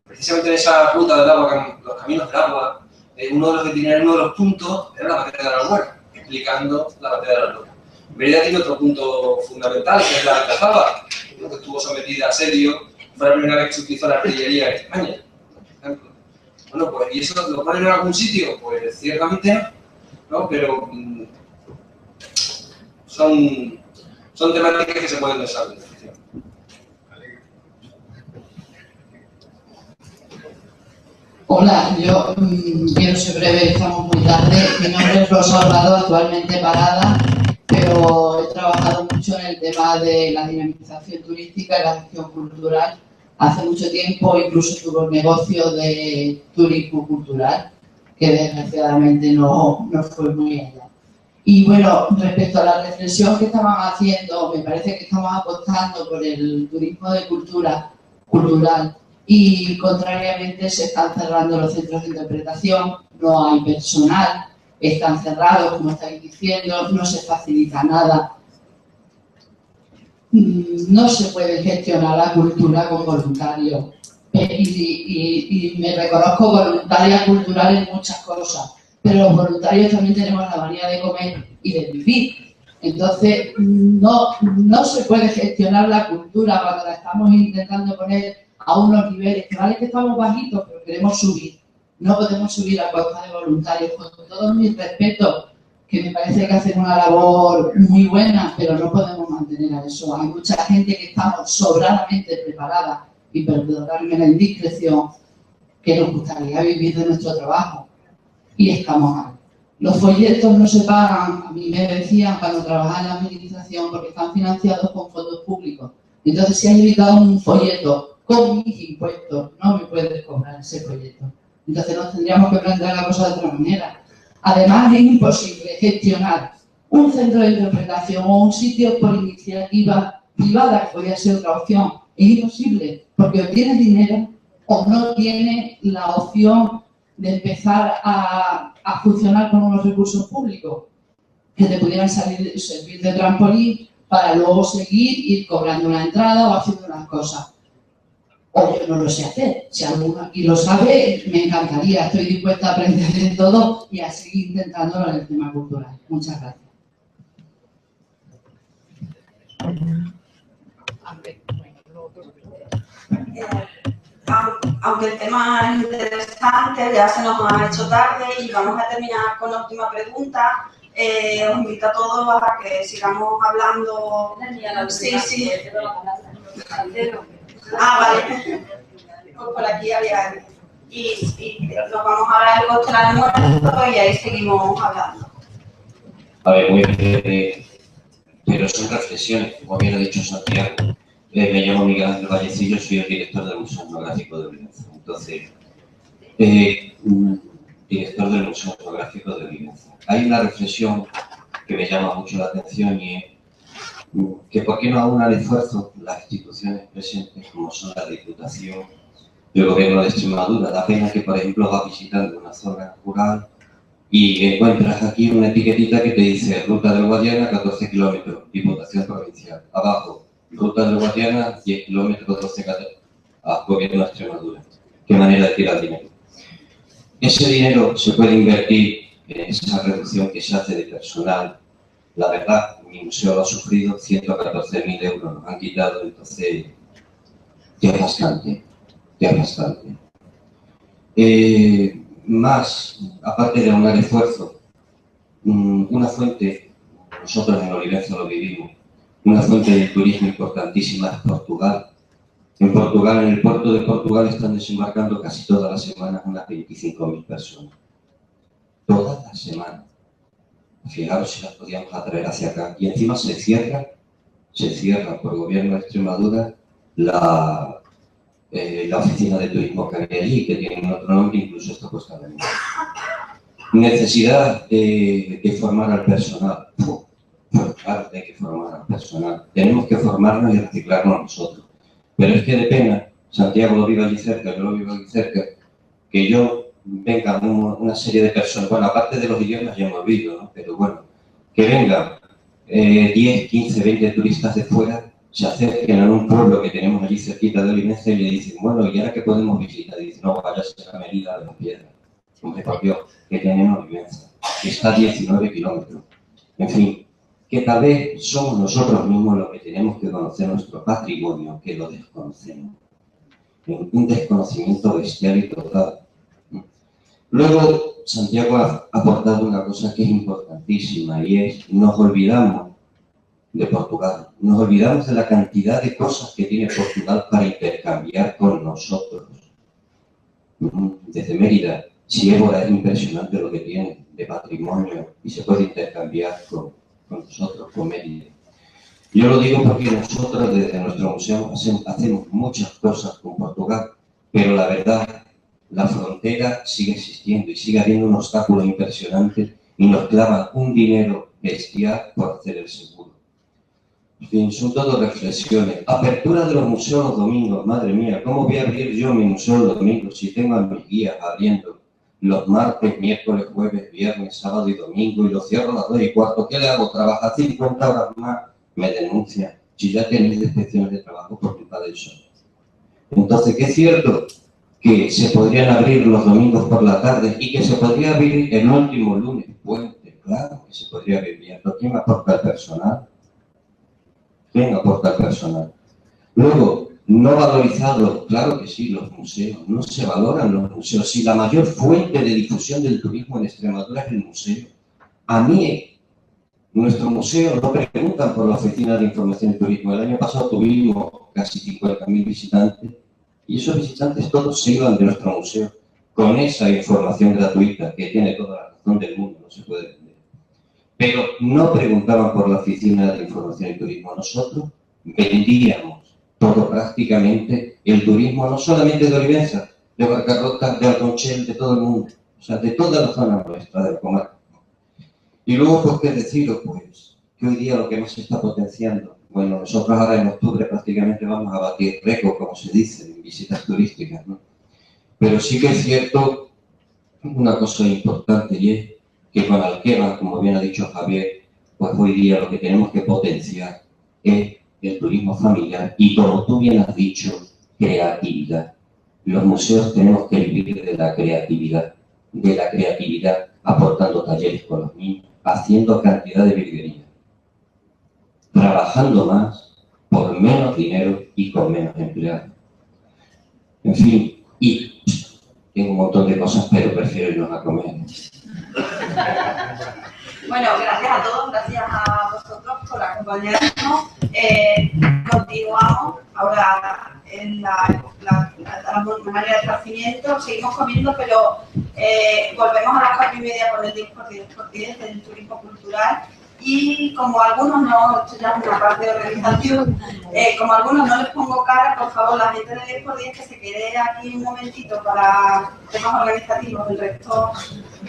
[SPEAKER 3] Precisamente en esa ruta del agua, los caminos del agua, uno de los puntos era la batalla de la Albuera, explicando la batalla de la Albuera. Mérida tiene otro punto fundamental, que es la Alcazaba, que estuvo sometida a asedio, fue la primera vez que se utilizó la artillería en España, por ejemplo. Bueno, pues, ¿y eso lo ponen en algún sitio? Pues ciertamente no, pero son temáticas que se pueden desarrollar.
[SPEAKER 14] Hola, yo quiero ser breve, estamos muy tarde. Mi nombre es Rosa Orlado, actualmente parada, pero he trabajado mucho en el tema de la dinamización turística y la gestión cultural. Hace mucho tiempo incluso tuve un negocio de turismo cultural, que desgraciadamente no fue muy allá. Y bueno, respecto a la reflexión que estaban haciendo, me parece que estamos apostando por el turismo de cultural y contrariamente se están cerrando los centros de interpretación, no hay personal, están cerrados, como estáis diciendo, no se facilita nada. No se puede gestionar la cultura con voluntarios y me reconozco voluntaria cultural en muchas cosas, pero los voluntarios también tenemos la manía de comer y de vivir Entonces, no se puede gestionar la cultura cuando la estamos intentando poner a unos niveles, que vale que estamos bajitos, pero queremos subir. No podemos subir a costa de voluntarios, con todo mi respeto, que me parece que hacen una labor muy buena, pero no podemos mantener a eso. Hay mucha gente que estamos sobradamente preparada, y perdonadme la indiscreción, que nos gustaría vivir de nuestro trabajo, y estamos mal. Los folletos no se pagan, a mí me decían cuando trabajaba en la administración, porque están financiados con fondos públicos. Entonces, si has evitado un folleto con mis impuestos, no me puedes cobrar ese folleto. Entonces nos tendríamos que plantear la cosa de otra manera. Además, es imposible gestionar un centro de interpretación o un sitio por iniciativa privada, que podría ser otra opción. Es imposible, porque o tienes dinero o no tienes la opción de empezar a funcionar con unos recursos públicos que te pudieran servir de trampolín para luego seguir, ir cobrando una entrada o haciendo unas cosas. O yo no lo sé hacer. Si alguno aquí lo sabe, me encantaría. Estoy dispuesta a aprender de todo y a seguir intentándolo en el tema cultural. Muchas gracias.
[SPEAKER 1] Aunque el tema es interesante, ya se nos ha hecho tarde y vamos a terminar con la última pregunta. Os invito a todos a que sigamos hablando. Sí. Vale. Pues por aquí había alguien. Y nos vamos a hablar del coste del almuerzo y ahí seguimos hablando.
[SPEAKER 15] A ver, muy breve, pero son reflexiones, como bien ha dicho Santiago. Me llamo Miguel Ángel Vallecillo, soy el director del Museo Etnográfico de Olivenza. Entonces, director del Museo Etnográfico de Olivenza. Hay una reflexión que me llama mucho la atención y es que por qué no aunan esfuerzos las instituciones presentes, como son la Diputación y el Gobierno de Extremadura. Da pena que, por ejemplo, vas visitando una zona rural y encuentras aquí una etiquetita que te dice Ruta del Guadiana, 14 kilómetros, Diputación Provincial. Abajo, Ruta del Guadiana, 10 kilómetros, 12 a Gobierno de Extremadura. ¿Qué manera de tirar dinero? Ese dinero se puede invertir en esa reducción que se hace de personal. La verdad, mi museo lo ha sufrido, 114.000 euros nos han quitado, entonces ya es bastante, Más, aparte de aunar esfuerzo, una fuente, nosotros en Olivenza lo vivimos, una fuente de turismo importantísima es Portugal. En Portugal, en el puerto de Portugal, están desembarcando casi todas las semanas unas 25.000 personas. Todas las semanas. Fijaros si las podíamos atraer hacia acá. Y encima se cierra por el Gobierno de Extremadura la oficina de turismo que había allí, que tiene otro nombre, incluso esto cuesta la misma. Necesidad de formar al personal. Pues claro, hay que formar al personal. Tenemos que formarnos y reciclarnos nosotros. Pero es que de pena, Santiago lo vive allí cerca, yo lo vivo allí cerca, que yo venga una serie de personas, bueno, aparte de los idiomas ya hemos visto, ¿no? Pero bueno, que vengan 10, 15, 20 turistas de fuera, se acerquen a un pueblo que tenemos allí cerquita de Olivenza y le dicen, bueno, ¿y ahora qué podemos visitar? Y dicen, no, vayas a Mérida de las Piedras. Hombre, por Dios, que tenemos Olivenza, que está a 19 kilómetros. En fin, que tal vez somos nosotros mismos los que tenemos que conocer nuestro patrimonio, que lo desconocemos. Un desconocimiento bestial y total. Luego, Santiago ha aportado una cosa que es importantísima y es, nos olvidamos de Portugal, nos olvidamos de la cantidad de cosas que tiene Portugal para intercambiar con nosotros. Desde Mérida, Évora es impresionante lo que tiene de patrimonio y se puede intercambiar con nosotros, con Mérida. Yo lo digo porque nosotros desde nuestro museo hacemos muchas cosas con Portugal, pero la verdad, la frontera sigue existiendo y sigue habiendo un obstáculo impresionante y nos clavan un dinero bestial por hacer el seguro. En fin, son todo reflexiones. Apertura de los museos los domingos, madre mía, ¿cómo voy a abrir yo mi museo los domingos si tengo a mis guías abriendo los martes, miércoles, jueves, viernes, sábado y domingo y lo cierro a las 2:15? ¿Qué le hago? ¿Trabajar 50 horas más? Me denuncia. Si ya tenéis inspecciones de trabajo por culpa de eso. Entonces, que es cierto que se podrían abrir los domingos por la tarde y que se podría abrir el último lunes, puente, claro que se podría ver bien. ¿Pero quién aporta el personal? ¿Quién aporta el personal? Luego, no valorizado, claro que sí, los museos. No se valoran los museos. Si la mayor fuente de difusión del turismo en Extremadura es el museo. A mí, nuestro museo no preguntan por la Oficina de Información y Turismo. El año pasado tuvimos casi 50.000 visitantes y esos visitantes todos se iban de nuestro museo con esa información gratuita que tiene toda la razón del mundo, no se puede vender. Pero no preguntaban por la Oficina de Información y Turismo. Nosotros vendíamos todo prácticamente, el turismo no solamente de Olivenza, de Barcarrota, de Alconchel, de todo el mundo, o sea, de toda la zona nuestra, de la comarca. Y luego, pues, ¿qué deciros? Pues, que hoy día lo que más se está potenciando, bueno, nosotros ahora en octubre prácticamente vamos a batir récord, como se dice, en visitas turísticas, ¿no? Pero sí que es cierto una cosa importante y es que con Alqueva, como bien ha dicho Javier, pues hoy día lo que tenemos que potenciar es el turismo familiar y, como tú bien has dicho, creatividad. Los museos tenemos que vivir de la creatividad, aportando talleres con los niños, haciendo cantidad de virguería, trabajando más por menos dinero y con menos empleados. En fin, y tengo un montón de cosas, pero prefiero irnos a comer.
[SPEAKER 1] Bueno, gracias a todos, gracias a vosotros por acompañarnos. Continuamos ahora en la manera de esparcimiento, seguimos comiendo, pero volvemos a las 4:30 con el 10x10 del turismo cultural. Y como algunos no, esto ya es una parte de organización, como algunos no les pongo cara, por favor, la gente de 10x10 que se quede aquí un momentito para temas organizativos, el resto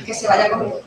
[SPEAKER 1] que se vaya conmigo.